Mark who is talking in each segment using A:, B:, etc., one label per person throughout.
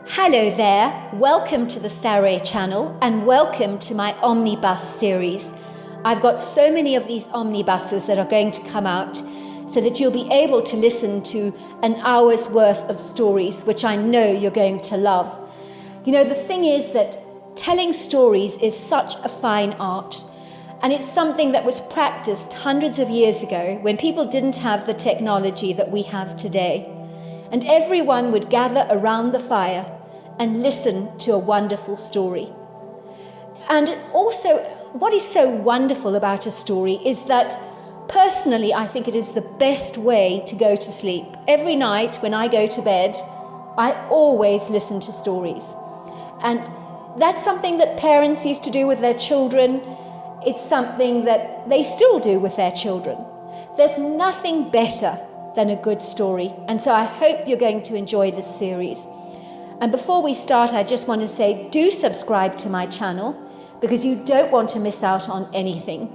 A: Hello there, welcome to the Saroy channel and welcome to my Omnibus series. I've got so many of these omnibuses that are going to come out so that you'll be able to listen to an hour's worth of stories, which I know you're going to love. You know, the thing is that telling stories is such a fine art, and it's something that was practiced hundreds of years ago when people didn't have the technology that we have today. And everyone would gather around the fire and listen to a wonderful story. And also, what is so wonderful about a story is that personally, I think it is the best way to go to sleep. Every night when I go to bed, I always listen to stories. And that's something that parents used to do with their children. It's something that they still do with their children. There's nothing better than a good story. And so I hope you're going to enjoy this series. And before we start, I just want to say, do subscribe to my channel because you don't want to miss out on anything.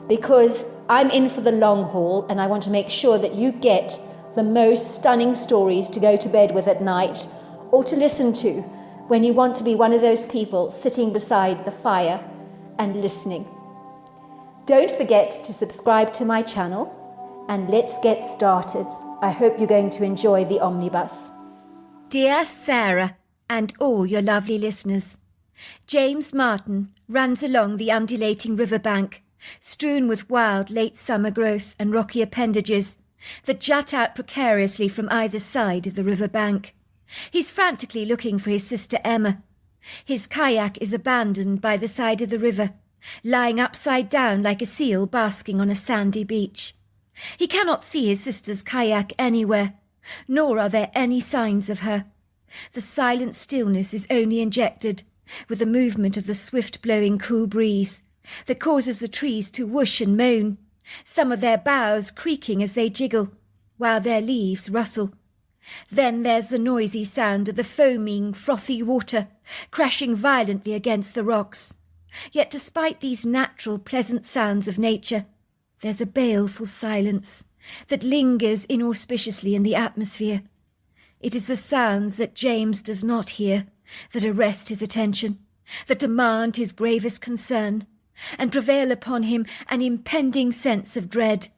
A: Because I'm in for the long haul and I want to make sure that you get the most stunning stories to go to bed with at night or to listen to when you want to be one of those people sitting beside the fire and listening. Don't forget to subscribe to my channel. And let's get started. I hope you're going to enjoy the omnibus.
B: Dear Sarah and all your lovely listeners, James Martin runs along the undulating riverbank, strewn with wild late summer growth and rocky appendages that jut out precariously from either side of the riverbank. He's frantically looking for his sister Emma. His kayak is abandoned by the side of the river, lying upside down like a seal basking on a sandy beach. He cannot see his sister's kayak anywhere, nor are there any signs of her. The silent stillness is only injected with the movement of the swift-blowing cool breeze that causes the trees to whoosh and moan, some of their boughs creaking as they jiggle, while their leaves rustle. Then there's the noisy sound of the foaming, frothy water crashing violently against the rocks. Yet despite these natural, pleasant sounds of nature, there's a baleful silence that lingers inauspiciously in the atmosphere. It is the sounds that James does not hear that arrest his attention, that demand his gravest concern, and prevail upon him an impending sense of dread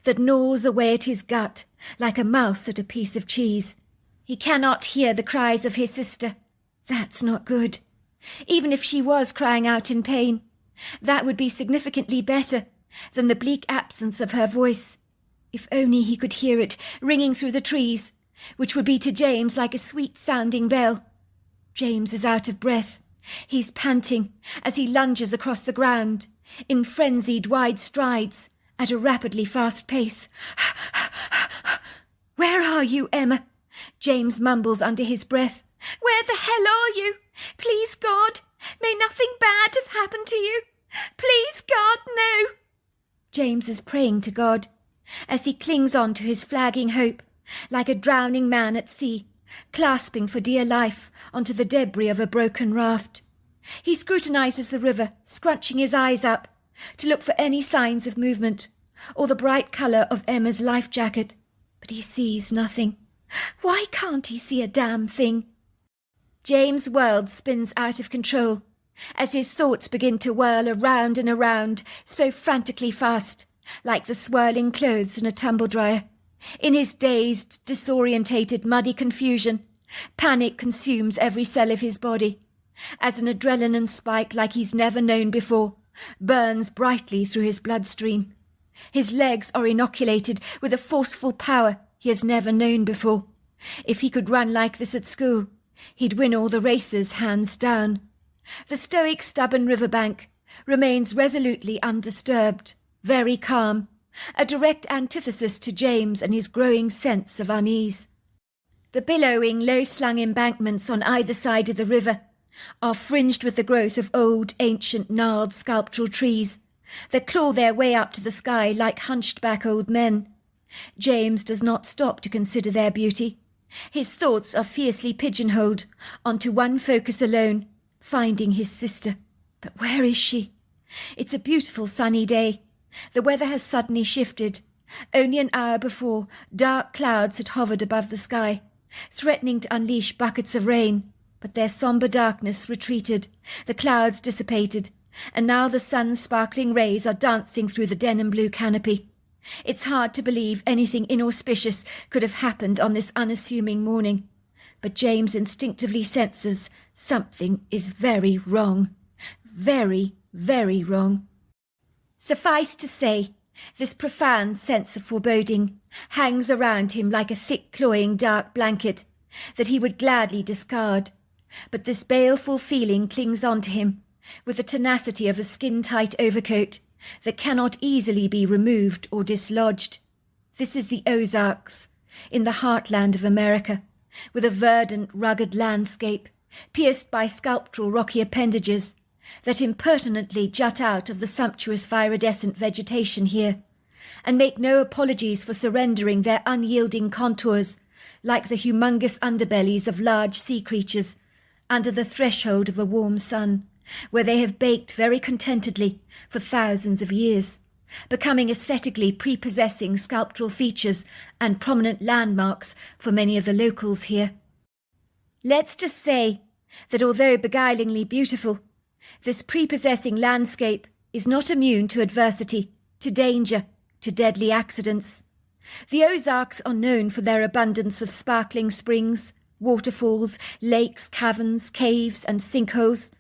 B: that gnaws away at his gut like a mouse at a piece of cheese. He cannot hear the cries of his sister. That's not good. Even if she was crying out in pain, that would be significantly better than the bleak absence of her voice. If only he could hear it ringing through the trees, which would be to James like a sweet-sounding bell. James is out of breath. He's panting as he lunges across the ground, in frenzied wide strides, at a rapidly fast pace. "Where are you, Emma?" James mumbles under his breath. "Where the hell are you? Please, God, may nothing bad have happened to you. Please, God, no." James is praying to God as he clings on to his flagging hope, like a drowning man at sea, clasping for dear life onto the debris of a broken raft. He scrutinizes the river, scrunching his eyes up to look for any signs of movement or the bright colour of Emma's life jacket, but he sees nothing. Why can't he see a damn thing? James' world spins out of control as his thoughts begin to whirl around and around so frantically fast, like the swirling clothes in a tumble-dryer. In his dazed, disorientated, muddy confusion, panic consumes every cell of his body, as an adrenaline spike like he's never known before burns brightly through his bloodstream. His legs are inoculated with a forceful power he has never known before. If he could run like this at school, he'd win all the races hands down. The stoic, stubborn riverbank remains resolutely undisturbed, very calm, a direct antithesis to James and his growing sense of unease. The billowing, low-slung embankments on either side of the river are fringed with the growth of old, ancient, gnarled sculptural trees that claw their way up to the sky like hunched-back old men. James does not stop to consider their beauty. His thoughts are fiercely pigeonholed onto one focus alone, finding his sister. But where is she? It's a beautiful sunny day. The weather has suddenly shifted. Only an hour before, dark clouds had hovered above the sky, threatening to unleash buckets of rain. But their sombre darkness retreated, the clouds dissipated, and now the sun's sparkling rays are dancing through the denim blue canopy. It's hard to believe anything inauspicious could have happened on this unassuming morning, but James instinctively senses something is very wrong. Very, very wrong. Suffice to say, this profound sense of foreboding hangs around him like a thick, cloying, dark blanket that he would gladly discard. But this baleful feeling clings on to him with the tenacity of a skin-tight overcoat that cannot easily be removed or dislodged. This is the Ozarks, in the heartland of America, with a verdant, rugged landscape, pierced by sculptural rocky appendages that impertinently jut out of the sumptuous viridescent vegetation here, and make no apologies for surrendering their unyielding contours like the humongous underbellies of large sea creatures under the threshold of a warm sun, where they have baked very contentedly for thousands of years, becoming aesthetically prepossessing sculptural features and prominent landmarks for many of the locals here. Let's just say that although beguilingly beautiful, this prepossessing landscape is not immune to adversity, to danger, to deadly accidents. The Ozarks are known for their abundance of sparkling springs, waterfalls, lakes, caverns, caves, and sinkholes,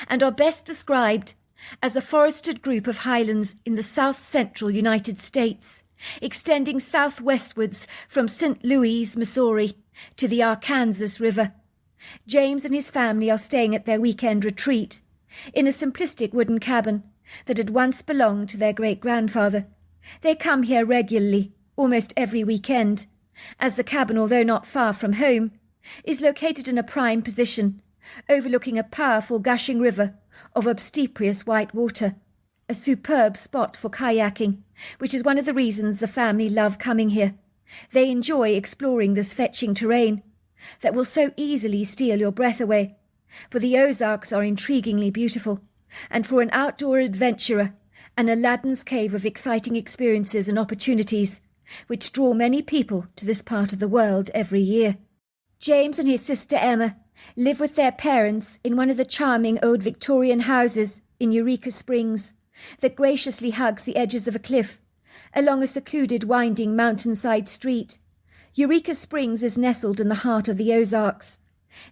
B: and are best described as a forested group of highlands in the south-central United States, extending southwestwards from St. Louis, Missouri, to the Arkansas River. James and his family are staying at their weekend retreat in a simplistic wooden cabin that had once belonged to their great-grandfather. They come here regularly, almost every weekend, as the cabin, although not far from home, is located in a prime position, overlooking a powerful gushing river of obstreperous white water, a superb spot for kayaking, which is one of the reasons the family love coming here. They enjoy exploring this fetching terrain that will so easily steal your breath away, for the Ozarks are intriguingly beautiful, and for an outdoor adventurer, an Aladdin's cave of exciting experiences and opportunities, which draw many people to this part of the world every year. James and his sister Emma live with their parents in one of the charming old Victorian houses in Eureka Springs that graciously hugs the edges of a cliff along a secluded winding mountainside street. Eureka Springs is nestled in the heart of the Ozarks.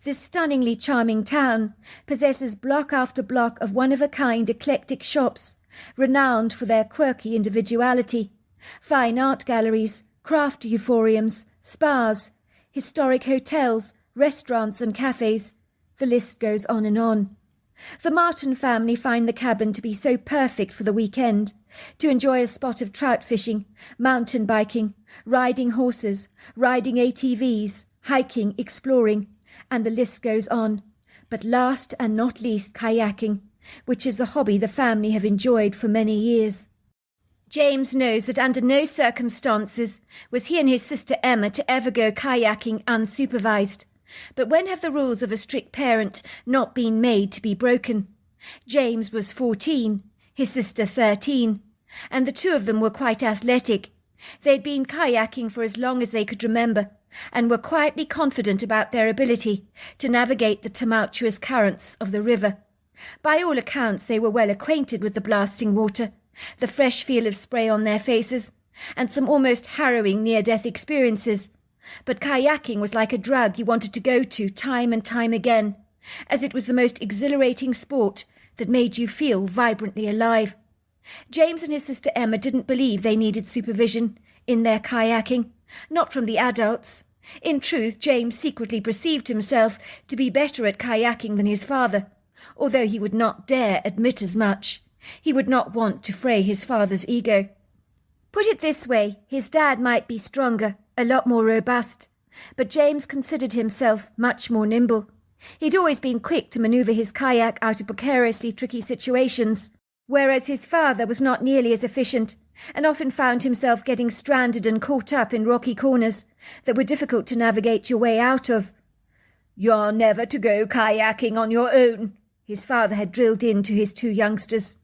B: This stunningly charming town possesses block after block of one-of-a-kind eclectic shops, renowned for their quirky individuality, fine art galleries, craft euphoriums, spas, historic hotels, restaurants and cafes. The list goes on and on. The Martin family find the cabin to be so perfect for the weekend, to enjoy a spot of trout fishing, mountain biking, riding horses, riding ATVs, hiking, exploring, and the list goes on. But last and not least, kayaking, which is the hobby the family have enjoyed for many years. James knows that under no circumstances was he and his sister Emma to ever go kayaking unsupervised. But when have the rules of a strict parent not been made to be broken? James was 14, his sister 13, and the two of them were quite athletic. They'd been kayaking for as long as they could remember, and were quietly confident about their ability to navigate the tumultuous currents of the river. By all accounts, they were well acquainted with the blasting water, the fresh feel of spray on their faces, and some almost harrowing near-death experiences. But kayaking was like a drug you wanted to go to time and time again, as it was the most exhilarating sport that made you feel vibrantly alive. James and his sister Emma didn't believe they needed supervision in their kayaking, not from the adults. In truth, James secretly perceived himself to be better at kayaking than his father, although he would not dare admit as much. He would not want to fray his father's ego. Put it this way, his dad might be stronger, a lot more robust, but James considered himself much more nimble. He'd always been quick to manoeuvre his kayak out of precariously tricky situations, whereas his father was not nearly as efficient and often found himself getting stranded and caught up in rocky corners that were difficult to navigate your way out of. "You're never to go kayaking on your own," his father had drilled into his two youngsters.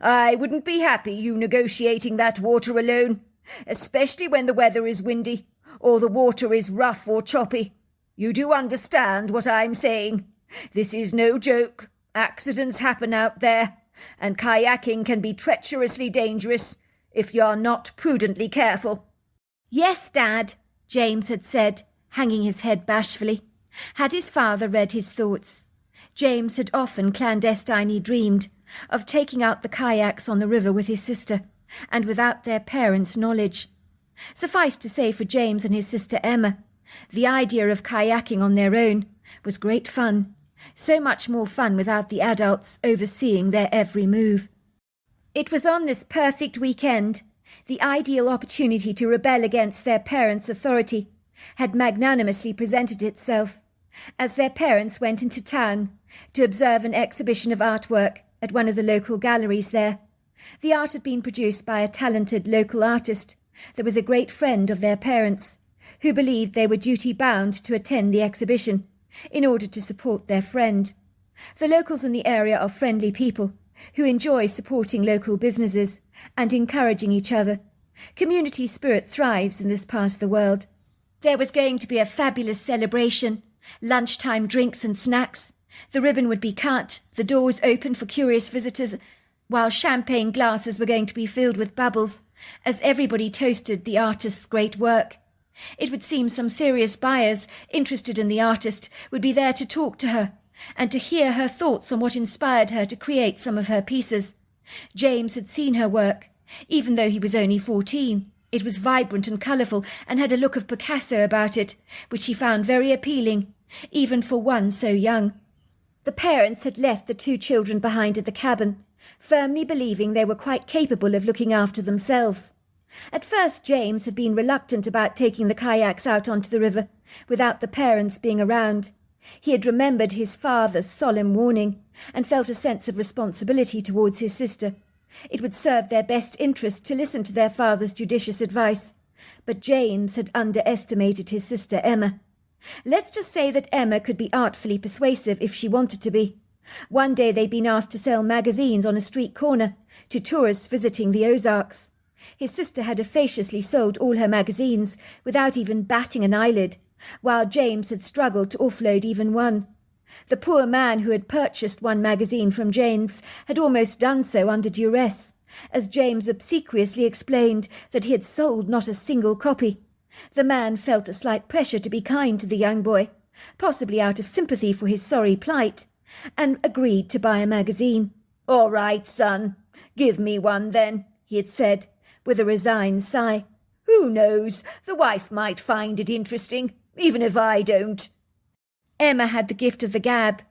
B: "I wouldn't be happy you negotiating that water alone, especially when the weather is windy or the water is rough or choppy. You do understand what I'm saying.
C: This is no joke. Accidents happen out there, and kayaking can be treacherously dangerous if you're not prudently careful."
B: "Yes, Dad," James had said, hanging his head bashfully. Had his father read his thoughts? James had often clandestinely dreamed of taking out the kayaks on the river with his sister, and without their parents' knowledge. Suffice to say for James and his sister Emma, the idea of kayaking on their own was great fun, so much more fun without the adults overseeing their every move. It was on this perfect weekend, the ideal opportunity to rebel against their parents' authority had magnanimously presented itself, as their parents went into town to observe an exhibition of artwork at one of the local galleries there. The art had been produced by a talented local artist that was a great friend of their parents, who believed they were duty-bound to attend the exhibition in order to support their friend. The locals in the area are friendly people who enjoy supporting local businesses and encouraging each other. Community spirit thrives in this part of the world. There was going to be a fabulous celebration, lunchtime drinks and snacks. The ribbon would be cut, the doors open for curious visitors, while champagne glasses were going to be filled with bubbles, as everybody toasted the artist's great work. It would seem some serious buyers interested in the artist would be there to talk to her, and to hear her thoughts on what inspired her to create some of her pieces. James had seen her work, even though he was only 14. It was vibrant and colourful, and had a look of Picasso about it, which he found very appealing, even for one so young. The parents had left the two children behind at the cabin, firmly believing they were quite capable of looking after themselves. At first James had been reluctant about taking the kayaks out onto the river, without the parents being around. He had remembered his father's solemn warning, and felt a sense of responsibility towards his sister. It would serve their best interest to listen to their father's judicious advice. But James had underestimated his sister Emma. Let's just say that Emma could be artfully persuasive if she wanted to be. One day they'd been asked to sell magazines on a street corner to tourists visiting the Ozarks. His sister had audaciously sold all her magazines without even batting an eyelid, while James had struggled to offload even one. The poor man who had purchased one magazine from James had almost done so under duress, as James obsequiously explained that he had sold not a single copy. The man felt a slight pressure to be kind to the young boy, possibly out of sympathy for his sorry plight, and agreed to buy a magazine. "All right, son, give me one then," he had said, with a resigned sigh. "Who knows, the wife might find it interesting, even if I don't." Emma had the gift of the gab,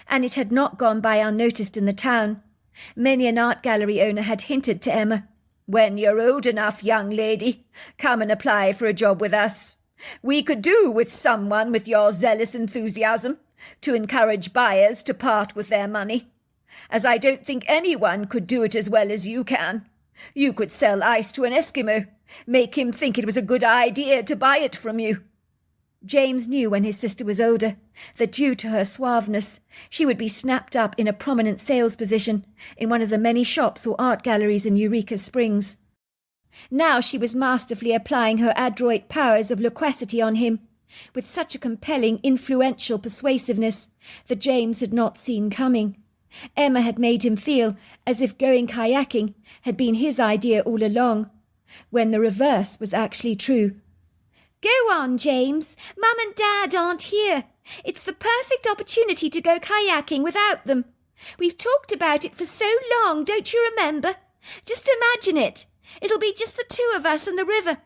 B: and it had not gone by unnoticed in the town. Many an art gallery owner had hinted to Emma, "When you're old enough, young lady, come and apply for a job with us. We could do with someone with your zealous enthusiasm to encourage buyers to part with their money, as I don't think anyone could do it as well as you can. You could sell ice to an Eskimo, make him think it was a good idea to buy it from you." James knew when his sister was older that due to her suaveness she would be snapped up in a prominent sales position in one of the many shops or art galleries in Eureka Springs. Now she was masterfully applying her adroit powers of loquacity on him, with such a compelling, influential persuasiveness that James had not seen coming. Emma had made him feel as if going kayaking had been his idea all along, when the reverse was actually true. "Go on, James. Mum and Dad aren't here. It's the perfect opportunity to go kayaking without them. We've talked about it for so long, don't you remember? Just imagine it. It'll be just the two of us and the river.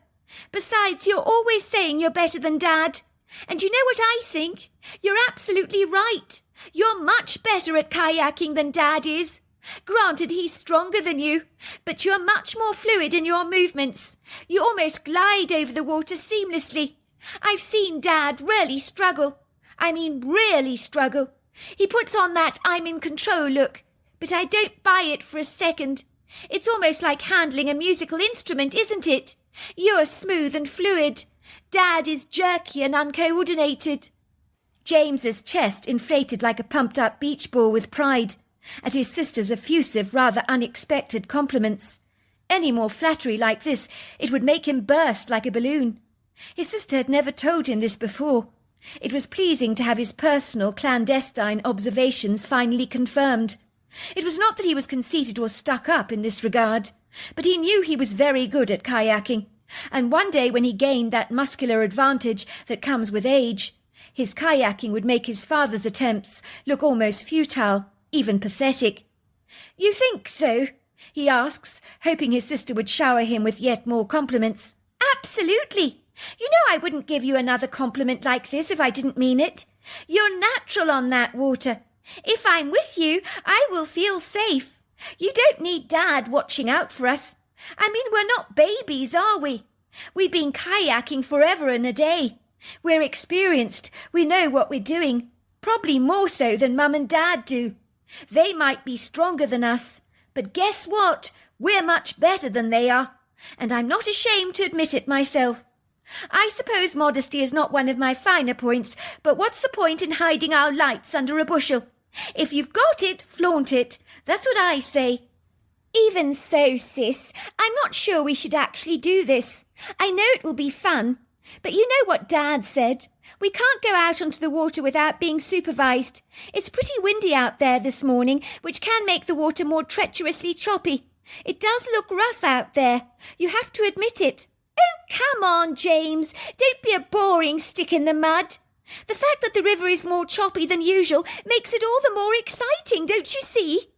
B: Besides, you're always saying you're better than Dad. And you know what I think? You're absolutely right. You're much better at kayaking than Dad is. Granted, he's stronger than you, but you're much more fluid in your movements. You almost glide over the water seamlessly. I've seen Dad really struggle. I mean, really struggle. He puts on that I'm in control look, but I don't buy it for a second. It's almost like handling a musical instrument, isn't it? You're smooth and fluid. Dad is jerky and uncoordinated." James's chest inflated like a pumped-up beach ball with pride at his sister's effusive, rather unexpected compliments. Any more flattery like this, it would make him burst like a balloon. His sister had never told him this before, It was pleasing to have his personal, clandestine observations finally confirmed. It was not that he was conceited or stuck up in this regard, but he knew he was very good at kayaking, and one day when he gained that muscular advantage that comes with age, his kayaking would make his father's attempts look almost futile, even pathetic. "You think so?" he asks, hoping his sister would shower him with yet more compliments. "Absolutely. You know I wouldn't give you another compliment like this if I didn't mean it. You're natural on that water. If I'm with you, I will feel safe. You don't need Dad watching out for us. I mean, we're not babies, are we? We've been kayaking forever and a day. We're experienced. We know what we're doing. Probably more so than Mum and Dad do. They might be stronger than us, but guess what? We're much better than they are, and I'm not ashamed to admit it myself. I suppose modesty is not one of my finer points, but what's the point in hiding our lights under a bushel? If you've got it, flaunt it. That's what I say." "Even so, sis, I'm not sure we should actually do this. I know it will be fun, but you know what Dad said. We can't go out onto the water without being supervised. It's pretty windy out there this morning, which can make the water more treacherously choppy. It does look rough out there. You have to admit it." "Oh, come on, James. Don't be a boring stick in the mud. The fact that the river is more choppy than usual makes it all the more exciting, don't you see?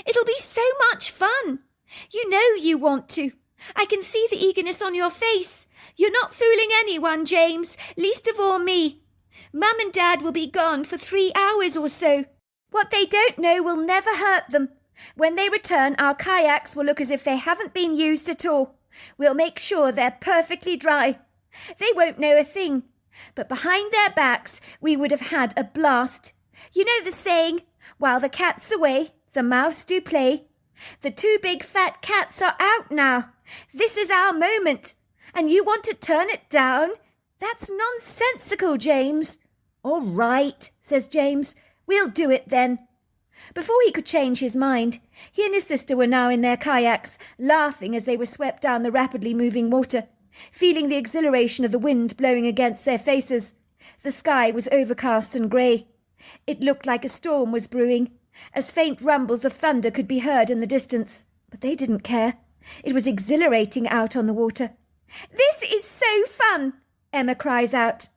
B: It'll be so much fun. You know you want to. I can see the eagerness on your face. You're not fooling anyone, James, least of all me. Mum and Dad will be gone for 3 hours or so. What they don't know will never hurt them. When they return, our kayaks will look as if they haven't been used at all. We'll make sure they're perfectly dry. They won't know a thing. But behind their backs, we would have had a blast. You know the saying, while the cat's away, the mouse do play. The 2 big fat cats are out now. This is our moment. And you want to turn it down? That's nonsensical, James." "All right," says James. "We'll do it then." Before he could change his mind, he and his sister were now in their kayaks, laughing as they were swept down the rapidly moving water, feeling the exhilaration of the wind blowing against their faces. The sky was overcast and grey. It looked like a storm was brewing, as faint rumbles of thunder could be heard in the distance. But they didn't care. It was exhilarating out on the water. "This is so fun!" Emma cries out.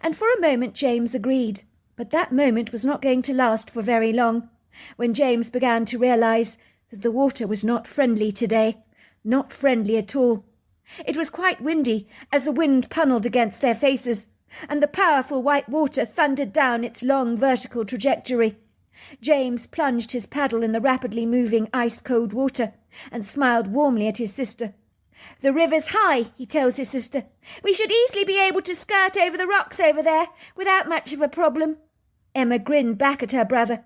B: And for a moment James agreed. But that moment was not going to last for very long, when James began to realise that the water was not friendly today. Not friendly at all. It was quite windy as the wind punnelled against their faces, and the powerful white water thundered down its long vertical trajectory. James plunged his paddle in the rapidly moving ice-cold water and smiled warmly at his sister. "The river's high," he tells his sister. "We should easily be able to skirt over the rocks over there without much of a problem." Emma grinned back at her brother,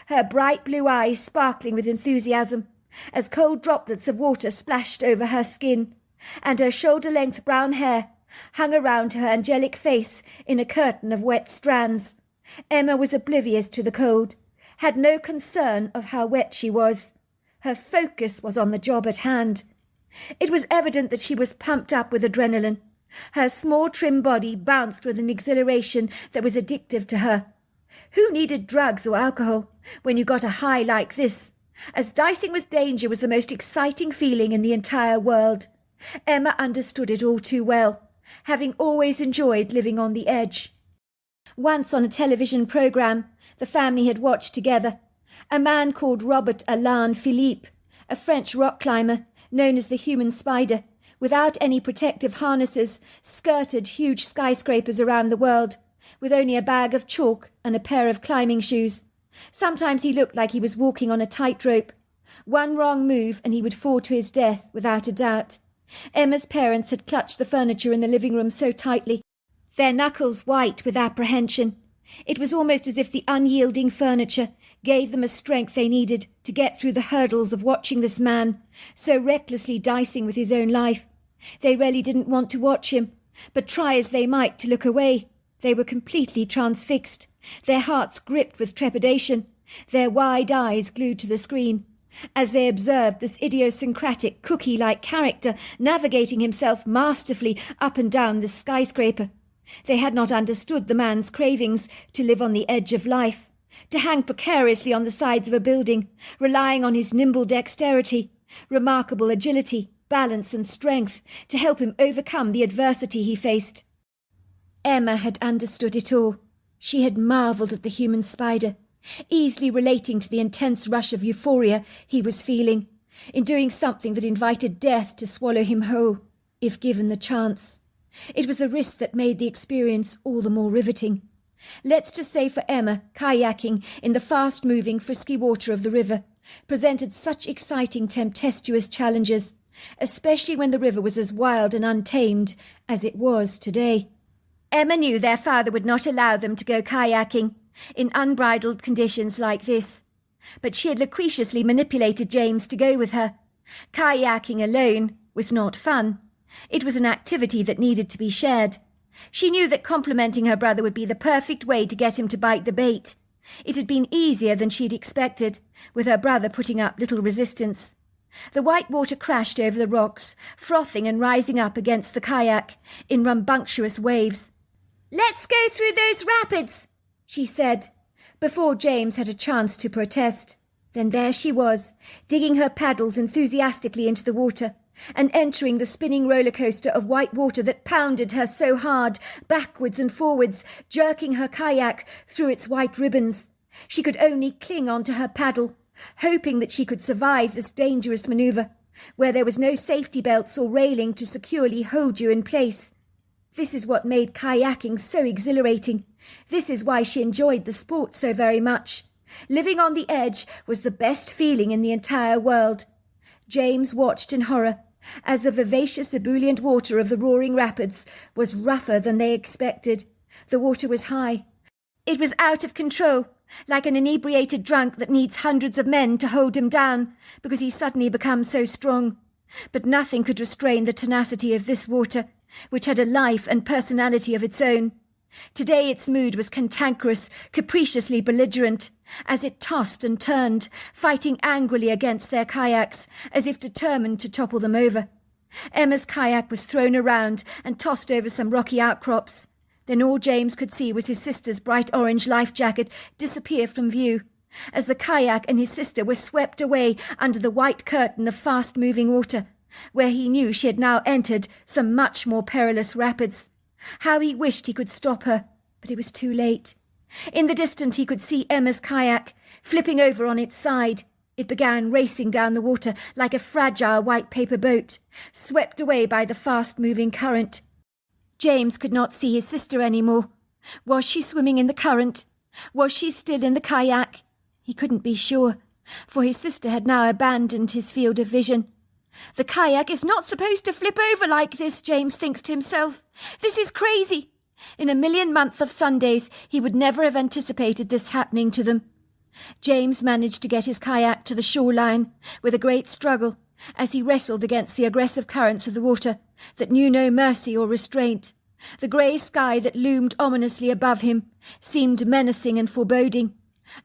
B: her bright blue eyes sparkling with enthusiasm, as cold droplets of water splashed over her skin, and her shoulder-length brown hair hung around her angelic face in a curtain of wet strands. Emma was oblivious to the cold, had no concern of how wet she was. Her focus was on the job at hand. It was evident that she was pumped up with adrenaline. Her small, trim body bounced with an exhilaration that was addictive to her. Who needed drugs or alcohol when you got a high like this? As dicing with danger was the most exciting feeling in the entire world. Emma understood it all too well, having always enjoyed living on the edge. Once on a television programme the family had watched together, a man called Robert Alain Philippe, a French rock climber known as the human spider, without any protective harnesses, skirted huge skyscrapers around the world, with only a bag of chalk and a pair of climbing shoes. Sometimes he looked like he was walking on a tightrope. One wrong move and he would fall to his death, without a doubt. Emma's parents had clutched the furniture in the living room so tightly, their knuckles white with apprehension. It was almost as if the unyielding furniture gave them a strength they needed to get through the hurdles of watching this man, so recklessly dicing with his own life. They really didn't want to watch him, but try as they might to look away, they were completely transfixed, their hearts gripped with trepidation, their wide eyes glued to the screen, as they observed this idiosyncratic cookie-like character navigating himself masterfully up and down this skyscraper.
C: They had not understood the man's cravings to live on the edge of life, to hang precariously on the sides of a building, relying on his nimble dexterity, remarkable agility, balance and strength to help him overcome the adversity he faced. Emma had understood it all. She had marvelled at the human spider, easily relating to the intense rush of euphoria he was feeling, in doing something that invited death to swallow him whole, if given the chance. It was the risk that made the experience all the more riveting. Let's just say for Emma, kayaking in the fast-moving, frisky water of the river presented such exciting, tempestuous challenges, especially when the river was as wild and untamed as it was today. Emma knew their father would not allow them to go kayaking in unbridled conditions like this, but she had loquaciously manipulated James to go with her. Kayaking alone was not fun. It was an activity that needed to be shared. She knew that complimenting her brother would be the perfect way to get him to bite the bait. It had been easier than she'd expected, with her brother putting up little resistance. The white water crashed over the rocks, frothing and rising up against the kayak in rambunctious waves. "Let's go through those rapids," she said, before James had a chance to protest. Then there she was, digging her paddles enthusiastically into the water, and entering the spinning roller coaster of white water that pounded her so hard, backwards and forwards, jerking her kayak through its white ribbons. She could only cling onto her paddle, hoping that she could survive this dangerous manoeuvre, where there was no safety belts or railing to securely hold you in place. This is what made kayaking so exhilarating. This is why she enjoyed the sport so very much. Living on the edge was the best feeling in the entire world. James watched in horror as the vivacious ebullient water of the roaring rapids was rougher than they expected. The water was high. It was out of control, like an inebriated drunk that needs hundreds of men to hold him down because he suddenly becomes so strong. But nothing could restrain the tenacity of this water, which had a life and personality of its own. Today its mood was cantankerous, capriciously belligerent, as it tossed and turned, fighting angrily against their kayaks, as if determined to topple them over. Emma's kayak was thrown around and tossed over some rocky outcrops. Then all James could see was his sister's bright orange life jacket disappear from view, as the kayak and his sister were swept away under the white curtain of fast-moving water, where he knew she had now entered some much more perilous rapids. How he wished he could stop her, but it was too late. In the distance he could see Emma's kayak, flipping over on its side. It began racing down the water like a fragile white paper boat, swept away by the fast-moving current. James could not see his sister any more. Was she swimming in the current? Was she still in the kayak? He couldn't be sure, for his sister had now abandoned his field of vision. "The kayak is not supposed to flip over like this," James thinks to himself. "This is crazy." In a million month of Sundays, he would never have anticipated this happening to them. James managed to get his kayak to the shoreline with a great struggle as he wrestled against the aggressive currents of the water that knew no mercy or restraint. The grey sky that loomed ominously above him seemed menacing and foreboding.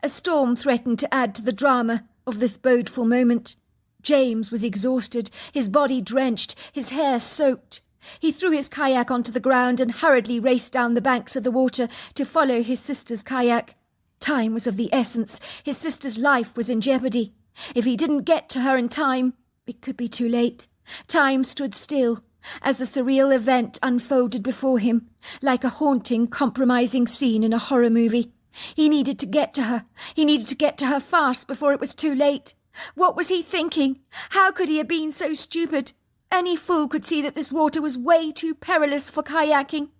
C: A storm threatened to add to the drama of this bodeful moment. James was exhausted, his body drenched, his hair soaked. He threw his kayak onto the ground and hurriedly raced down the banks of the water to follow his sister's kayak. Time was of the essence. His sister's life was in jeopardy. If he didn't get to her in time, it could be too late. Time stood still as the surreal event unfolded before him, like a haunting, compromising scene in a horror movie. He needed to get to her. He needed to get to her fast before it was too late. What was he thinking? How could he have been so stupid? Any fool could see that this water was way too perilous for kayaking.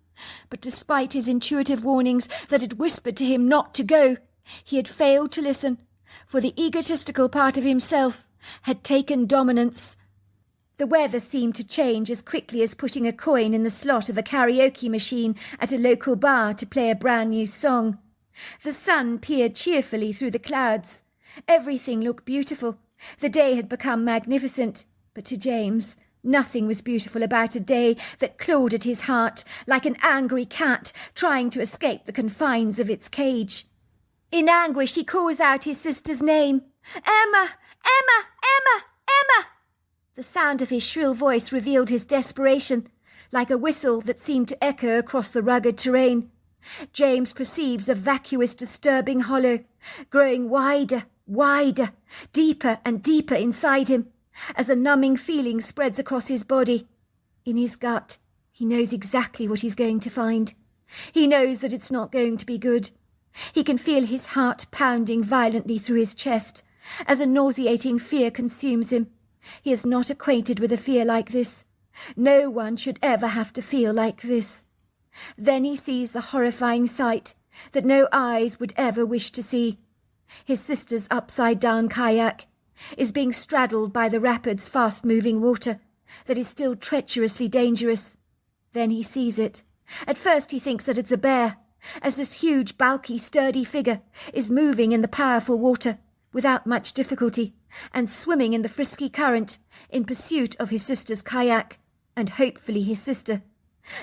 C: But despite his intuitive warnings that had whispered to him not to go, he had failed to listen, for the egotistical part of himself had taken dominance. The weather seemed to change as quickly as putting a coin in the slot of a karaoke machine at a local bar to play a brand new song. The sun peered cheerfully through the clouds. Everything looked beautiful. The day had become magnificent, but to James, nothing was beautiful about a day that clawed at his heart like an angry cat trying to escape the confines of its cage. In anguish, he calls out his sister's name. "Emma! Emma! Emma! Emma!" The sound of his shrill voice revealed his desperation. like a whistle that seemed to echo across the rugged terrain. James perceives a vacuous, disturbing hollow, growing wider, wider, deeper and deeper inside him, as a numbing feeling spreads across his body. In his gut, he knows exactly what he's going to find. He knows that it's not going to be good. He can feel his heart pounding violently through his chest, as a nauseating fear consumes him. He is not acquainted with a fear like this. No one should ever have to feel like this. Then he sees the horrifying sight that no eyes would ever wish to see. His sister's upside-down kayak is being straddled by the rapid's fast-moving water that is still treacherously dangerous. Then he sees it. At first he thinks that it's a bear, as this huge, bulky, sturdy figure is moving in the powerful water without much difficulty and swimming in the frisky current in pursuit of his sister's kayak and hopefully his sister.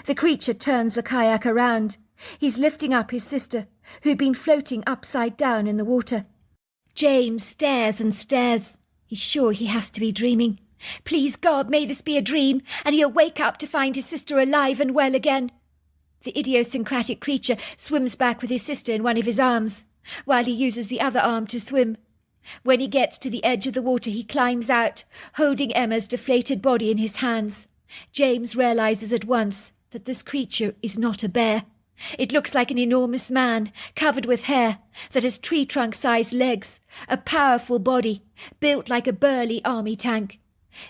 C: The creature turns the kayak around. He's lifting up his sister, who'd been floating upside down in the water. James stares and stares. He's sure he has to be dreaming. Please God, may this be a dream, and he'll wake up to find his sister alive and well again. The idiosyncratic creature swims back with his sister in one of his arms, while he uses the other arm to swim. When he gets to the edge of the water, he climbs out, holding Emma's deflated body in his hands. James realizes at once that this creature is not a bear. It looks like an enormous man, covered with hair, that has tree-trunk-sized legs, a powerful body, built like a burly army tank.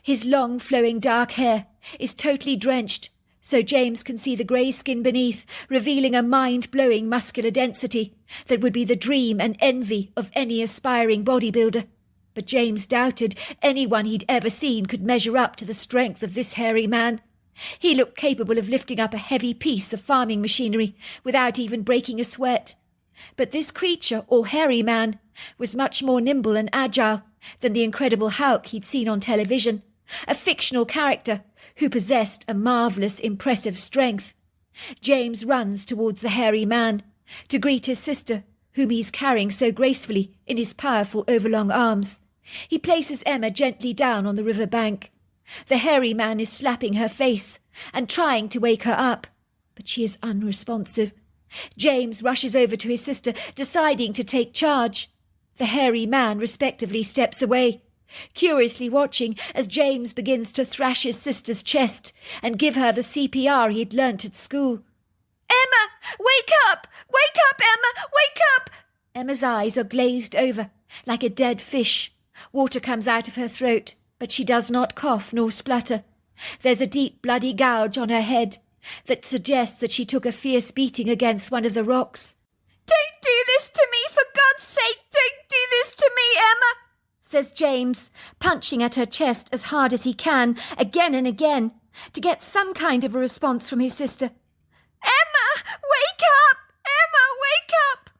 C: His long, flowing dark hair is totally drenched, so James can see the grey skin beneath, revealing a mind-blowing muscular density that would be the dream and envy of any aspiring bodybuilder. But James doubted anyone he'd ever seen could measure up to the strength of this hairy man. He looked capable of lifting up a heavy piece of farming machinery without even breaking a sweat. But this creature, or hairy man, was much more nimble and agile than the Incredible Hulk he'd seen on television, a fictional character who possessed a marvellous, impressive strength. James runs towards the hairy man to greet his sister, whom he's carrying so gracefully in his powerful overlong arms. He places Emma gently down on the river bank. The hairy man is slapping her face and trying to wake her up, but she is unresponsive. James rushes over to his sister, deciding to take charge. The hairy man respectively steps away, curiously watching as James begins to thrash his sister's chest and give her the CPR he'd learnt at school. "Emma, wake up! Wake up, Emma! Wake up!" Emma's eyes are glazed over, like a dead fish. Water comes out of her throat, but she does not cough nor splutter. There's a deep bloody gouge on her head that suggests that she took a fierce beating against one of the rocks. "Don't do this to me, for God's sake! Don't do this to me, Emma!" says James, punching at her chest as hard as he can, again and again, to get some kind of a response from his sister. "Emma, wake up! Emma, wake up!"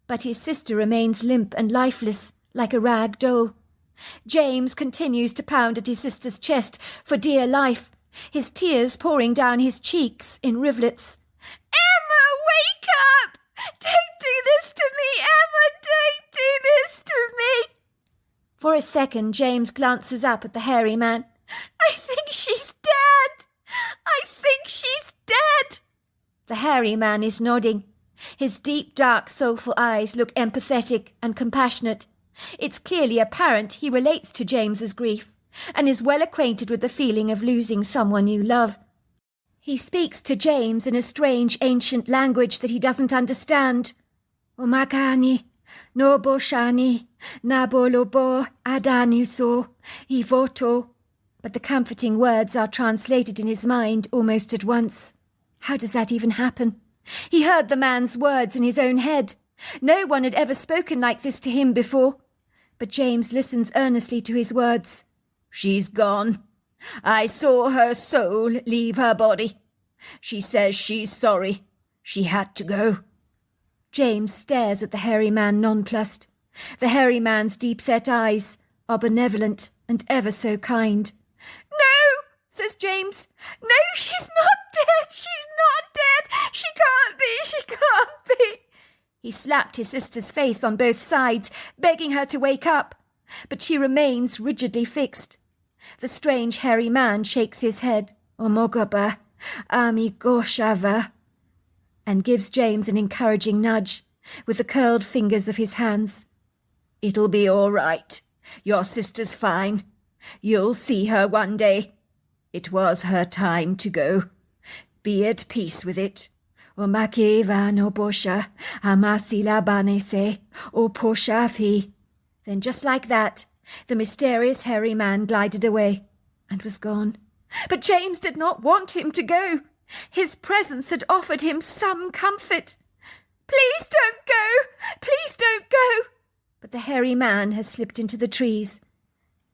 C: But his sister remains limp and lifeless, like a rag doll. James continues to pound at his sister's chest for dear life, his tears pouring down his cheeks in rivulets. "Emma, wake up! Don't do this to me, Emma! Don't do this to me!" For a second, James glances up at the hairy man. "I think she's dead! I think she's dead!" The hairy man is nodding. His deep, dark, soulful eyes look empathetic and compassionate. It's clearly apparent he relates to James's grief and is well acquainted with the feeling of losing someone you love. He speaks to James in a strange ancient language that he doesn't understand. "Omakani, no boshani, nabolobo adaniso, ivoto." But the comforting words are translated in his mind almost at once. How does that even happen? He heard the man's words in his own head. No one had ever spoken like this to him before. But James listens earnestly to his words. "She's gone. I saw her soul leave her body. She says she's sorry. She had to go." James stares at the hairy man nonplussed. The hairy man's deep-set eyes are benevolent and ever so kind. "No," says James. "No, she's not dead. She's not dead. She can't be. She can't be." He slapped his sister's face on both sides, begging her to wake up, but she remains rigidly fixed. The strange hairy man shakes his head. "Omogaba, Ami goshava, and gives James an encouraging nudge with the curled fingers of his hands. It'll be all right. Your sister's fine. You'll see her one day. It was her time to go. Be at peace with it. O makeva no bosha, amasila banese, o poshafi. Then just like that, the mysterious hairy man glided away and was gone. But James did not want him to go. His presence had offered him some comfort. Please don't go! Please don't go! But the hairy man has slipped into the trees.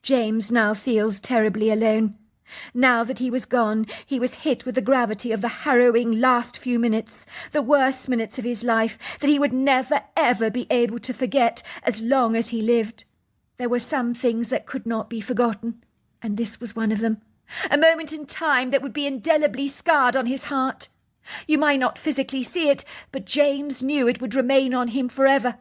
C: James now feels terribly alone. Now that he was gone, he was hit with the gravity of the harrowing last few minutes, the worst minutes of his life that he would never, ever be able to forget as long as he lived. There were some things that could not be forgotten, and this was one of them. A moment in time that would be indelibly scarred on his heart. You might not physically see it, but James knew it would remain on him forever.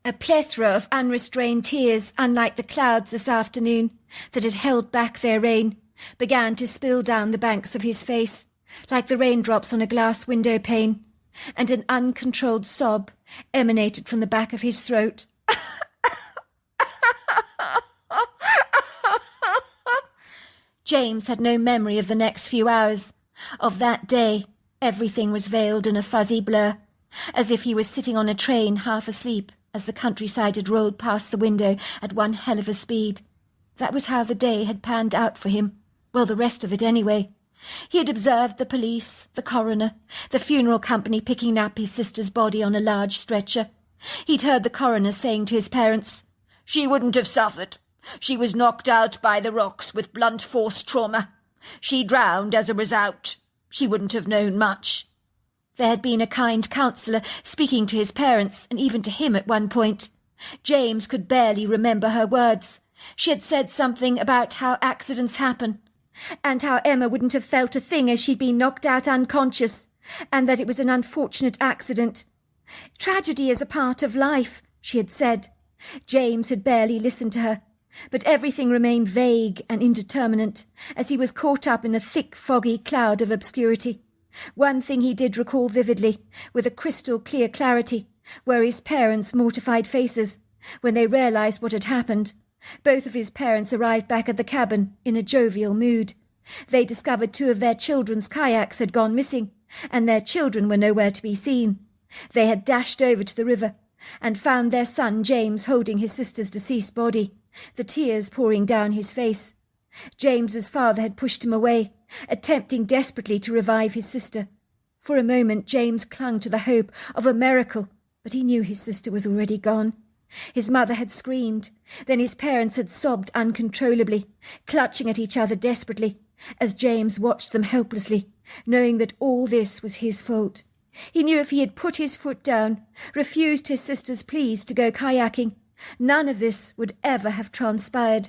C: A plethora of unrestrained tears, unlike the clouds this afternoon that had held back their rain, began to spill down the banks of his face, like the raindrops on a glass window pane, and an uncontrolled sob emanated from the back of his throat. James had no memory of the next few hours. Of that day, everything was veiled in a fuzzy blur, as if he was sitting on a train half asleep as the countryside had rolled past the window at one hell of a speed. That was how the day had panned out for him. Well, the rest of it anyway. He had observed the police, the coroner, the funeral company picking up his sister's body on a large stretcher. He'd heard the coroner saying to his parents, "She wouldn't have suffered. She was knocked out by the rocks with blunt force trauma. She drowned as a result. She wouldn't have known much." There had been a kind counsellor speaking to his parents, and even to him at one point. James could barely remember her words. She had said something about how accidents happen, and how Emma wouldn't have felt a thing as she'd been knocked out unconscious, and that it was an unfortunate accident. Tragedy is a part of life, she had said. James had barely listened to her, but everything remained vague and indeterminate as he was caught up in a thick, foggy cloud of obscurity. One thing he did recall vividly, with a crystal-clear clarity, were his parents' mortified faces when they realised what had happened. Both of his parents arrived back at the cabin in a jovial mood. They discovered 2 of their children's kayaks had gone missing, and their children were nowhere to be seen. They had dashed over to the river and found their son James holding his sister's deceased body, the tears pouring down his face. James's father had pushed him away, attempting desperately to revive his sister. For a moment James clung to the hope of a miracle, but he knew his sister was already gone. His mother had screamed, then his parents had sobbed uncontrollably, clutching at each other desperately, as James watched them helplessly, knowing that all this was his fault. He knew if he had put his foot down, refused his sister's pleas to go kayaking, none of this would ever have transpired.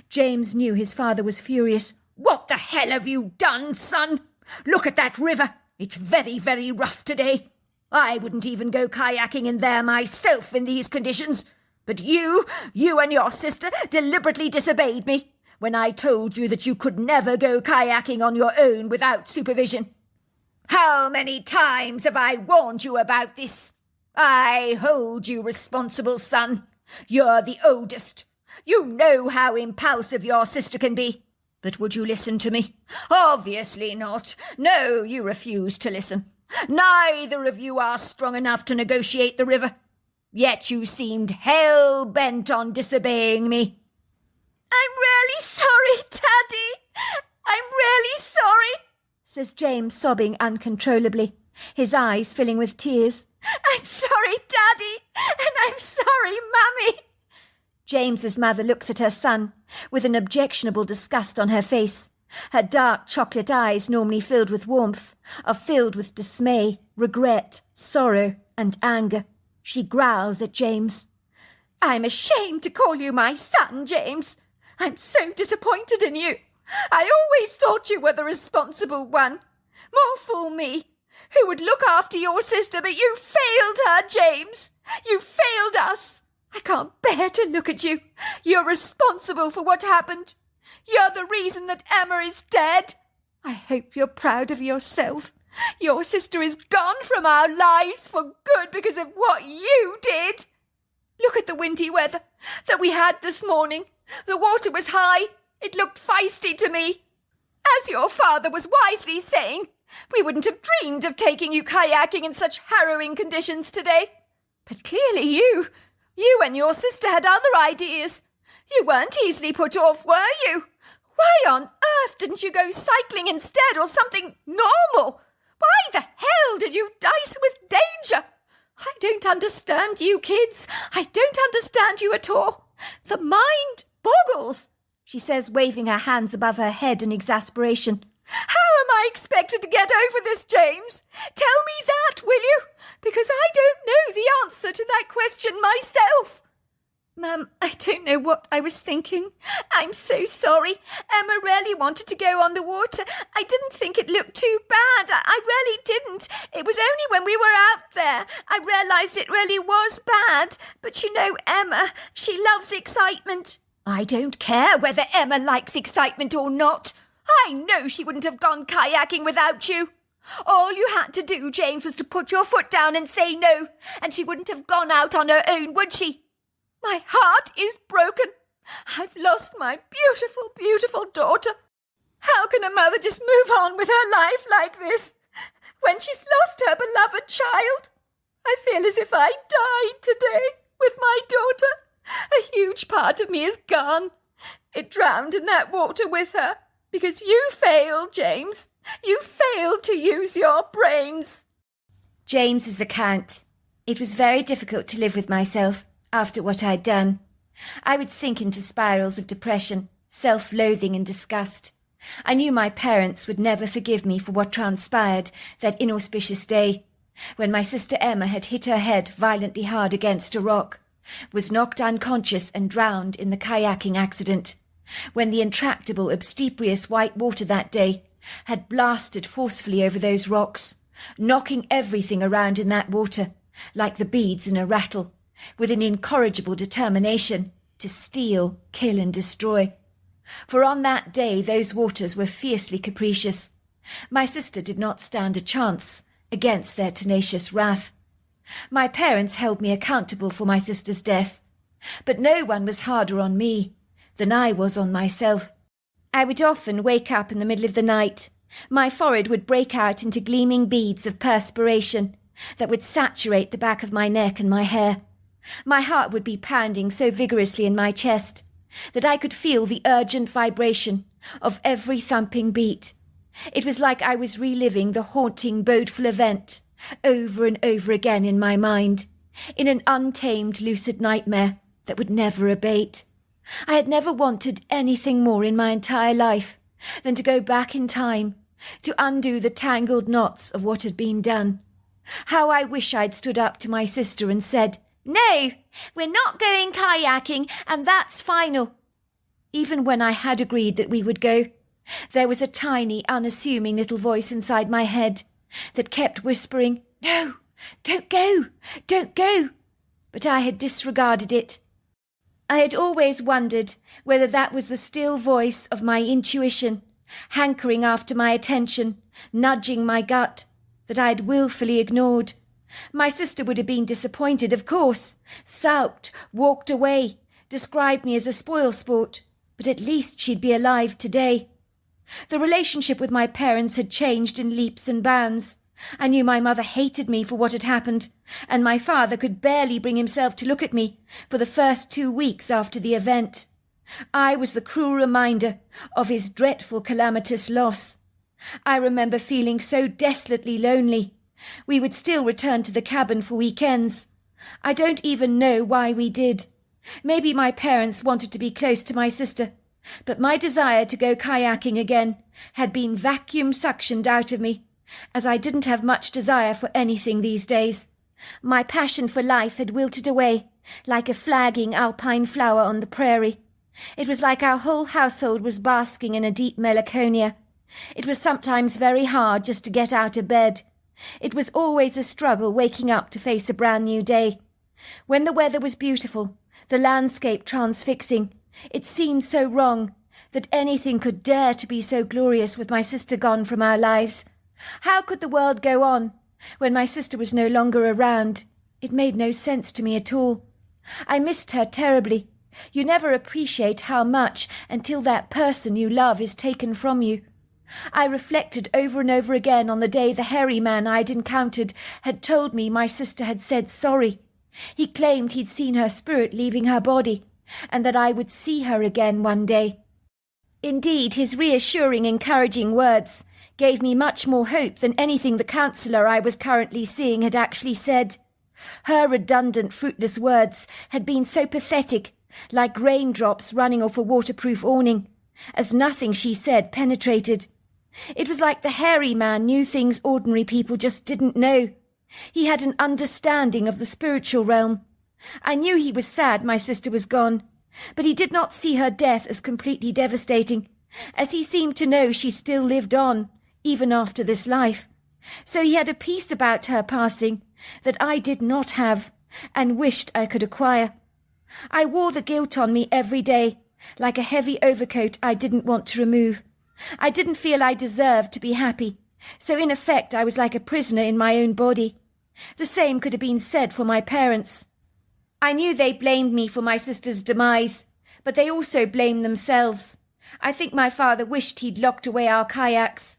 C: James knew his father was furious. "What the hell have you done, son? Look at that river. It's very, very rough today. I wouldn't even go kayaking in there myself in these conditions. But you and your sister deliberately disobeyed me when I told you that you could never go kayaking on your own without supervision. How many times have I warned you about this? I hold you responsible, son. You're the oldest. You know how impulsive your sister can be. But would you listen to me? Obviously not. No, you refuse to listen. Neither of you are strong enough to negotiate the river. Yet you seemed hell-bent on disobeying me." "I'm really sorry, Daddy. I'm really sorry," says James, sobbing uncontrollably, his eyes filling with tears. "I'm sorry, Daddy, and I'm sorry, Mummy." James's mother looks at her son with an objectionable disgust on her face. Her dark chocolate eyes, normally filled with warmth, are filled with dismay, regret, sorrow, and anger. She growls at James. "I'm ashamed to call you my son, James. I'm so disappointed in you. I always thought you were the responsible one. More fool me, who would look after your sister, but you failed her, James. You failed us. I can't bear to look at you. You're responsible for what happened. You're the reason that Emma is dead."
B: I hope you're proud of yourself. Your sister is gone from our lives for good because of what you did. Look at the windy weather that we had this morning. The water was high. It looked feisty to me. As your father was wisely saying, we wouldn't have dreamed of taking you kayaking in such harrowing conditions today. But clearly you and your sister had other ideas. You weren't easily put off, were you? Why on earth didn't you go cycling instead, or something normal? Why the hell did you dice with danger? I don't understand you kids. I don't understand you at all. The mind boggles, she says, waving her hands above her head in exasperation. How am I expected to get over this, James? Tell me that, will you? Because I don't know the answer to that question myself. Mum, I don't know what I was thinking. I'm so sorry. Emma really wanted to go on the water. I didn't think it looked too bad. I really didn't. It was only when we were out there I realised it really was bad. But you know, Emma, she loves excitement. I don't care whether Emma likes excitement or not. I know she wouldn't have gone kayaking without you. All you had to do, James, was to put your foot down and say no, and she wouldn't have gone out on her own, would she? My heart is broken. I've lost my beautiful, beautiful daughter. How can a mother just move on with her life like this when she's lost her beloved child? I feel as if I died today with my daughter. A huge part of me is gone. It drowned in that water with her because you failed, James. You failed to use your brains.
C: James's account. It was very difficult to live with myself. After what I'd done, I would sink into spirals of depression, self-loathing and disgust. I knew my parents would never forgive me for what transpired that inauspicious day, when my sister Emma had hit her head violently hard against a rock, was knocked unconscious and drowned in the kayaking accident, when the intractable, obstreperous white water that day had blasted forcefully over those rocks, knocking everything around in that water, like the beads in a rattle, with an incorrigible determination to steal, kill and destroy. For on that day those waters were fiercely capricious. My sister did not stand a chance against their tenacious wrath. My parents held me accountable for my sister's death, but no one was harder on me than I was on myself. I would often wake up in the middle of the night. My forehead would break out into gleaming beads of perspiration that would saturate the back of my neck and my hair. My heart would be pounding so vigorously in my chest that I could feel the urgent vibration of every thumping beat. It was like I was reliving the haunting, bodeful event over and over again in my mind, in an untamed, lucid nightmare that would never abate. I had never wanted anything more in my entire life than to go back in time, to undo the tangled knots of what had been done. How I wish I'd stood up to my sister and said, "No, we're not going kayaking, and that's final." Even when I had agreed that we would go, there was a tiny, unassuming little voice inside my head that kept whispering, "No, don't go, don't go." But I had disregarded it. I had always wondered whether that was the still voice of my intuition, hankering after my attention, nudging my gut, that I had willfully ignored. My sister would have been disappointed, of course, sulked, walked away, described me as a spoilsport, but at least she'd be alive today. The relationship with my parents had changed in leaps and bounds. I knew my mother hated me for what had happened, and my father could barely bring himself to look at me for the first 2 weeks after the event. I was the cruel reminder of his dreadful calamitous loss. I remember feeling so desolately lonely. We would still return to the cabin for weekends. I don't even know why we did. Maybe my parents wanted to be close to my sister, but my desire to go kayaking again had been vacuum suctioned out of me, as I didn't have much desire for anything these days. My passion for life had wilted away like a flagging alpine flower on the prairie. It was like our whole household was basking in a deep melancholia. It was sometimes very hard just to get out of bed. It was always a struggle waking up to face a brand new day. When the weather was beautiful, the landscape transfixing, it seemed so wrong that anything could dare to be so glorious with my sister gone from our lives. How could the world go on when my sister was no longer around? It made no sense to me at all. I missed her terribly. You never appreciate how much until that person you love is taken from you. I reflected over and over again on the day the hairy man I'd encountered had told me my sister had said sorry. He claimed he'd seen her spirit leaving her body, and that I would see her again one day. Indeed, his reassuring, encouraging words gave me much more hope than anything the counsellor I was currently seeing had actually said. Her redundant, fruitless words had been so pathetic, like raindrops running off a waterproof awning, as nothing she said penetrated. It was like the hairy man knew things ordinary people just didn't know. He had an understanding of the spiritual realm. I knew he was sad my sister was gone, but he did not see her death as completely devastating, as he seemed to know she still lived on, even after this life. So he had a peace about her passing that I did not have, and wished I could acquire. I wore the guilt on me every day, like a heavy overcoat I didn't want to remove. I didn't feel I deserved to be happy, so in effect I was like a prisoner in my own body. The same could have been said for my parents. I knew they blamed me for my sister's demise, but they also blamed themselves. I think my father wished he'd locked away our kayaks.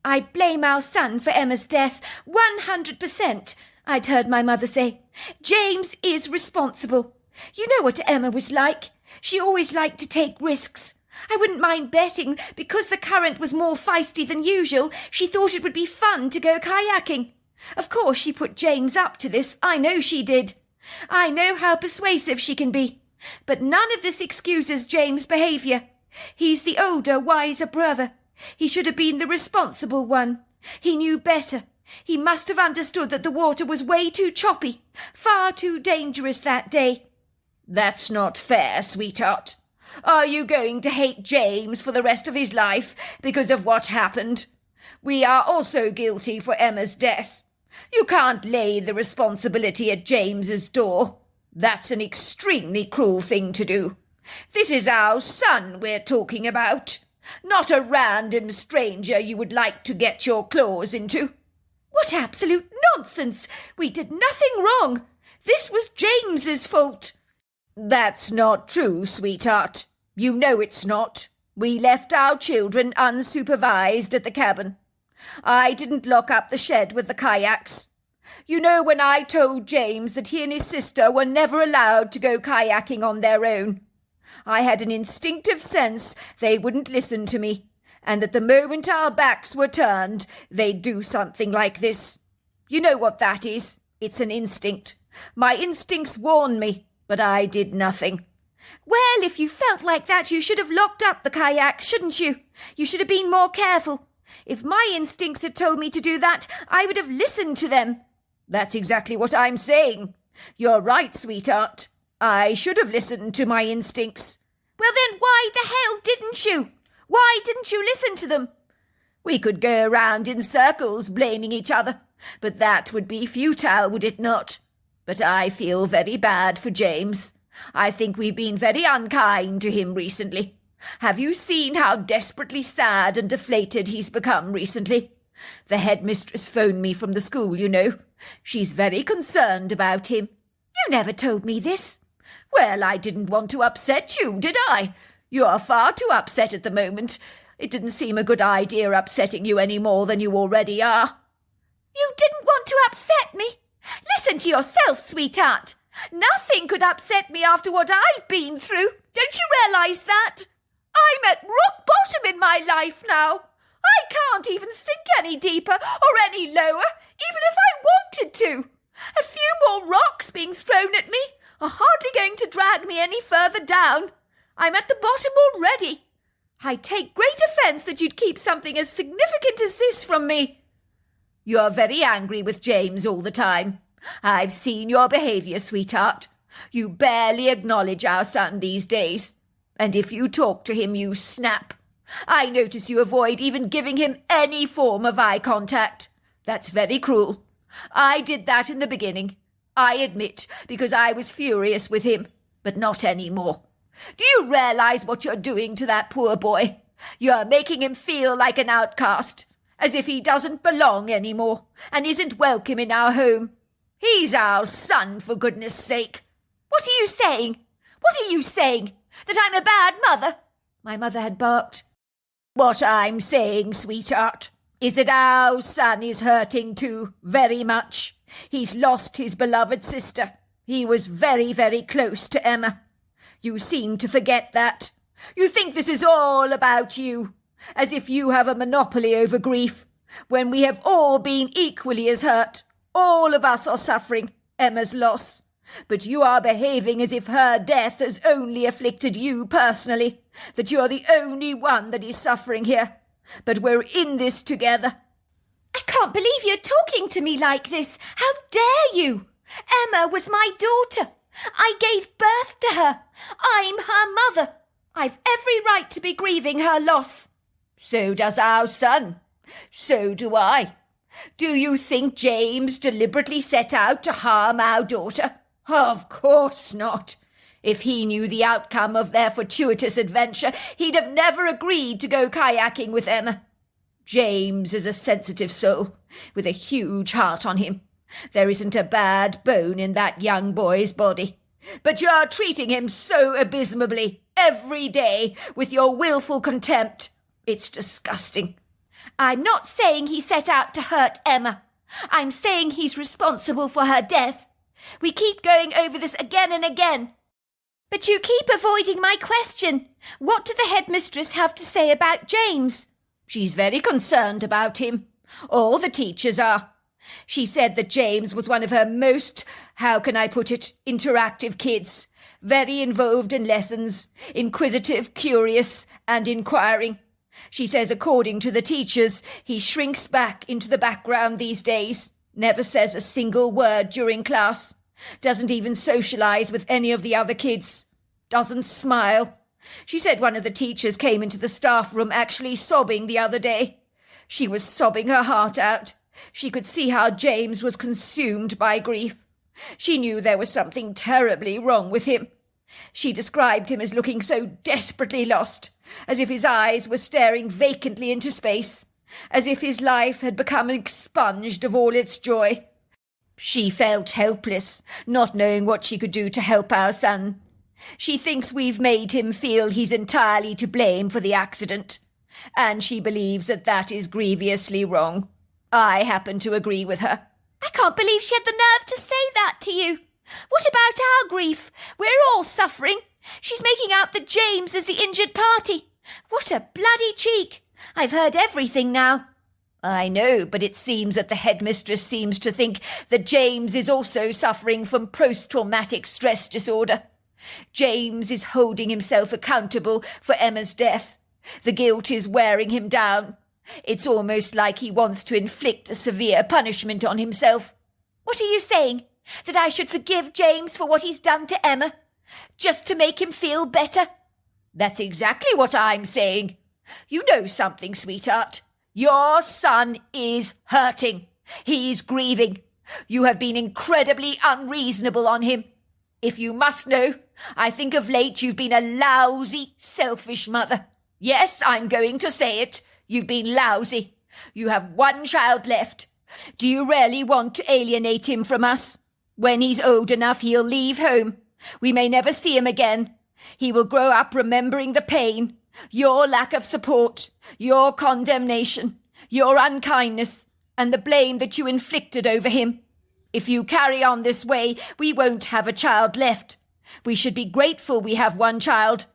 C: "I blame our son for Emma's death, 100%, I'd heard my mother say. "James is responsible. You know what Emma was like. She always liked to take risks. I wouldn't mind betting, because the current was more feisty than usual, she thought it would be fun to go kayaking. Of course she put James up to this, I know she did. I know how persuasive she can be. But none of this excuses James' behaviour. He's the older, wiser brother. He should have been the responsible one. He knew better. He must have understood that the water was way too choppy, far too dangerous that day." "That's not fair, sweetheart. Are you going to hate James for the rest of his life because of what happened? We are also guilty for Emma's death. You can't lay the responsibility at James's door. That's an extremely cruel thing to do. This is our son we're talking about, not a random stranger you would like to get your claws into." "What absolute nonsense! We did nothing wrong. This was James's fault." "That's not true, sweetheart. You know it's not. We left our children unsupervised at the cabin. I didn't lock up the shed with the kayaks. You know when I told James that he and his sister were never allowed to go kayaking on their own? I had an instinctive sense they wouldn't listen to me, and that the moment our backs were turned, they'd do something like this. You know what that is. It's an instinct. My instincts warned me, but I did nothing." "Well, if you felt like that, you should have locked up the kayaks, shouldn't you? You should have been more careful. If my instincts had told me to do that, I would have listened to them." "That's exactly what I'm saying. You're right, sweetheart. I should have listened to my instincts." "Well then, why the hell didn't you? Why didn't you listen to them?" "We could go around in circles blaming each other, but that would be futile, would it not? But I feel very bad for James. I think we've been very unkind to him recently. Have you seen how desperately sad and deflated he's become recently? The headmistress phoned me from the school, you know. She's very concerned about him." "You never told me this." "Well, I didn't want to upset you, did I? You're far too upset at the moment. It didn't seem a good idea upsetting you any more than you already are." "You didn't want to upset me? Listen to yourself, sweetheart. Nothing could upset me after what I've been through. Don't you realise that? I'm at rock bottom in my life now. I can't even sink any deeper or any lower, even if I wanted to. A few more rocks being thrown at me are hardly going to drag me any further down. I'm at the bottom already. I take great offence that you'd keep something as significant as this from me." "You're very angry with James all the time. I've seen your behaviour, sweetheart. You barely acknowledge our son these days. And if you talk to him, you snap. I notice you avoid even giving him any form of eye contact. That's very cruel. I did that in the beginning, I admit, because I was furious with him, but not any more.
D: Do you realize what you're doing to that poor boy? You're making him feel like an outcast, as if he doesn't belong anymore and isn't welcome in our home. He's our son, for goodness sake.
B: What are you saying? What are you saying? That I'm a bad mother?
C: My mother had barked.
D: What I'm saying, sweetheart, is that our son is hurting too, very much. He's lost his beloved sister. He was very, very close to Emma. You seem to forget that. You think this is all about you, as if you have a monopoly over grief, when we have all been equally as hurt. All of us are suffering Emma's loss. But you are behaving as if her death has only afflicted you personally, that you're the only one that is suffering here. But we're in this together.
B: I can't believe you're talking to me like this. How dare you? Emma was my daughter. I gave birth to her. I'm her mother. I've every right to be grieving her loss.
D: So does our son. So do I. Do you think James deliberately set out to harm our daughter? Of course not. If he knew the outcome of their fortuitous adventure, he'd have never agreed to go kayaking with Emma. James is a sensitive soul, with a huge heart on him. There isn't a bad bone in that young boy's body. But you're treating him so abysmally, every day, with your willful contempt. It's disgusting.
B: I'm not saying he set out to hurt Emma. I'm saying he's responsible for her death. We keep going over this again and again. But you keep avoiding my question. What did the headmistress have to say about James?
D: She's very concerned about him. All the teachers are. She said that James was one of her most, how can I put it, interactive kids. Very involved in lessons, inquisitive, curious, and inquiring. She says according to the teachers, he shrinks back into the background these days, never says a single word during class, doesn't even socialise with any of the other kids, doesn't smile. She said one of the teachers came into the staff room actually sobbing the other day. She was sobbing her heart out. She could see how James was consumed by grief. She knew there was something terribly wrong with him. She described him as looking so desperately lost, as if his eyes were staring vacantly into space, as if his life had become expunged of all its joy. She felt helpless, not knowing what she could do to help our son. She thinks we've made him feel he's entirely to blame for the accident, and she believes that that is grievously wrong. I happen to agree with her.
B: I can't believe she had the nerve to say that to you. What about our grief? We're all suffering. She's making out that James is the injured party. What a bloody cheek. I've heard everything now.
D: I know, but it seems that the headmistress seems to think that James is also suffering from post-traumatic stress disorder. James is holding himself accountable for Emma's death. The guilt is wearing him down. It's almost like he wants to inflict a severe punishment on himself.
B: What are you saying? That I should forgive James for what he's done to Emma? Just to make him feel better?
D: That's exactly what I'm saying. You know something, sweetheart. Your son is hurting. He's grieving. You have been incredibly unreasonable on him. If you must know, I think of late you've been a lousy, selfish mother. Yes, I'm going to say it. You've been lousy. You have one child left. Do you really want to alienate him from us? When he's old enough, he'll leave home. We may never see him again. He will grow up remembering the pain, your lack of support, your condemnation, your unkindness, and the blame that you inflicted over him. If you carry on this way, we won't have a child left. We should be grateful we have one child.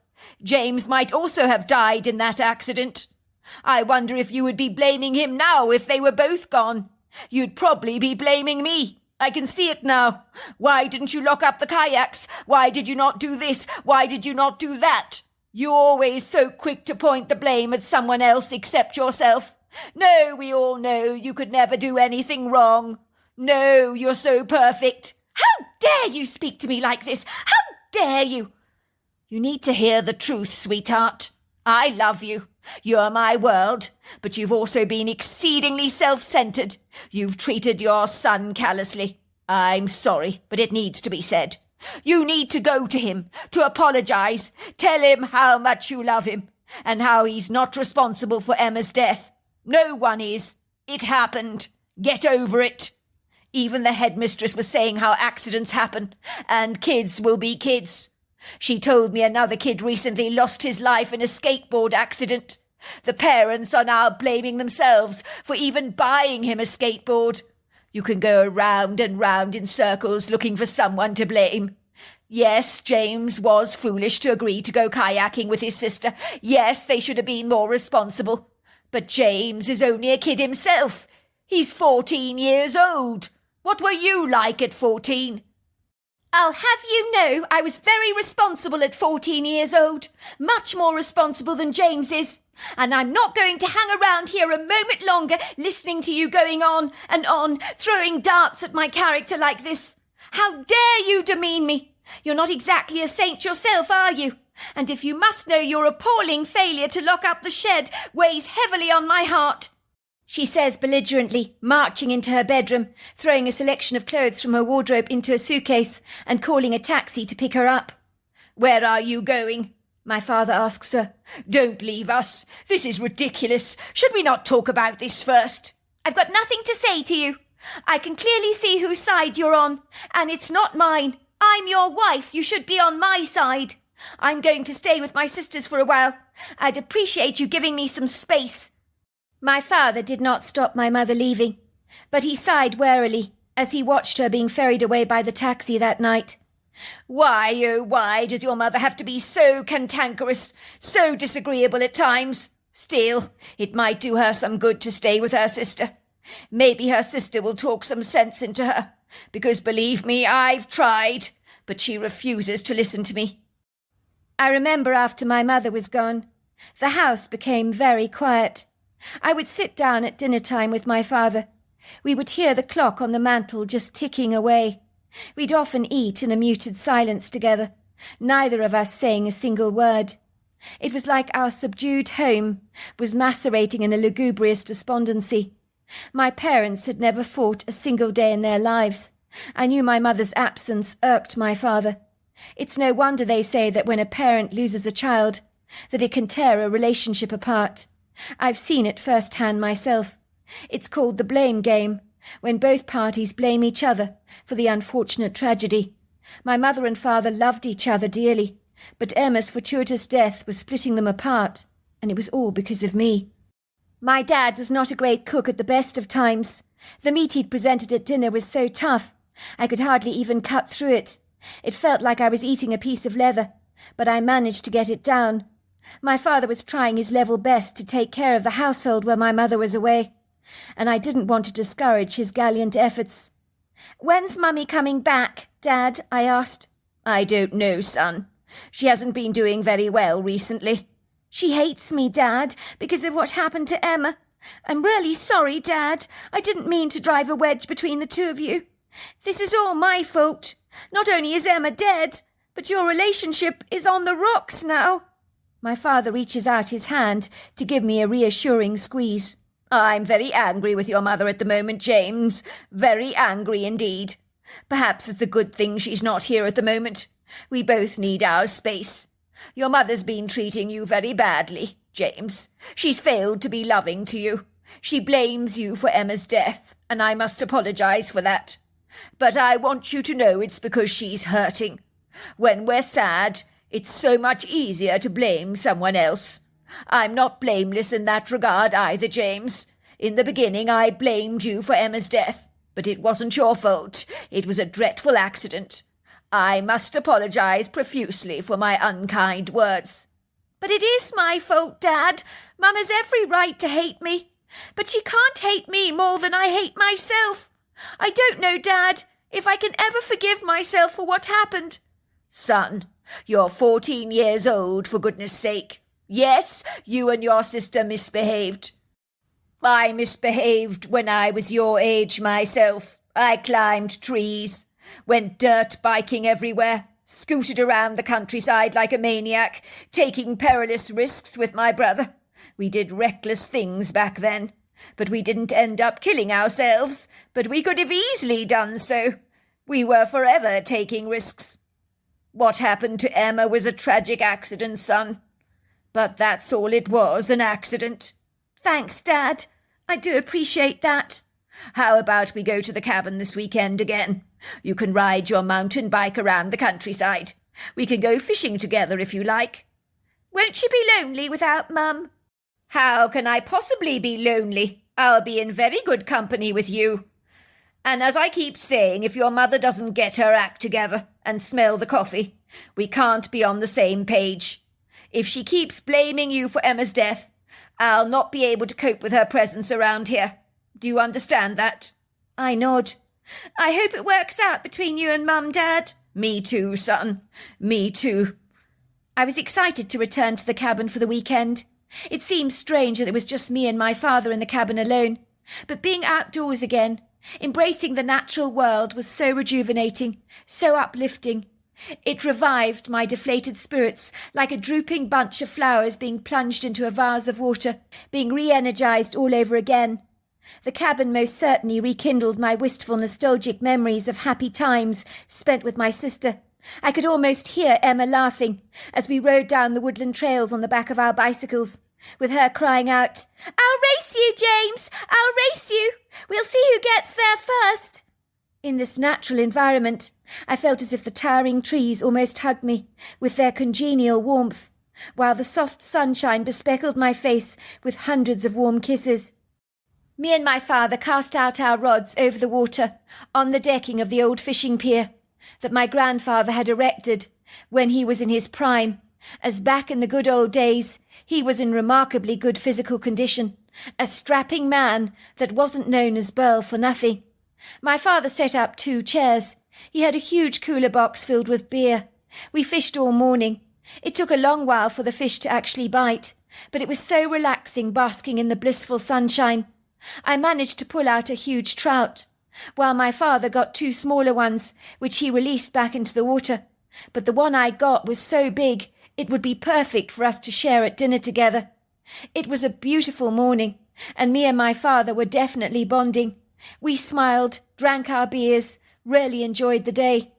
D: James might also have died in that accident. I wonder if you would be blaming him now if they were both gone. You'd probably be blaming me. I can see it now. Why didn't you lock up the kayaks? Why did you not do this? Why did you not do that? You're always so quick to point the blame at someone else except yourself. No, we all know you could never do anything wrong. No, you're so perfect.
B: How dare you speak to me like this? How dare you?
D: You need to hear the truth, sweetheart. I love you. You're my world, but you've also been exceedingly self-centered. You've treated your son callously. I'm sorry, but it needs to be said. You need to go to him, to apologise. Tell him how much you love him, and how he's not responsible for Emma's death. No one is. It happened. Get over it. Even the headmistress was saying how accidents happen, and kids will be kids. She told me another kid recently lost his life in a skateboard accident. The parents are now blaming themselves for even buying him a skateboard. You can go round and round in circles looking for someone to blame. Yes, James was foolish to agree to go kayaking with his sister. Yes, they should have been more responsible. But James is only a kid himself. He's 14 years old. What were you like at 14?
C: I'll have you know I was very responsible at 14 years old. Much more responsible than James is. And I'm not going to hang around here a moment longer listening to you going on, throwing darts at my character like this. How dare you demean me? You're not exactly a saint yourself, are you? And if you must know, your appalling failure to lock up the shed weighs heavily on my heart, she says belligerently, marching into her bedroom, throwing a selection of clothes from her wardrobe into a suitcase and calling a taxi to pick her up.
D: Where are you going?
C: My father asks her.
D: Don't leave us. This is ridiculous. Should we not talk about this first?
C: I've got nothing to say to you. I can clearly see whose side you're on, and it's not mine. I'm your wife. You should be on my side. I'm going to stay with my sisters for a while. I'd appreciate you giving me some space. My father did not stop my mother leaving, but he sighed warily as he watched her being ferried away by the taxi that night.
D: Why, oh, why does your mother have to be so cantankerous, so disagreeable at times? Still, it might do her some good to stay with her sister. Maybe her sister will talk some sense into her, because believe me, I've tried, but she refuses to listen to me.
C: I remember after my mother was gone, the house became very quiet. I would sit down at dinner time with my father. We would hear the clock on the mantel just ticking away. We'd often eat in a muted silence together, neither of us saying a single word. It was like our subdued home was macerating in a lugubrious despondency. My parents had never fought a single day in their lives. I knew my mother's absence irked my father. It's no wonder they say that when a parent loses a child, that it can tear a relationship apart. I've seen it firsthand myself. It's called the blame game, when both parties blame each other for the unfortunate tragedy. My mother and father loved each other dearly, but Emma's fortuitous death was splitting them apart, and it was all because of me. My dad was not a great cook at the best of times. The meat he'd presented at dinner was so tough, I could hardly even cut through it. It felt like I was eating a piece of leather, but I managed to get it down. My father was trying his level best to take care of the household while my mother was away, and I didn't want to discourage his gallant efforts. "When's Mummy coming back, Dad?" I asked.
D: "I don't know, son. She hasn't been doing very well recently."
C: "She hates me, Dad, because of what happened to Emma. I'm really sorry, Dad. I didn't mean to drive a wedge between the two of you. This is all my fault. Not only is Emma dead, but your relationship is on the rocks now." My father reaches out his hand to give me a reassuring squeeze.
D: "I'm very angry with your mother at the moment, James. Very angry indeed. Perhaps it's a good thing she's not here at the moment. We both need our space. Your mother's been treating you very badly, James. She's failed to be loving to you. She blames you for Emma's death, and I must apologise for that. But I want you to know it's because she's hurting. When we're sad, it's so much easier to blame someone else. I'm not blameless in that regard either, James. In the beginning, I blamed you for Emma's death, but it wasn't your fault. It was a dreadful accident. I must apologise profusely for my unkind words."
C: "But it is my fault, Dad. Mum has every right to hate me. But she can't hate me more than I hate myself. I don't know, Dad, if I can ever forgive myself for what happened."
D: "Son, you're 14 years old, for goodness sake. Yes, you and your sister misbehaved. I misbehaved when I was your age myself. I climbed trees, went dirt biking everywhere, scooted around the countryside like a maniac, taking perilous risks with my brother. We did reckless things back then, but we didn't end up killing ourselves, but we could have easily done so. We were forever taking risks. What happened to Emma was a tragic accident, son. But that's all it was, an accident.
B: Thanks, Dad. I do appreciate that.
D: How about we go to the cabin this weekend again? You can ride your mountain bike around the countryside. We can go fishing together if you like.
B: Won't you be lonely without Mum?
D: How can I possibly be lonely? I'll be in very good company with you. And as I keep saying, if your mother doesn't get her act together and smell the coffee, we can't be on the same page. If she keeps blaming you for Emma's death, I'll not be able to cope with her presence around here. Do you understand that?
B: I nod. I hope it works out between you and Mum, Dad.
D: Me too, son. Me too.
B: I was excited to return to the cabin for the weekend. It seemed strange that it was just me and my father in the cabin alone. But being outdoors again, embracing the natural world was so rejuvenating, so uplifting. It revived my deflated spirits like a drooping bunch of flowers being plunged into a vase of water, being re-energized all over again. The cabin most certainly rekindled my wistful nostalgic memories of happy times spent with my sister. I could almost hear Emma laughing as we rode down the woodland trails on the back of our bicycles, with her crying out, "I'll race you, James! I'll race you! We'll see who gets there first!" In this natural environment, I felt as if the towering trees almost hugged me with their congenial warmth, while the soft sunshine bespeckled my face with hundreds of warm kisses. Me and my father cast out our rods over the water on the decking of the old fishing pier that my grandfather had erected when he was in his prime, as back in the good old days he was in remarkably good physical condition, a strapping man that wasn't known as Burl for nothing. My father set up 2 chairs. He had a huge cooler box filled with beer. We fished all morning. It took a long while for the fish to actually bite, but it was so relaxing basking in the blissful sunshine. I managed to pull out a huge trout, while my father got 2 smaller ones, which he released back into the water. But the one I got was so big, it would be perfect for us to share at dinner together. It was a beautiful morning, and me and my father were definitely bonding. We smiled, drank our beers, really enjoyed the day.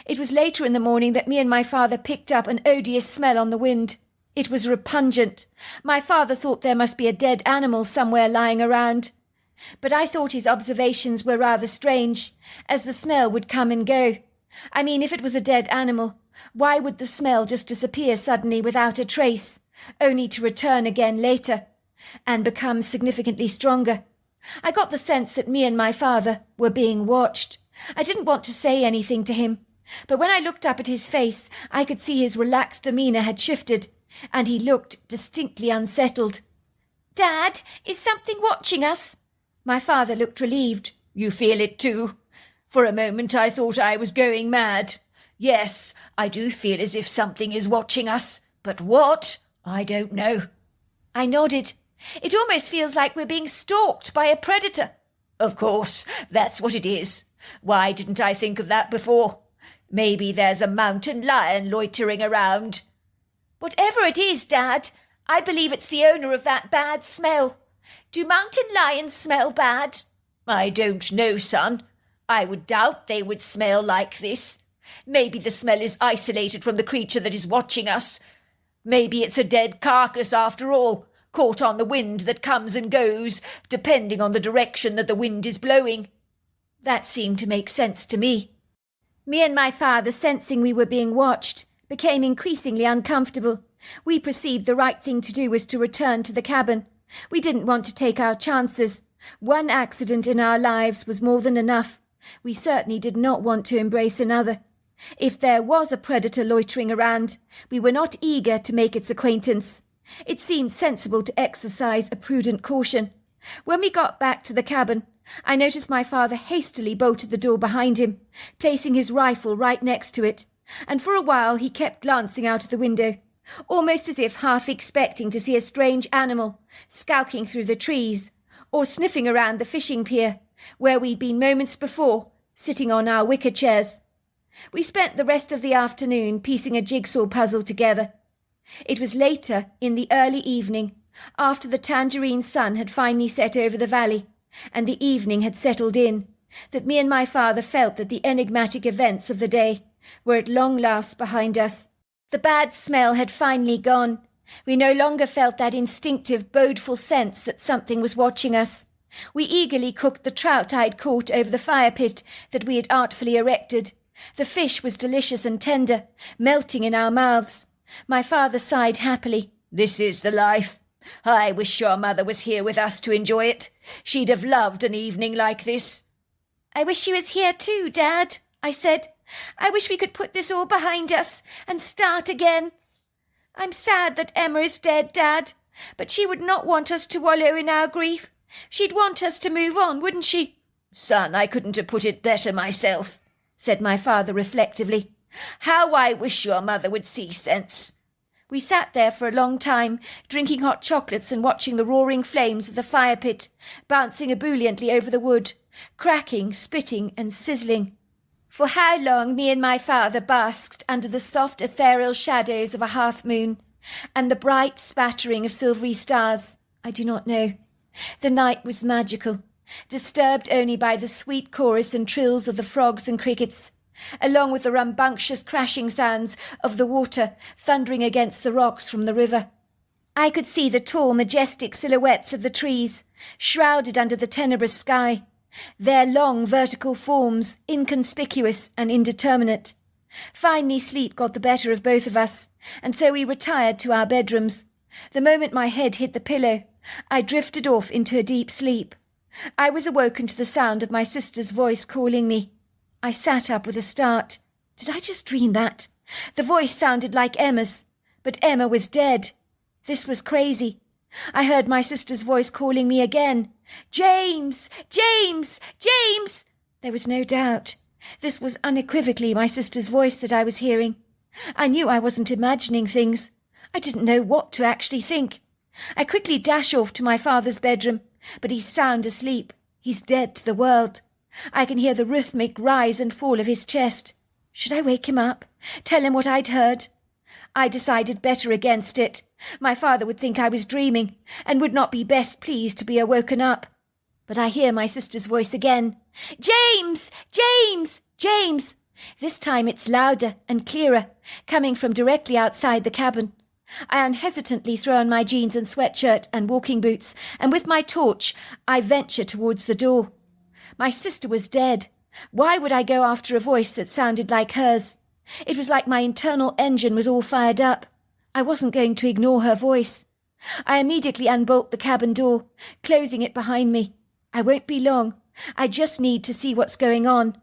B: It was later in the morning that me and my father picked up an odious smell on the wind. It was repugnant. My father thought there must be a dead animal somewhere lying around. But I thought his observations were rather strange, as the smell would come and go. I mean, if it was a dead animal, why would the smell just disappear suddenly without a trace, only to return again later, and become significantly stronger? I got the sense that me and my father were being watched. I didn't want to say anything to him, but when I looked up at his face, I could see his relaxed demeanour had shifted, and he looked distinctly unsettled. "Dad, is something watching us?" My father looked relieved.
D: You feel it too? For a moment I thought I was going mad. Yes, I do feel as if something is watching us, but what? I don't know.
B: I nodded. It almost feels like we're being stalked by a predator.
D: Of course, that's what it is. Why didn't I think of that before? Maybe there's a mountain lion loitering around.
B: Whatever it is, Dad, I believe it's the owner of that bad smell. Do mountain lions smell bad?
D: I don't know, son. I would doubt they would smell like this. Maybe the smell is isolated from the creature that is watching us. Maybe it's a dead carcass after all, caught on the wind that comes and goes, depending on the direction that the wind is blowing.
B: That seemed to make sense to me. Me and my father, sensing we were being watched, became increasingly uncomfortable. We perceived the right thing to do was to return to the cabin. We didn't want to take our chances. One accident in our lives was more than enough. We certainly did not want to embrace another. If there was a predator loitering around, we were not eager to make its acquaintance. It seemed sensible to exercise a prudent caution. When we got back to the cabin, I noticed my father hastily bolted the door behind him, placing his rifle right next to it, and for a while he kept glancing out of the window, almost as if half expecting to see a strange animal skulking through the trees, or sniffing around the fishing pier, where we'd been moments before, sitting on our wicker chairs. We spent the rest of the afternoon piecing a jigsaw puzzle together. It was later, in the early evening, after the tangerine sun had finally set over the valley, and the evening had settled in, that me and my father felt that the enigmatic events of the day
C: were at long last behind us. The bad smell had finally gone. We no longer felt that instinctive, bodeful sense that something was watching us. We eagerly cooked the trout I had caught over the fire pit that we had artfully erected. The fish was delicious and tender, melting in our mouths. My father sighed happily.
D: "This is the life. I wish your mother was here with us to enjoy it. She'd have loved an evening like this."
B: "I wish she was here too, Dad," I said. "I wish we could put this all behind us and start again. I'm sad that Emma is dead, Dad, but she would not want us to wallow in our grief. She'd want us to move on, wouldn't she?"
D: "Son, I couldn't have put it better myself," said my father reflectively. "How I wish your mother would see sense."
C: We sat there for a long time, drinking hot chocolates and watching the roaring flames of the fire pit, bouncing ebulliently over the wood, cracking, spitting and sizzling. For how long me and my father basked under the soft ethereal shadows of a half-moon and the bright spattering of silvery stars, I do not know. The night was magical, disturbed only by the sweet chorus and trills of the frogs and crickets, along with the rambunctious crashing sounds of the water thundering against the rocks from the river. I could see the tall, majestic silhouettes of the trees, shrouded under the tenebrous sky, their long vertical forms inconspicuous and indeterminate. Finally sleep got the better of both of us, and so we retired to our bedrooms. The moment my head hit the pillow, I drifted off into a deep sleep. I was awoken to the sound of my sister's voice calling me. I sat up with a start. Did I just dream that? The voice sounded like Emma's, but Emma was dead. This was crazy. I heard my sister's voice calling me again. "James! James! James!" There was no doubt. This was unequivocally my sister's voice that I was hearing. I knew I wasn't imagining things. I didn't know what to actually think. I quickly dashed off to my father's bedroom, but he's sound asleep. He's dead to the world. I can hear the rhythmic rise and fall of his chest. Should I wake him up? Tell him what I'd heard? I decided better against it. My father would think I was dreaming, and would not be best pleased to be awoken up. But I hear my sister's voice again. "James! James! James!" This time it's louder and clearer, coming from directly outside the cabin. I unhesitantly throw on my jeans and sweatshirt and walking boots, and with my torch I venture towards the door. My sister was dead. Why would I go after a voice that sounded like hers? It was like my internal engine was all fired up. I wasn't going to ignore her voice. I immediately unbolt the cabin door, closing it behind me. I won't be long. I just need to see what's going on,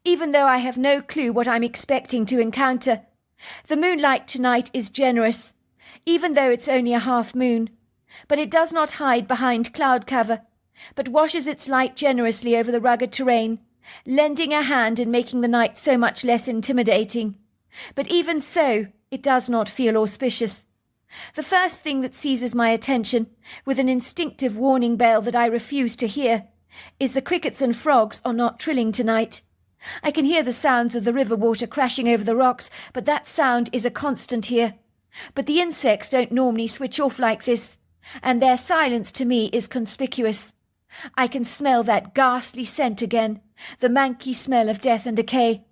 C: even though I have no clue what I'm expecting to encounter. The moonlight tonight is generous, even though it's only a half moon, but it does not hide behind cloud cover, but washes its light generously over the rugged terrain, lending a hand in making the night so much less intimidating. But even so, it does not feel auspicious. The first thing that seizes my attention, with an instinctive warning bell that I refuse to hear, is the crickets and frogs are not trilling tonight. I can hear the sounds of the river water crashing over the rocks, but that sound is a constant here. But the insects don't normally switch off like this, and their silence to me is conspicuous. I can smell that ghastly scent again, the manky smell of death and decay,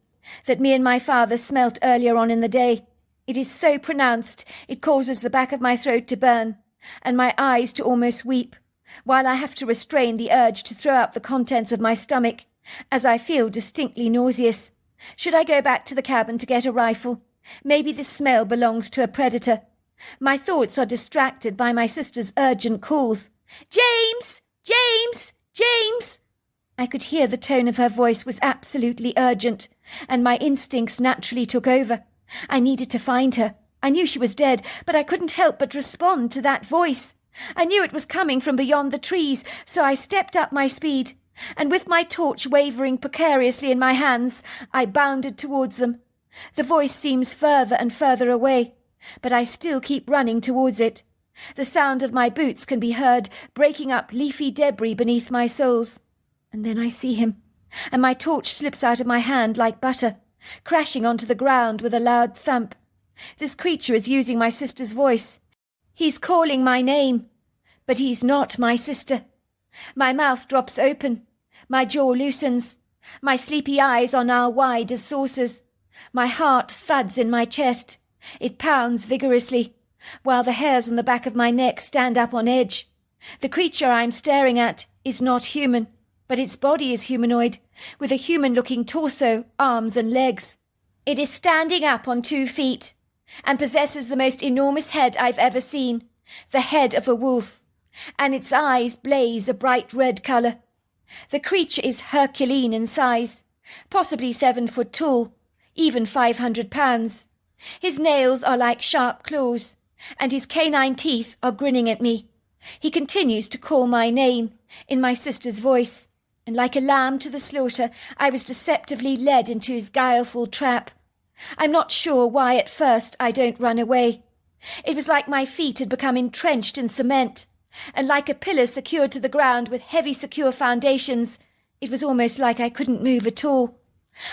C: that me and my father smelt earlier on in the day. It is so pronounced it causes the back of my throat to burn, and my eyes to almost weep, while I have to restrain the urge to throw up the contents of my stomach, as I feel distinctly nauseous. Should I go back to the cabin to get a rifle? Maybe this smell belongs to a predator. My thoughts are distracted by my sister's urgent calls. "James! James! James!" I could hear the tone of her voice was absolutely urgent, and my instincts naturally took over. I needed to find her. I knew she was dead, but I couldn't help but respond to that voice. I knew it was coming from beyond the trees, so I stepped up my speed, and with my torch wavering precariously in my hands, I bounded towards them. The voice seems further and further away, but I still keep running towards it. The sound of my boots can be heard breaking up leafy debris beneath my soles. And then I see him, and my torch slips out of my hand like butter, crashing onto the ground with a loud thump. This creature is using my sister's voice. He's calling my name, but he's not my sister. My mouth drops open. My jaw loosens. My sleepy eyes are now wide as saucers. My heart thuds in my chest. It pounds vigorously, while the hairs on the back of my neck stand up on edge. The creature I'm staring at is not human, but its body is humanoid, with a human-looking torso, arms and legs. It is standing up on 2 feet, and possesses the most enormous head I've ever seen, the head of a wolf, and its eyes blaze a bright red colour. The creature is Herculean in size, possibly 7 foot tall, even 500 pounds. His nails are like sharp claws, and his canine teeth are grinning at me. He continues to call my name, in my sister's voice, and like a lamb to the slaughter, I was deceptively led into his guileful trap. I'm not sure why at first I don't run away. It was like my feet had become entrenched in cement, and like a pillar secured to the ground with heavy secure foundations, it was almost like I couldn't move at all.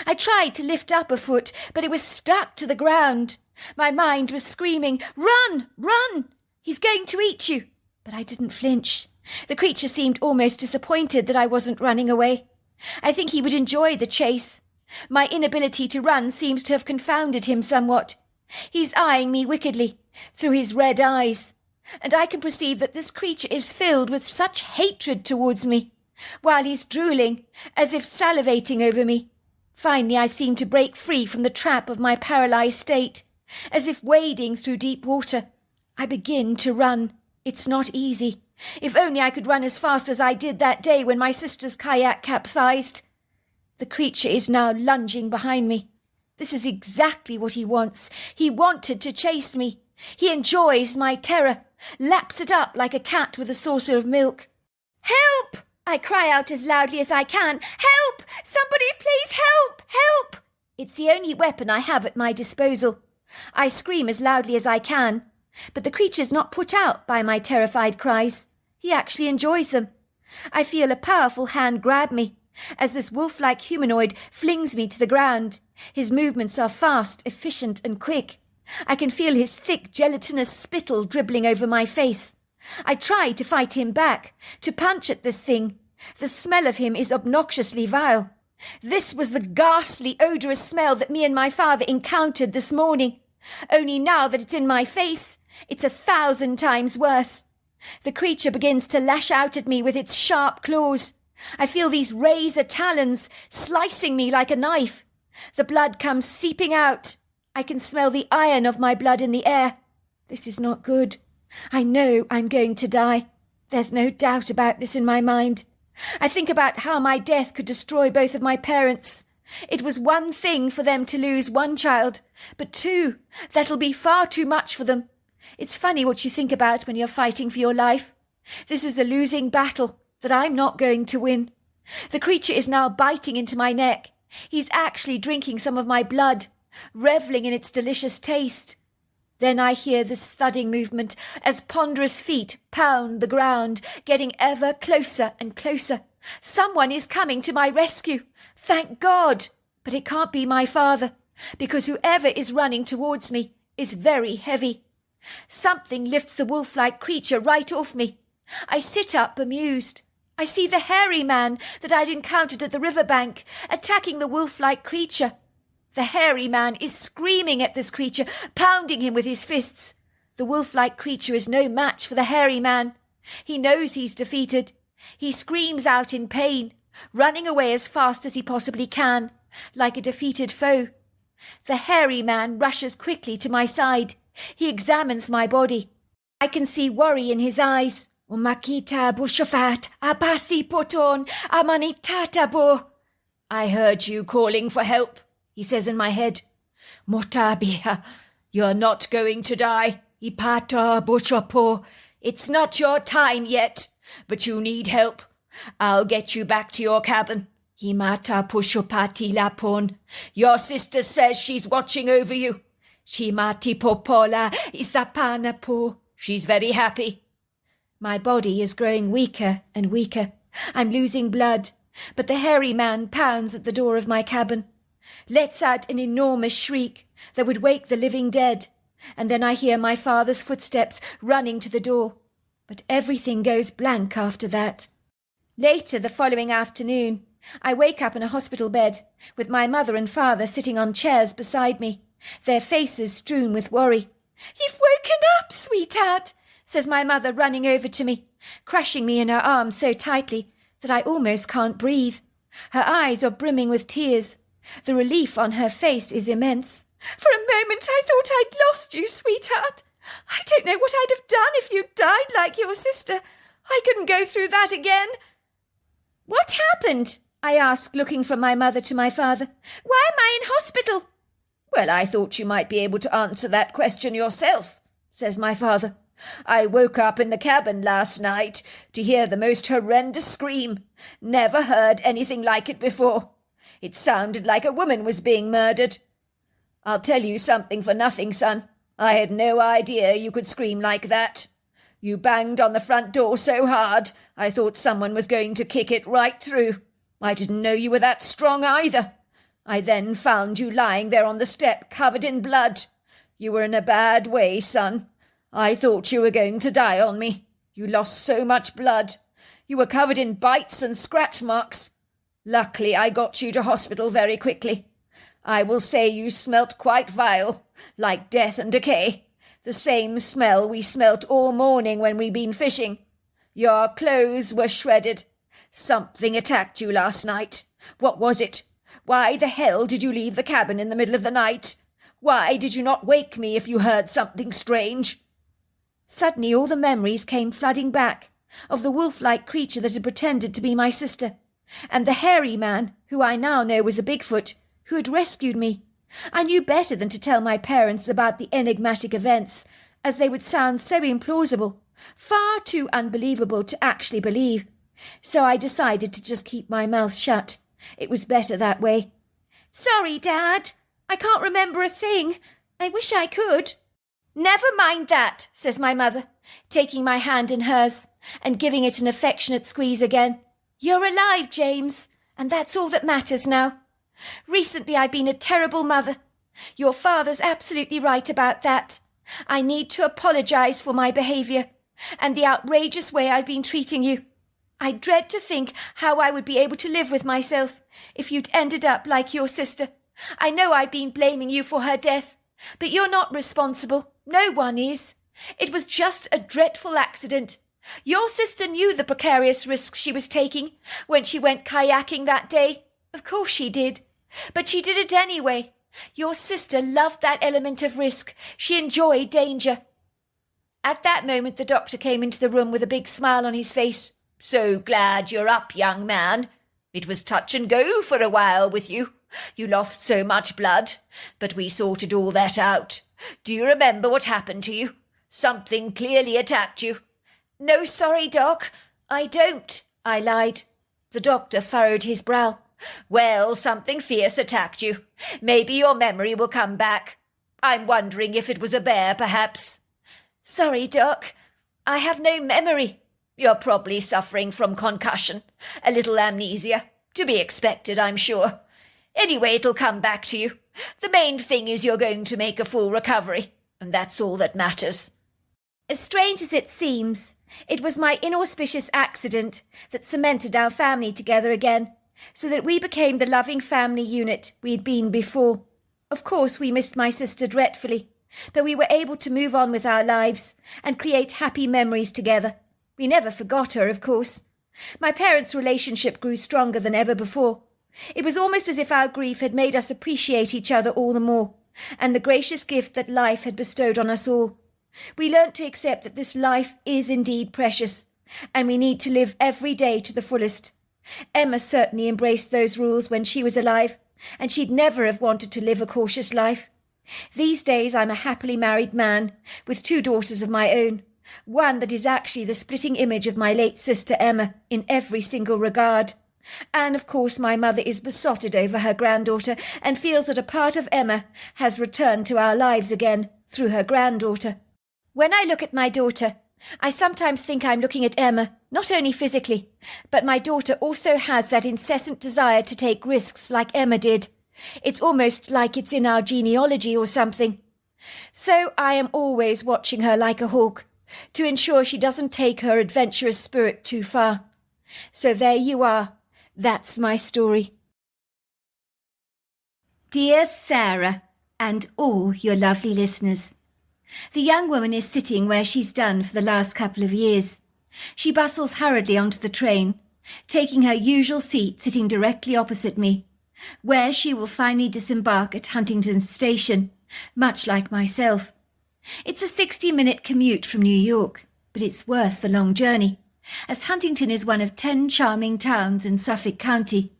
C: I tried to lift up a foot, but it was stuck to the ground. My mind was screaming, "Run! Run! He's going to eat you!" But I didn't flinch. The creature seemed almost disappointed that I wasn't running away. I think he would enjoy the chase. My inability to run seems to have confounded him somewhat. He's eyeing me wickedly, through his red eyes, and I can perceive that this creature is filled with such hatred towards me, while he's drooling, as if salivating over me. Finally, I seem to break free from the trap of my paralysed state, as if wading through deep water. I begin to run. It's not easy. If only I could run as fast as I did that day when my sister's kayak capsized. The creature is now lunging behind me. This is exactly what he wants. He wanted to chase me. He enjoys my terror, laps it up like a cat with a saucer of milk. "Help!" I cry out as loudly as I can. "Help! Somebody please help! Help!" It's the only weapon I have at my disposal. I scream as loudly as I can, but the creature's not put out by my terrified cries. He actually enjoys them. I feel a powerful hand grab me, as this wolf-like humanoid flings me to the ground. His movements are fast, efficient and quick. I can feel his thick, gelatinous spittle dribbling over my face. I try to fight him back, to punch at this thing. The smell of him is obnoxiously vile. This was the ghastly, odorous smell that me and my father encountered this morning. Only now that it's in my face, it's 1,000 times worse. The creature begins to lash out at me with its sharp claws. I feel these razor talons slicing me like a knife. The blood comes seeping out. I can smell the iron of my blood in the air. This is not good. I know I'm going to die. There's no doubt about this in my mind. I think about how my death could destroy both of my parents. It was one thing for them to lose one child, but 2, that'll be far too much for them. It's funny what you think about when you're fighting for your life. This is a losing battle that I'm not going to win. The creature is now biting into my neck. He's actually drinking some of my blood, revelling in its delicious taste. Then I hear this thudding movement as ponderous feet pound the ground, getting ever closer and closer. Someone is coming to my rescue. Thank God! But it can't be my father, because whoever is running towards me is very heavy. Something lifts the wolf-like creature right off me. I sit up bemused. I see the hairy man that I'd encountered at the riverbank attacking the wolf-like creature. The hairy man is screaming at this creature, pounding him with his fists. The wolf-like creature is no match for the hairy man. He knows he's defeated. He screams out in pain, running away as fast as he possibly can, like a defeated foe. The hairy man rushes quickly to my side. He examines my body. I can see worry in his eyes. "Umakita bushofat, abasi poton, amanitata bo." "I heard you calling for help," he says in my head. "Motabiha, you're not going to die. Ipata bushopo. It's not your time yet, but you need help. I'll get you back to your cabin. Himata pushopati lapon. Your sister says she's watching over you. Shimati popola isapana po. She's very happy." My body is growing weaker and weaker. I'm losing blood, but the hairy man pounds at the door of my cabin, lets out an enormous shriek that would wake the living dead, and then I hear my father's footsteps running to the door. But everything goes blank after that. Later the following afternoon, I wake up in a hospital bed, with my mother and father sitting on chairs beside me, their faces strewn with worry. "You've woken up, sweetheart," says my mother, running over to me, crushing me in her arms so tightly that I almost can't breathe. Her eyes are brimming with tears. The relief on her face is immense. "For a moment I thought I'd lost you, sweetheart. I don't know what I'd have done if you'd died like your sister. I couldn't go through that again." "What happened?" I asked, looking from my mother to my father. "Why am I in hospital?"
D: "Well, I thought you might be able to answer that question yourself," says my father. "I woke up in the cabin last night to hear the most horrendous scream. Never heard anything like it before. It sounded like a woman was being murdered. I'll tell you something for nothing, son. I had no idea you could scream like that. You banged on the front door so hard, I thought someone was going to kick it right through. I didn't know you were that strong either. I then found you lying there on the step, covered in blood. You were in a bad way, son. I thought you were going to die on me. You lost so much blood. You were covered in bites and scratch marks. Luckily, I got you to hospital very quickly. I will say you smelt quite vile, like death and decay. The same smell we smelt all morning when we'd been fishing. Your clothes were shredded. Something attacked you last night. What was it? Why the hell did you leave the cabin in the middle of the night? Why did you not wake me if you heard something strange?"
C: Suddenly all the memories came flooding back, of the wolf-like creature that had pretended to be my sister, and the hairy man, who I now know was a Bigfoot, who had rescued me. I knew better than to tell my parents about the enigmatic events, as they would sound so implausible, far too unbelievable to actually believe. So I decided to just keep my mouth shut. It was better that way. "Sorry, Dad. I can't remember a thing. I wish I could." "Never mind that," says my mother, taking my hand in hers and giving it an affectionate squeeze again. "You're alive, James, and that's all that matters now. Recently I've been a terrible mother. Your father's absolutely right about that. I need to apologise for my behaviour and the outrageous way I've been treating you. I dread to think how I would be able to live with myself if you'd ended up like your sister. I know I've been blaming you for her death, but you're not responsible. No one is. It was just a dreadful accident. Your sister knew the precarious risks she was taking when she went kayaking that day. Of course she did. But she did it anyway. Your sister loved that element of risk. She enjoyed danger." At that moment the doctor came into the room with a big smile on his face.
D: "So glad you're up, young man. It was touch and go for a while with you. You lost so much blood, but we sorted all that out. Do you remember what happened to you? Something clearly attacked you."
C: "No, sorry, Doc. I don't," I lied. The doctor furrowed his brow.
D: "Well, something fierce attacked you. Maybe your memory will come back. I'm wondering if it was a bear, perhaps."
C: "Sorry, Doc. I have no memory."
D: "You're probably suffering from concussion. A little amnesia. To be expected, I'm sure. Anyway, it'll come back to you. The main thing is you're going to make a full recovery, and that's all that matters."
C: As strange as it seems, it was my inauspicious accident that cemented our family together again, so that we became the loving family unit we had been before. Of course, we missed my sister dreadfully, but we were able to move on with our lives and create happy memories together. We never forgot her, of course. My parents' relationship grew stronger than ever before. It was almost as if our grief had made us appreciate each other all the more, and the gracious gift that life had bestowed on us all. We learnt to accept that this life is indeed precious, and we need to live every day to the fullest. Emma certainly embraced those rules when she was alive, and she'd never have wanted to live a cautious life. These days I'm a happily married man, with 2 daughters of my own, one that is actually the splitting image of my late sister Emma in every single regard. And of course my mother is besotted over her granddaughter and feels that a part of Emma has returned to our lives again through her granddaughter. When I look at my daughter, I sometimes think I'm looking at Emma, not only physically, but my daughter also has that incessant desire to take risks like Emma did. It's almost like it's in our genealogy or something. So I am always watching her like a hawk, to ensure she doesn't take her adventurous spirit too far. So there you are, That's my story.
B: Dear Sarah, and all your lovely listeners, the young woman is sitting where she's done for the last couple of years. She bustles hurriedly onto the train, taking her usual seat sitting directly opposite me, where she will finally disembark at Huntington Station, much like myself. It's a 60-minute commute from New York, but it's worth the long journey, as Huntington is one of 10 charming towns in Suffolk County,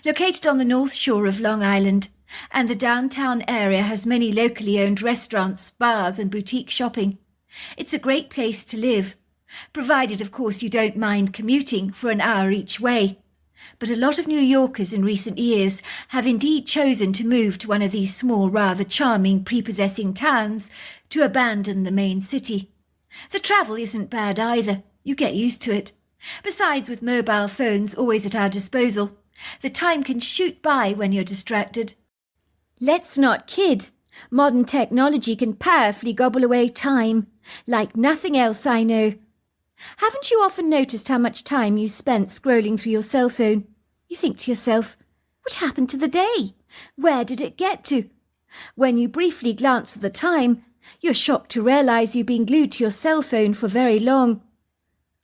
B: located on the north shore of Long Island, and the downtown area has many locally owned restaurants, bars and boutique shopping. It's a great place to live, provided of course you don't mind commuting for an hour each way. But a lot of New Yorkers in recent years have indeed chosen to move to one of these small, rather charming, prepossessing towns to abandon the main city. The travel isn't bad either. You get used to it. Besides, with mobile phones always at our disposal, the time can shoot by when you're distracted.
C: Let's not kid. Modern technology can powerfully gobble away time, like nothing else I know. Haven't you often noticed how much time you spent scrolling through your cell phone? You think to yourself, what happened to the day? Where did it get to? When you briefly glance at the time, you're shocked to realise you've been glued to your cell phone for very long.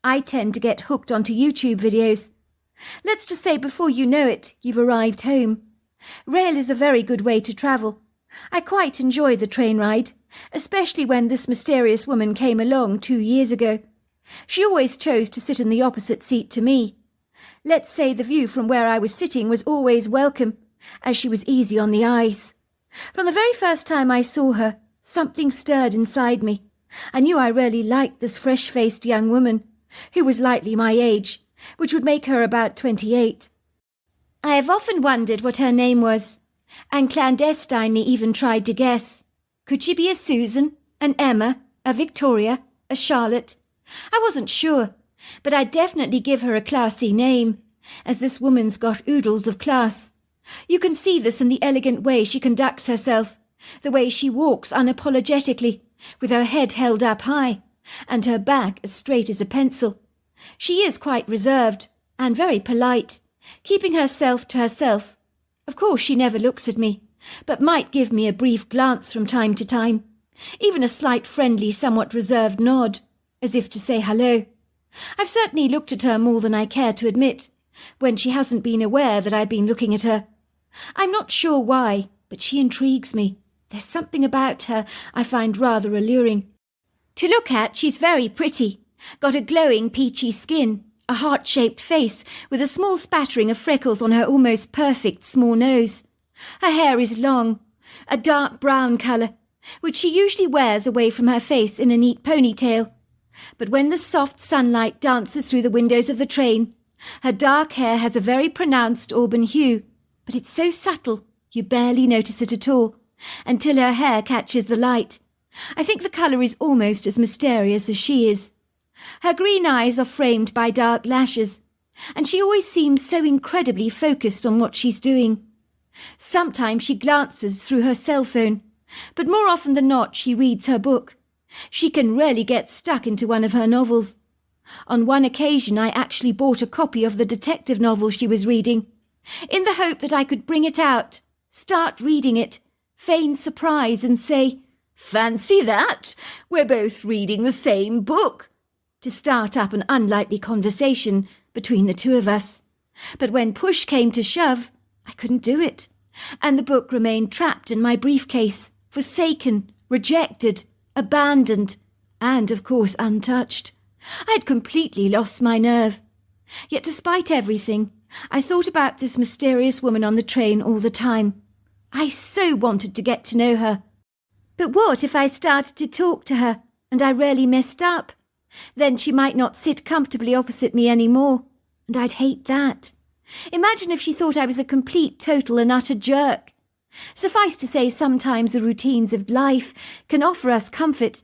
C: I tend to get hooked onto YouTube videos. Let's just say before you know it, you've arrived home. Rail is a very good way to travel. I quite enjoy the train ride, especially when this mysterious woman came along 2 years ago. She always chose to sit in the opposite seat to me. Let's say the view from where I was sitting was always welcome, as she was easy on the eyes. From the very first time I saw her, something stirred inside me. I knew I really liked this fresh-faced young woman, who was likely my age, which would make her about 28. I have often wondered what her name was, and clandestinely even tried to guess. Could she be a Susan, an Emma, a Victoria, a Charlotte? I wasn't sure, but I'd definitely give her a classy name, as this woman's got oodles of class. You can see this in the elegant way she conducts herself, the way she walks unapologetically, with her head held up high, and her back as straight as a pencil. She is quite reserved, and very polite, keeping herself to herself. Of course she never looks at me, but might give me a brief glance from time to time, even a slight friendly, somewhat reserved nod, as if to say hello. I've certainly looked at her more than I care to admit, when she hasn't been aware that I've been looking at her. I'm not sure why, but she intrigues me. There's something about her I find rather alluring. To look at, she's very pretty, got a glowing peachy skin, a heart-shaped face with a small spattering of freckles on her almost perfect small nose. Her hair is long, a dark brown colour, which she usually wears away from her face in a neat ponytail. But when the soft sunlight dances through the windows of the train, her dark hair has a very pronounced auburn hue, but it's so subtle you barely notice it at all, until her hair catches the light. I think the colour is almost as mysterious as she is. Her green eyes are framed by dark lashes, and she always seems so incredibly focused on what she's doing. Sometimes she glances through her cell phone, but more often than not she reads her book. She can rarely get stuck into one of her novels. On one occasion I actually bought a copy of the detective novel she was reading, in the hope that I could bring it out, start reading it, feign surprise and say, "Fancy that! We're both reading the same book," to start up an unlikely conversation between the two of us. But when push came to shove, I couldn't do it, and the book remained trapped in my briefcase, forsaken, rejected, abandoned, and of course untouched. I had completely lost my nerve. Yet despite everything, I thought about this mysterious woman on the train all the time. I so wanted to get to know her. But what if I started to talk to her and I really messed up? Then she might not sit comfortably opposite me anymore, and I'd hate that. Imagine if she thought I was a complete, total and utter jerk. Suffice to say, sometimes the routines of life can offer us comfort,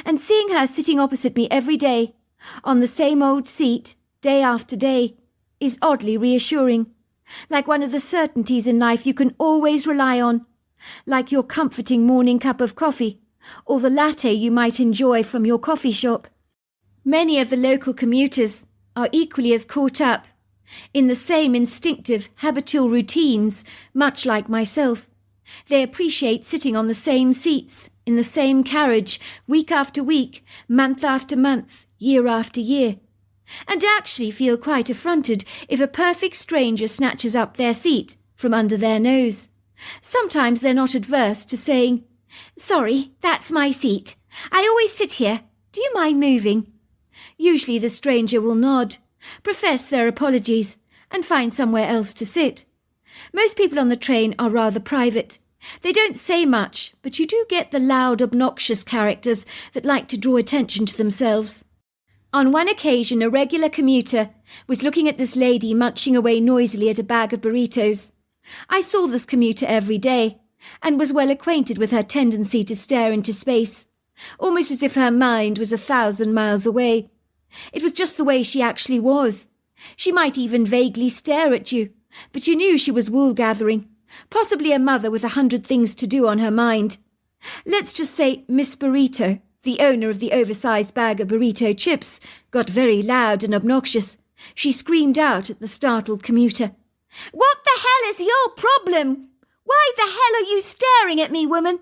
C: and seeing her sitting opposite me every day, on the same old seat, day after day, is oddly reassuring, like one of the certainties in life you can always rely on, like your comforting morning cup of coffee, or the latte you might enjoy from your coffee shop. Many of the local commuters are equally as caught up, in the same instinctive, habitual routines, much like myself. They appreciate sitting on the same seats, in the same carriage, week after week, month after month, year after year, and actually feel quite affronted if a perfect stranger snatches up their seat from under their nose. Sometimes they're not adverse to saying, "Sorry, that's my seat. I always sit here. Do you mind moving?" Usually the stranger will nod, profess their apologies, and find somewhere else to sit. Most people on the train are rather private. They don't say much, but you do get the loud, obnoxious characters that like to draw attention to themselves. On one occasion, a regular commuter was looking at this lady munching away noisily at a bag of burritos. I saw this commuter every day, and was well acquainted with her tendency to stare into space, almost as if her mind was 1,000 miles away. It was just the way she actually was. She might even vaguely stare at you, but you knew she was wool-gathering, possibly a mother with 100 things to do on her mind. Let's just say Miss Burrito, the owner of the oversized bag of burrito chips, got very loud and obnoxious. She screamed out at the startled commuter. "What the hell is your problem? Why the hell are you staring at me, woman?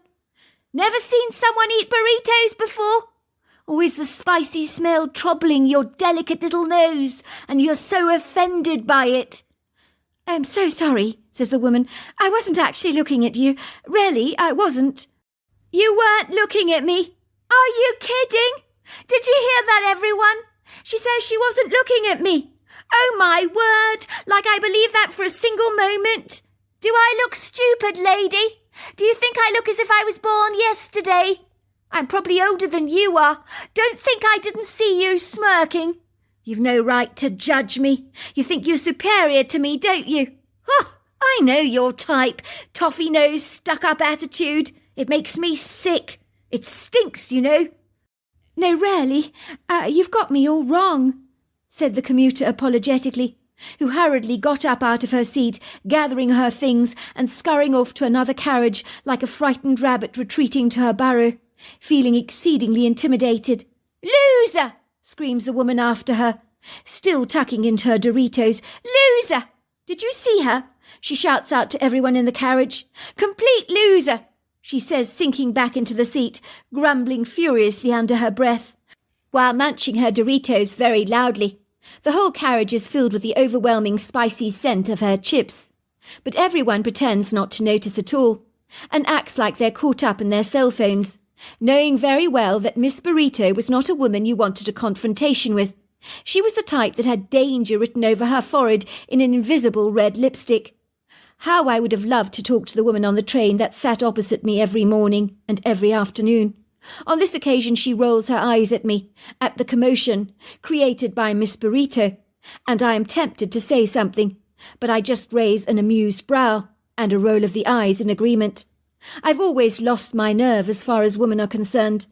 C: Never seen someone eat burritos before? Or is the spicy smell troubling your delicate little nose, and you're so offended by it?" "I'm so sorry," says the woman. "I wasn't actually looking at you. Really, I wasn't." "You weren't looking at me? Are you kidding? Did you hear that, everyone? She says she wasn't looking at me. Oh my word, like I believe that for a single moment. Do I look stupid, lady? Do you think I look as if I was born yesterday? I'm probably older than you are. Don't think I didn't see you smirking. You've no right to judge me. You think you're superior to me, don't you? Oh, I know your type. Toffee nose, stuck-up attitude. It makes me sick. It stinks, you know." "No, really, you've got me all wrong," said the commuter apologetically, who hurriedly got up out of her seat, gathering her things and scurrying off to another carriage like a frightened rabbit retreating to her burrow, feeling exceedingly intimidated. "Loser!" screams the woman after her, still tucking into her Doritos. "Loser! Did you see her?" she shouts out to everyone in the carriage. "Complete loser!" she says, sinking back into the seat, grumbling furiously under her breath, while munching her Doritos very loudly. The whole carriage is filled with the overwhelming spicy scent of her chips. But everyone pretends not to notice at all, and acts like they're caught up in their cell phones, knowing very well that Miss Burrito was not a woman you wanted a confrontation with. She was the type that had danger written over her forehead in an invisible red lipstick. How I would have loved to talk to the woman on the train that sat opposite me every morning and every afternoon. On this occasion she rolls her eyes at me, at the commotion created by Miss Burrito, and I am tempted to say something, but I just raise an amused brow and a roll of the eyes in agreement. I've always lost my nerve as far as women are concerned.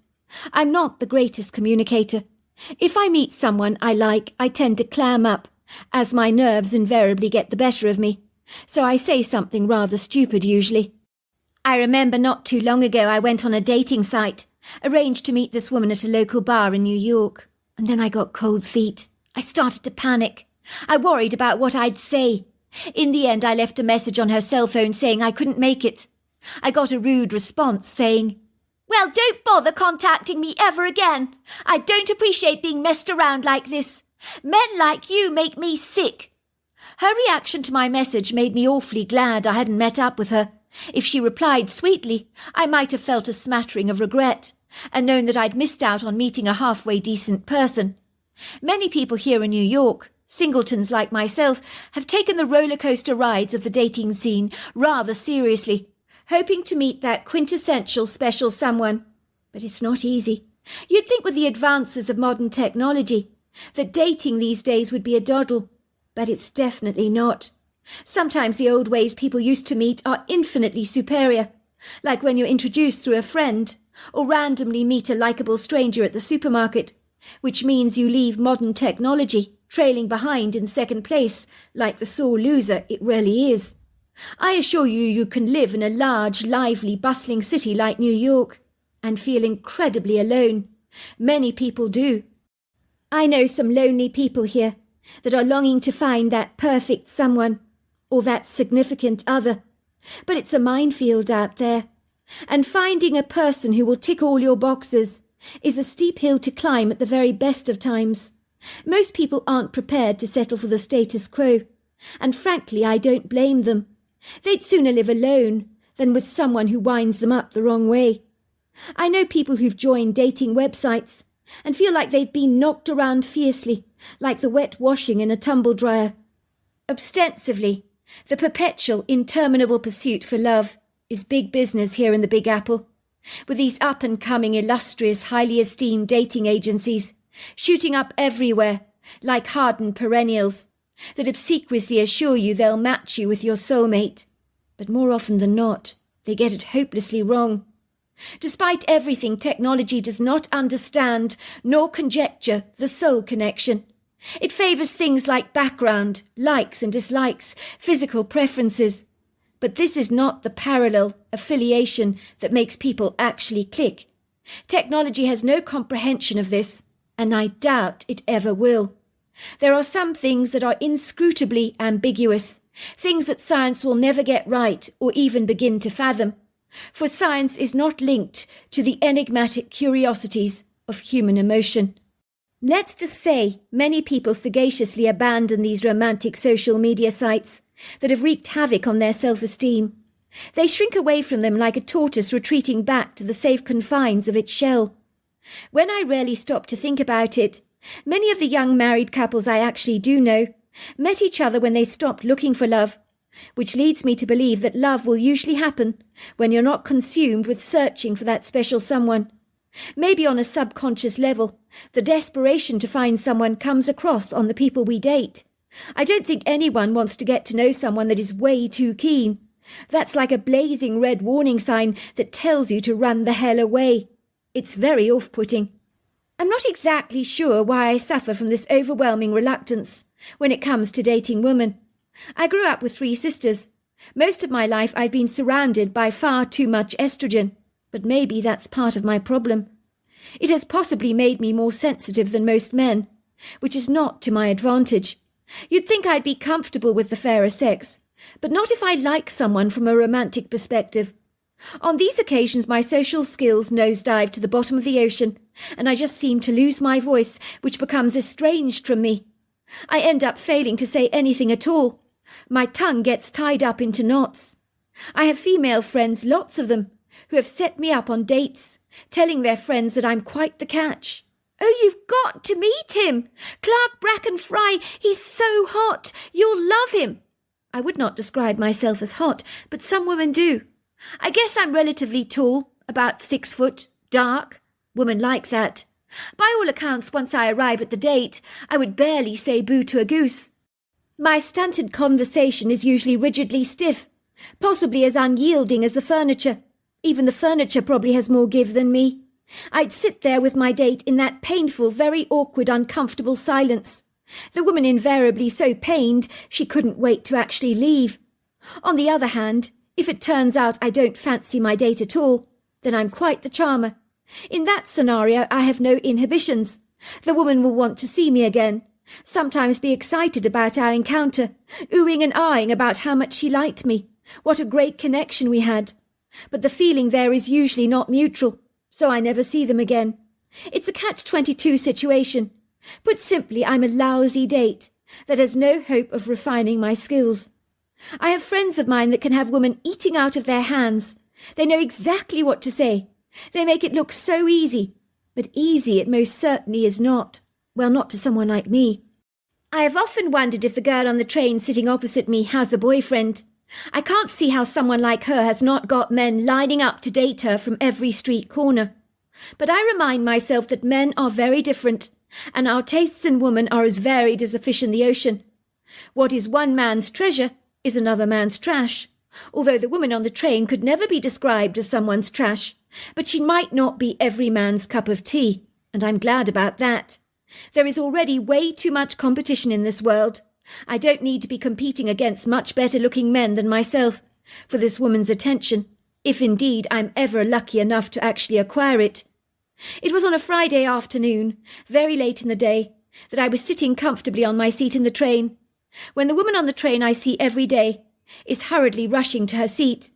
C: I'm not the greatest communicator. If I meet someone I like, I tend to clam up, as my nerves invariably get the better of me. So I say something rather stupid usually. I remember not too long ago I went on a dating site, arranged to meet this woman at a local bar in New York, and then I got cold feet. I started to panic. I worried about what I'd say. In the end I left a message on her cell phone saying I couldn't make it. I got a rude response saying, "Well, don't bother contacting me ever again. I don't appreciate being messed around like this. Men like you make me sick." Her reaction to my message made me awfully glad I hadn't met up with her. If she replied sweetly, I might have felt a smattering of regret, and known that I'd missed out on meeting a halfway decent person. Many people here in New York, singletons like myself, have taken the roller coaster rides of the dating scene rather seriously, hoping to meet that quintessential special someone. But it's not easy. You'd think with the advances of modern technology that dating these days would be a doddle. But it's definitely not. Sometimes the old ways people used to meet are infinitely superior, like when you're introduced through a friend, or randomly meet a likeable stranger at the supermarket, which means you leave modern technology trailing behind in second place, like the sore loser it really is. I assure you, you can live in a large, lively, bustling city like New York, and feel incredibly alone. Many people do. I know some lonely people here, that are longing to find that perfect someone or that significant other. But it's a minefield out there, and finding a person who will tick all your boxes is a steep hill to climb at the very best of times. Most people aren't prepared to settle for the status quo, and frankly, I don't blame them. They'd sooner live alone than with someone who winds them up the wrong way. I know people who've joined dating websites and feel like they've been knocked around fiercely, like the wet washing in a tumble dryer. Ostensibly, the perpetual, interminable pursuit for love is big business here in the Big Apple, with these up-and-coming, illustrious, highly esteemed dating agencies shooting up everywhere like hardened perennials that obsequiously assure you they'll match you with your soulmate. But more often than not, they get it hopelessly wrong. Despite everything, technology does not understand nor conjecture the soul connection. It favours things like background, likes and dislikes, physical preferences. But this is not the parallel affiliation that makes people actually click. Technology has no comprehension of this, and I doubt it ever will. There are some things that are inscrutably ambiguous, things that science will never get right or even begin to fathom, for science is not linked to the enigmatic curiosities of human emotion. Let's just say many people sagaciously abandon these romantic social media sites that have wreaked havoc on their self-esteem. They shrink away from them like a tortoise retreating back to the safe confines of its shell. When I rarely stop to think about it, many of the young married couples I actually do know met each other when they stopped looking for love, which leads me to believe that love will usually happen when you're not consumed with searching for that special someone. Maybe on a subconscious level, the desperation to find someone comes across on the people we date. I don't think anyone wants to get to know someone that is way too keen. That's like a blazing red warning sign that tells you to run the hell away. It's very off-putting. I'm not exactly sure why I suffer from this overwhelming reluctance when it comes to dating women. I grew up with 3 sisters. Most of my life I've been surrounded by far too much estrogen, but maybe that's part of my problem. It has possibly made me more sensitive than most men, which is not to my advantage. You'd think I'd be comfortable with the fairer sex, but not if I like someone from a romantic perspective. On these occasions my social skills nosedive to the bottom of the ocean, and I just seem to lose my voice, which becomes estranged from me. I end up failing to say anything at all. My tongue gets tied up into knots. I have female friends, lots of them, who have set me up on dates, telling their friends that I'm quite the catch. "Oh, you've got to meet him! Clark Bracken Fry, he's so hot! You'll love him!" I would not describe myself as hot, but some women do. I guess I'm relatively tall, about 6 foot, dark. Women like that. By all accounts, once I arrive at the date, I would barely say boo to a goose. My stunted conversation is usually rigidly stiff, possibly as unyielding as the furniture. Even the furniture probably has more give than me. I'd sit there with my date in that painful, very awkward, uncomfortable silence. The woman invariably so pained she couldn't wait to actually leave. On the other hand, if it turns out I don't fancy my date at all, then I'm quite the charmer. In that scenario, I have no inhibitions. The woman will want to see me again, sometimes be excited about our encounter, oohing and aahing about how much she liked me, what a great connection we had. But the feeling there is usually not mutual, so I never see them again. It's a catch-22 situation. Put simply, I'm a lousy date that has no hope of refining my skills. I have friends of mine that can have women eating out of their hands. They know exactly what to say. They make it look so easy, but easy it most certainly is not. Well, not to someone like me. I have often wondered if the girl on the train sitting opposite me has a boyfriend. I can't see how someone like her has not got men lining up to date her from every street corner. But I remind myself that men are very different, and our tastes in women are as varied as the fish in the ocean. What is one man's treasure is another man's trash, although the woman on the train could never be described as someone's trash, but she might not be every man's cup of tea, and I'm glad about that. There is already way too much competition in this world. I don't need to be competing against much better-looking men than myself for this woman's attention, if indeed I'm ever lucky enough to actually acquire it. It was on a Friday afternoon, very late in the day, that I was sitting comfortably on my seat in the train, when the woman on the train I see every day is hurriedly rushing to her seat.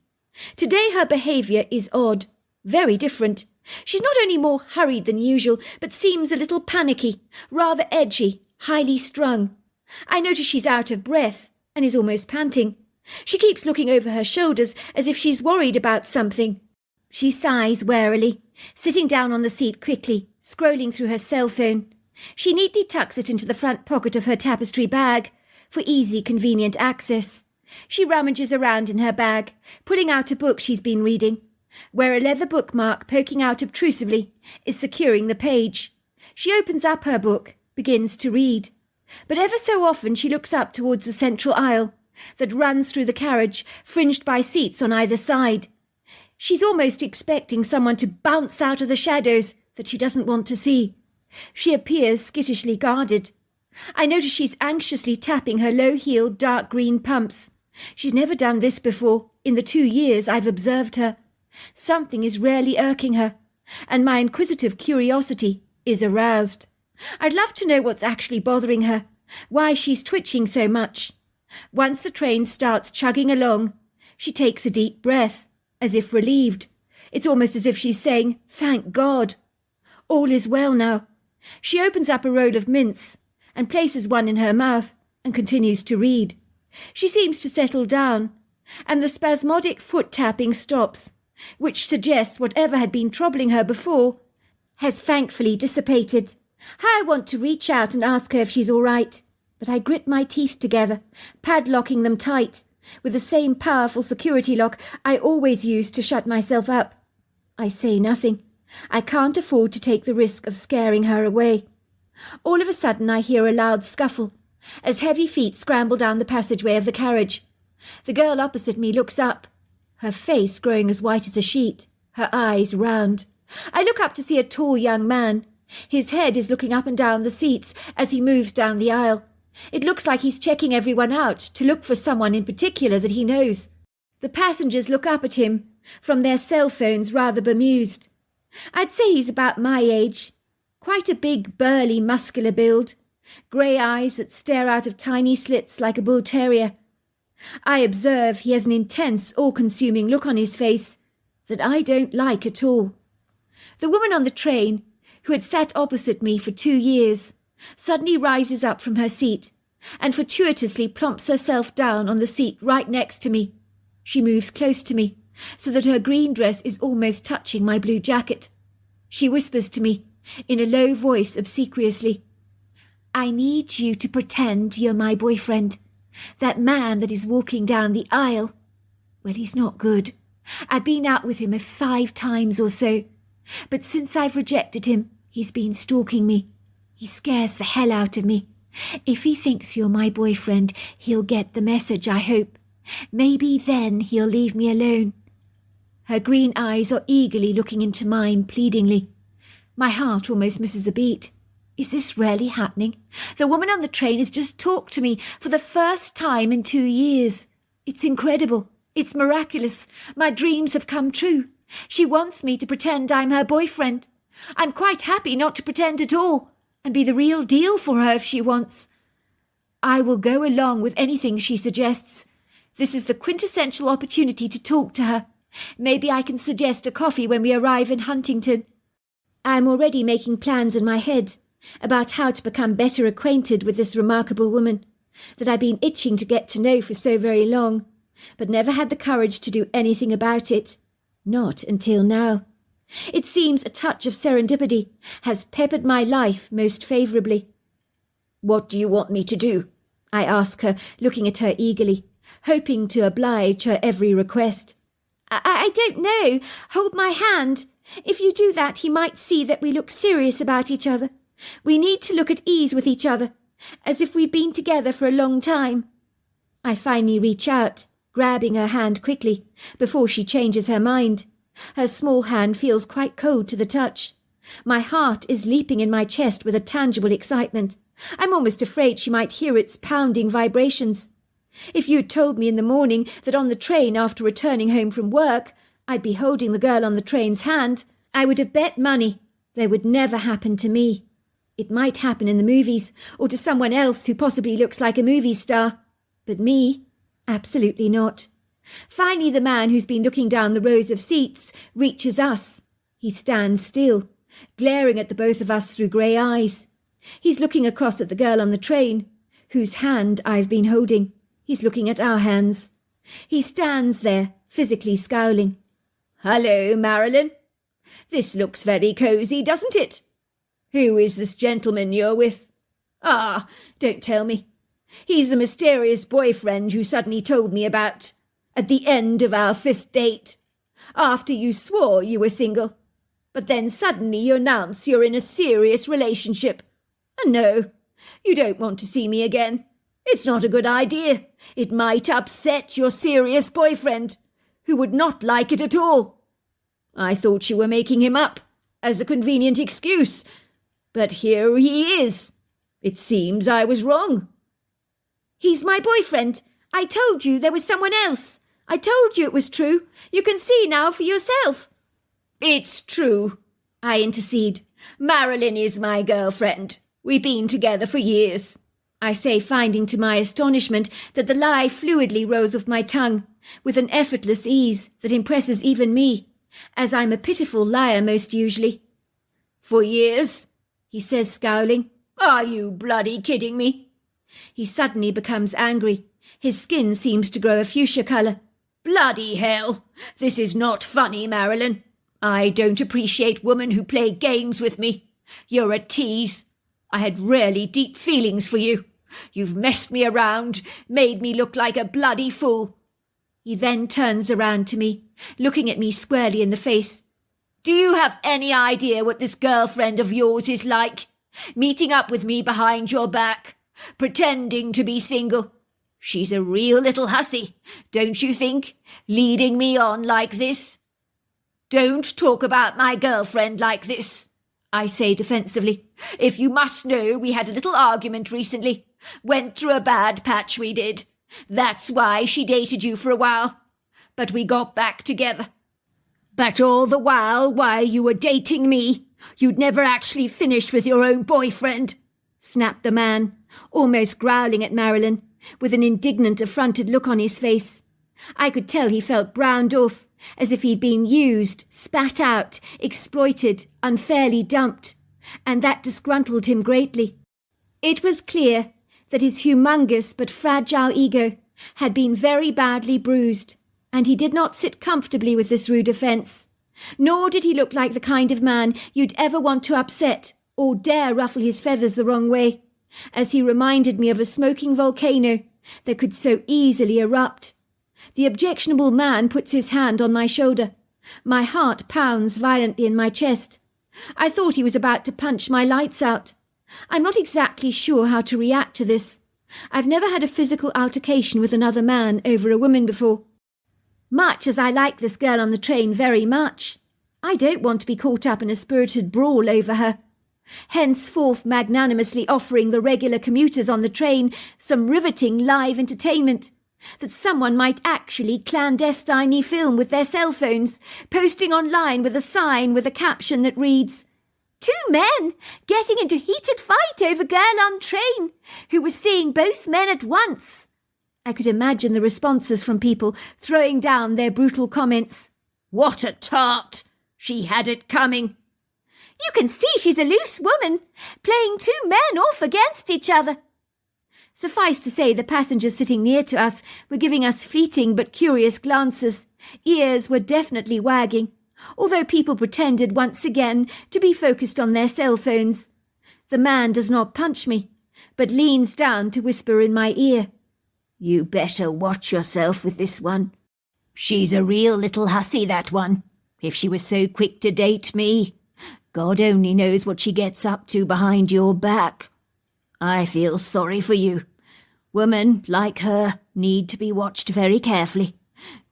C: Today her behaviour is odd, very different. She's not only more hurried than usual, but seems a little panicky, rather edgy, highly strung. I notice she's out of breath and is almost panting. She keeps looking over her shoulders as if she's worried about something. She sighs warily, sitting down on the seat quickly, scrolling through her cell phone. She neatly tucks it into the front pocket of her tapestry bag for easy, convenient access. She rummages around in her bag, pulling out a book she's been reading, where a leather bookmark poking out obtrusively is securing the page. She opens up her book, begins to read. But ever so often she looks up towards the central aisle that runs through the carriage, fringed by seats on either side. She's almost expecting someone to bounce out of the shadows that she doesn't want to see. She appears skittishly guarded. I notice she's anxiously tapping her low-heeled dark green pumps. She's never done this before, in the 2 years I've observed her. Something is rarely irking her, and my inquisitive curiosity is aroused. I'd love to know what's actually bothering her, why she's twitching so much. Once the train starts chugging along, she takes a deep breath, as if relieved. It's almost as if she's saying, "Thank God." All is well now. She opens up a roll of mints and places one in her mouth and continues to read. She seems to settle down, and the spasmodic foot-tapping stops, which suggests whatever had been troubling her before has thankfully dissipated. I want to reach out and ask her if she's all right, but I grit my teeth together, padlocking them tight, with the same powerful security lock I always use to shut myself up. I say nothing. I can't afford to take the risk of scaring her away. All of a sudden I hear a loud scuffle, as heavy feet scramble down the passageway of the carriage. The girl opposite me looks up, her face growing as white as a sheet, her eyes round. I look up to see a tall young man. His head is looking up and down the seats as he moves down the aisle. It looks like he's checking everyone out to look for someone in particular that he knows. The passengers look up at him from their cell phones, rather bemused. I'd say he's about my age. Quite a big, burly, muscular build. Grey eyes that stare out of tiny slits like a bull terrier. I observe he has an intense, all-consuming look on his face that I don't like at all. The woman on the train, who had sat opposite me for 2 years, suddenly rises up from her seat and fortuitously plumps herself down on the seat right next to me. She moves close to me, so that her green dress is almost touching my blue jacket. She whispers to me, in a low voice obsequiously, "I need you to pretend you're my boyfriend. That man that is walking down the aisle, well, he's not good. I've been out with him 5 times or so, but since I've rejected him, he's been stalking me. He scares the hell out of me. If he thinks you're my boyfriend, he'll get the message, I hope. Maybe then he'll leave me alone." Her green eyes are eagerly looking into mine, pleadingly. My heart almost misses a beat. Is this really happening? The woman on the train has just talked to me for the first time in 2 years. It's incredible. It's miraculous. My dreams have come true. She wants me to pretend I'm her boyfriend. I'm quite happy not to pretend at all, and be the real deal for her if she wants. I will go along with anything she suggests. This is the quintessential opportunity to talk to her. Maybe I can suggest a coffee when we arrive in Huntington. I'm already making plans in my head about how to become better acquainted with this remarkable woman that I've been itching to get to know for so very long, but never had the courage to do anything about it. Not until now. It seems a touch of serendipity has peppered my life most favourably. "What do you want me to do?" I ask her, looking at her eagerly, hoping to oblige her every request. I don't know. Hold my hand. If you do that, he might see that we look serious about each other. We need to look at ease with each other, as if we've been together for a long time." I finally reach out, grabbing her hand quickly, before she changes her mind. Her small hand feels quite cold to the touch. My heart is leaping in my chest with a tangible excitement. I'm almost afraid she might hear its pounding vibrations. If you'd told me in the morning that on the train after returning home from work I'd be holding the girl on the train's hand, I would have bet money they would never happen to me. It might happen in the movies, or to someone else who possibly looks like a movie star. But me? Absolutely not. Finally, the man who's been looking down the rows of seats reaches us. He stands still, glaring at the both of us through grey eyes. He's looking across at the girl on the train, whose hand I've been holding. He's looking at our hands. He stands there, physically scowling. "Hello, Marilyn. This looks very cosy, doesn't it? Who is this gentleman you're with? Ah, don't tell me. He's the mysterious boyfriend you suddenly told me about at the end of our 5th date, after you swore you were single. But then suddenly you announce you're in a serious relationship. And no, you don't want to see me again. It's not a good idea. It might upset your serious boyfriend, who would not like it at all. I thought you were making him up as a convenient excuse, but here he is. It seems I was wrong." "He's my boyfriend. I told you there was someone else. I told you it was true. You can see now for yourself."
D: "It's true," I intercede. "Marilyn is my girlfriend. We've been together for years,"
C: I say, finding to my astonishment that the lie fluidly rolls off my tongue, with an effortless ease that impresses even me, as I'm a pitiful liar most usually.
D: "For years?"
C: he says, scowling.
D: "Are you bloody kidding me?"
C: He suddenly becomes angry. His skin seems to grow a fuchsia colour.
D: "Bloody hell! This is not funny, Marilyn. I don't appreciate women who play games with me. You're a tease. I had really deep feelings for you. You've messed me around, made me look like a bloody fool."
C: He then turns around to me, looking at me squarely in the face.
D: "Do you have any idea what this girlfriend of yours is like? Meeting up with me behind your back, pretending to be single. She's a real little hussy, don't you think, leading me on like this?" "Don't talk about my girlfriend like this," I say defensively. "If you must know, we had a little argument recently. Went through a bad patch, we did. That's why she dated you for a while. But we got back together. But all the while you were dating me, you'd never actually finished with your own boyfriend,"
C: snapped the man, almost growling at Marilyn, with an indignant, affronted look on his face. I could tell he felt browned off, as if he'd been used, spat out, exploited, unfairly dumped, and that disgruntled him greatly. It was clear that his humongous but fragile ego had been very badly bruised, and he did not sit comfortably with this rude offence, nor did he look like the kind of man you'd ever want to upset or dare ruffle his feathers the wrong way, as he reminded me of a smoking volcano that could so easily erupt. The objectionable man puts his hand on my shoulder. My heart pounds violently in my chest. I thought he was about to punch my lights out. I'm not exactly sure how to react to this. I've never had a physical altercation with another man over a woman before. Much as I like this girl on the train very much, I don't want to be caught up in a spirited brawl over her. Henceforth magnanimously offering the regular commuters on the train some riveting live entertainment that someone might actually clandestinely film with their cell phones, posting online with a sign with a caption that reads, "Two men getting into heated fight over girl on train who was seeing both men at once." I could imagine the responses from people throwing down their brutal comments.
D: "What a tart! She had it coming."
C: "You can see she's a loose woman, playing two men off against each other." Suffice to say, the passengers sitting near to us were giving us fleeting but curious glances. Ears were definitely wagging, although people pretended once again to be focused on their cell phones. The man does not punch me, but leans down to whisper in my ear,
D: "You better watch yourself with this one. She's a real little hussy, that one. If she was so quick to date me, God only knows what she gets up to behind your back. I feel sorry for you. Women like her need to be watched very carefully.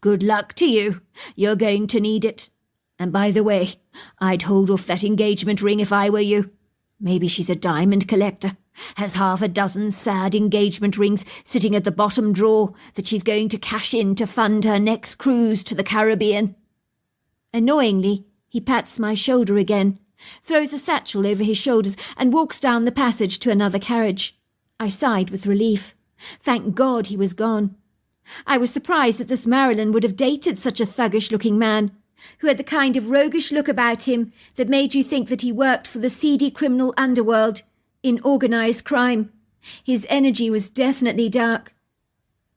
D: Good luck to you. You're going to need it. And by the way, I'd hold off that engagement ring if I were you. Maybe she's a diamond collector, has half a dozen sad engagement rings sitting at the bottom drawer that she's going to cash in to fund her next cruise to the Caribbean." Annoyingly, he pats my shoulder again,
C: throws a satchel over his shoulders and walks down the passage to another carriage. I sighed with relief. Thank God he was gone. I was surprised that this Marilyn would have dated such a thuggish-looking man, who had the kind of roguish look about him that made you think that he worked for the seedy criminal underworld in organised crime. His energy was definitely dark.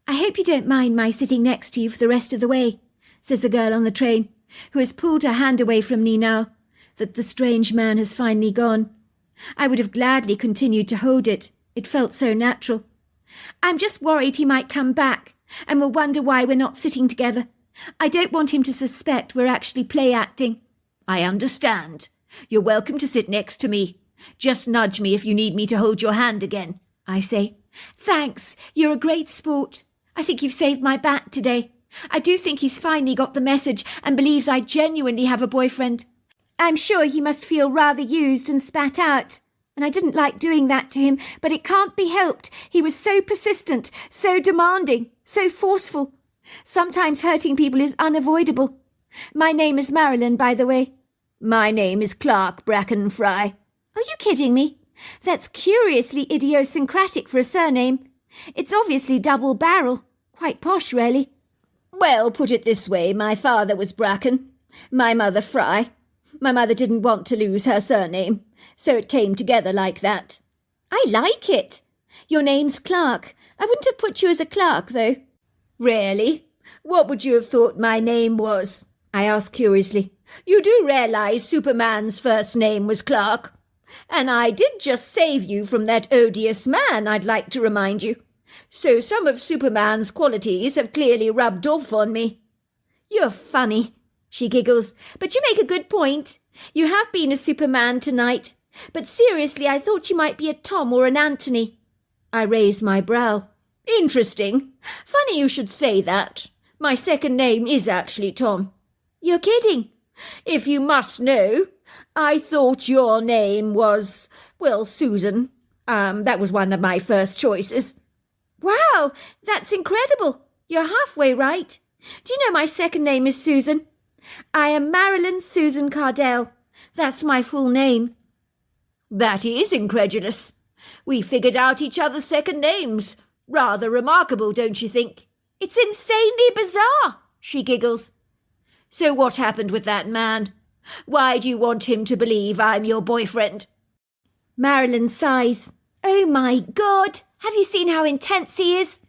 C: "I hope you don't mind my sitting next to you for the rest of the way," says a girl on the train, who has pulled her hand away from me now that the strange man has finally gone. I would have gladly continued to hold it. It felt so natural. "I'm just worried he might come back and will wonder why we're not sitting together. I don't want him to suspect we're actually play-acting."
D: "I understand. You're welcome to sit next to me. Just nudge me if you need me to hold your hand again," I say.
C: "Thanks. You're a great sport. I think you've saved my back today. I do think he's finally got the message and believes I genuinely have a boyfriend. I'm sure he must feel rather used and spat out. And I didn't like doing that to him, but it can't be helped. He was so persistent, so demanding, so forceful. Sometimes hurting people is unavoidable. My name is Marilyn, by the way."
D: "My name is Clark Bracken Fry."
C: "Are you kidding me? That's curiously idiosyncratic for a surname. It's obviously double-barrel. Quite posh, really."
D: "Well, put it this way, my father was Bracken, my mother Fry. My mother didn't want to lose her surname, so it came together like that."
C: "I like it. Your name's Clark. I wouldn't have put you as a clerk, though."
D: "Really? What would you have thought my name was?" I asked curiously. "You do realise Superman's first name was Clark? And I did just save you from that odious man, I'd like to remind you. So some of Superman's qualities have clearly rubbed off on me."
C: "You're funny," she giggles. "But you make a good point. You have been a Superman tonight. But seriously, I thought you might be a Tom or an Anthony."
D: I raise my brow. "Interesting. Funny you should say that. My second name is actually Tom."
C: "You're kidding."
D: "If you must know, I thought your name was, well, Susan. That was one of my first choices."
C: "Wow, that's incredible. You're halfway right. Do you know my second name is Susan? I am Marilyn Susan Cardell. That's my full name."
D: "That is incredulous. We figured out each other's second names. Rather remarkable, don't you think?"
C: "It's insanely bizarre," she giggles.
D: "So what happened with that man? Why do you want him to believe I'm your boyfriend?"
C: Marilyn sighs. "Oh my God, have you seen how intense he is?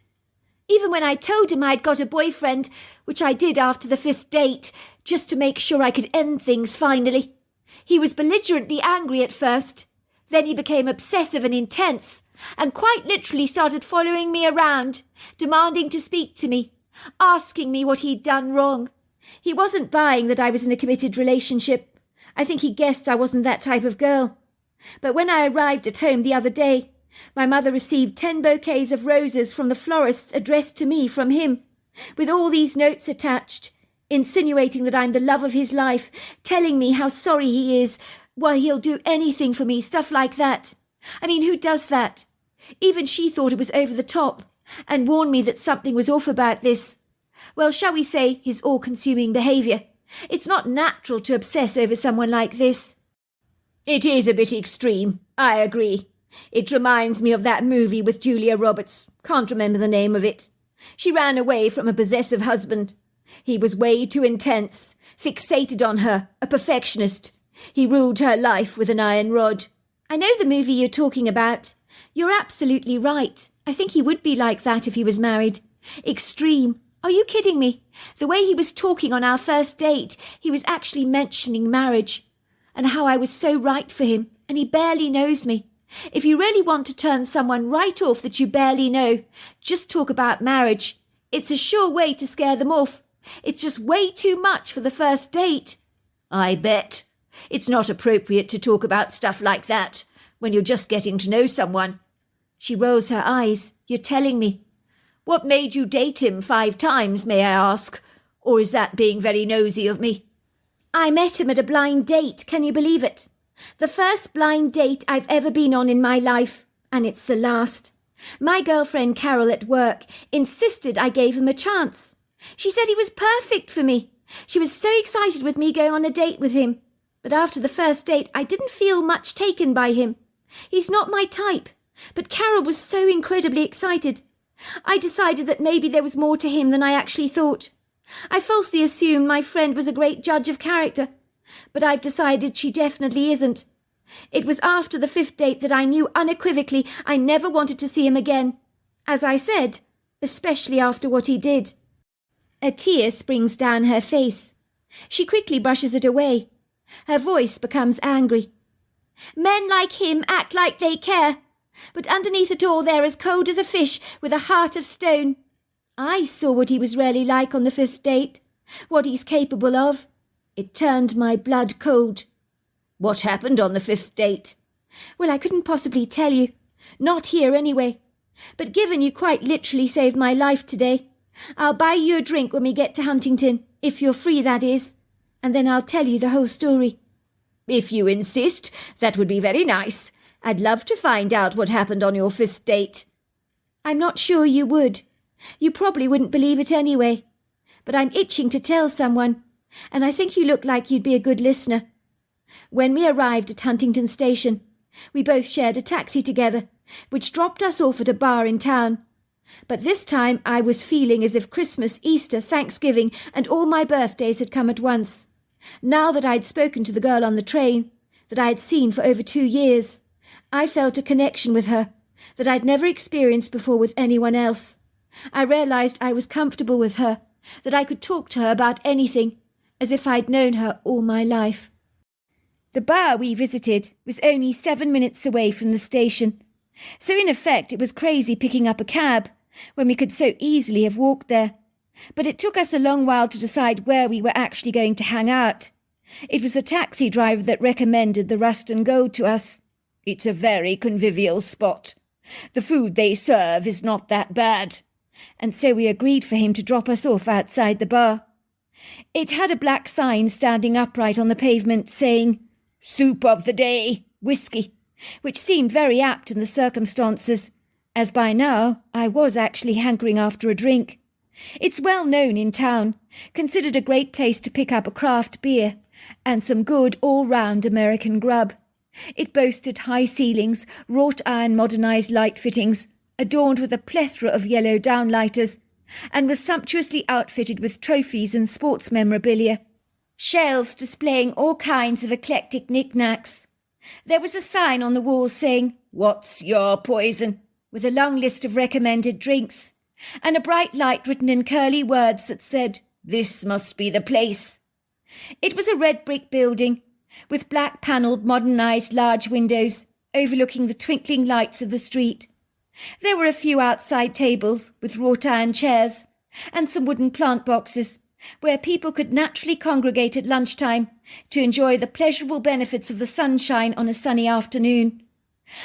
C: Even when I told him I'd got a boyfriend, which I did after the 5th date, just to make sure I could end things finally, he was belligerently angry at first. Then he became obsessive and intense, and quite literally started following me around, demanding to speak to me, asking me what he'd done wrong. He wasn't buying that I was in a committed relationship. I think he guessed I wasn't that type of girl. But when I arrived at home the other day, my mother received 10 bouquets of roses from the florist's addressed to me from him, with all these notes attached, insinuating that I'm the love of his life, telling me how sorry he is, why he'll do anything for me, stuff like that. I mean, who does that? Even she thought it was over the top, and warned me that something was off about this. Well, shall we say his all-consuming behaviour. It's not natural to obsess over someone like this."
D: "It is a bit extreme, I agree. It reminds me of that movie with Julia Roberts. Can't remember the name of it. She ran away from a possessive husband. He was way too intense, fixated on her, a perfectionist. He ruled her life with an iron rod."
C: "I know the movie you're talking about. You're absolutely right. I think he would be like that if he was married. Extreme. Are you kidding me? The way he was talking on our first date, he was actually mentioning marriage, and how I was so right for him, and he barely knows me. If you really want to turn someone right off that you barely know, just talk about marriage. It's a sure way to scare them off. It's just way too much for the first date."
D: "I bet. It's not appropriate to talk about stuff like that when you're just getting to know someone."
C: She rolls her eyes. "You're telling me."
D: "What made you date him 5 times, may I ask? Or is that being very nosy of me?"
C: "I met him at a blind date, can you believe it? The first blind date I've ever been on in my life, and it's the last. My girlfriend Carol at work insisted I gave him a chance. She said he was perfect for me. She was so excited with me going on a date with him. But after the first date, I didn't feel much taken by him. He's not my type, but Carol was so incredibly excited. I decided that maybe there was more to him than I actually thought. I falsely assumed my friend was a great judge of character, but I've decided she definitely isn't. It was after the 5th date that I knew unequivocally I never wanted to see him again. As I said, especially after what he did. A tear springs down her face. She quickly brushes it away. Her voice becomes angry. Men like him act like they care, but underneath it all they're as cold as a fish with a heart of stone. I saw what he was really like on the 5th date, what he's capable of. It turned my blood cold.
D: What happened on the 5th date?
C: Well, I couldn't possibly tell you. Not here, anyway. But given you quite literally saved my life today, I'll buy you a drink when we get to Huntington, if you're free, that is, and then I'll tell you the whole story.
D: If you insist, that would be very nice. I'd love to find out what happened on your 5th date.
C: I'm not sure you would. You probably wouldn't believe it anyway. But I'm itching to tell someone, and I think you look like you'd be a good listener. When we arrived at Huntington Station, we both shared a taxi together, which dropped us off at a bar in town. But this time I was feeling as if Christmas, Easter, Thanksgiving and all my birthdays had come at once. Now that I'd spoken to the girl on the train, that I had seen for over 2 years, I felt a connection with her that I'd never experienced before with anyone else. I realised I was comfortable with her, that I could talk to her about anything, as if I'd known her all my life. The bar we visited was only 7 minutes away from the station, so in effect it was crazy picking up a cab, when we could so easily have walked there. But it took us a long while to decide where we were actually going to hang out. It was the taxi driver that recommended the Rust and Gold to us.
D: It's a very convivial spot. The food they serve is not that bad.
C: And so we agreed for him to drop us off outside the bar. It had a black sign standing upright on the pavement saying, "Soup of the day, whiskey," which seemed very apt in the circumstances, as by now I was actually hankering after a drink. It's well known in town, considered a great place to pick up a craft beer and some good all-round American grub. It boasted high ceilings, wrought-iron modernised light fittings, adorned with a plethora of yellow downlighters, and was sumptuously outfitted with trophies and sports memorabilia. Shelves displaying all kinds of eclectic knickknacks. There was a sign on the wall saying, "What's your poison?" with a long list of recommended drinks, and a bright light written in curly words that said, "This must be the place." It was a red brick building, with black-panelled, modernised large windows overlooking the twinkling lights of the street. There were a few outside tables with wrought-iron chairs and some wooden plant boxes where people could naturally congregate at lunchtime to enjoy the pleasurable benefits of the sunshine on a sunny afternoon.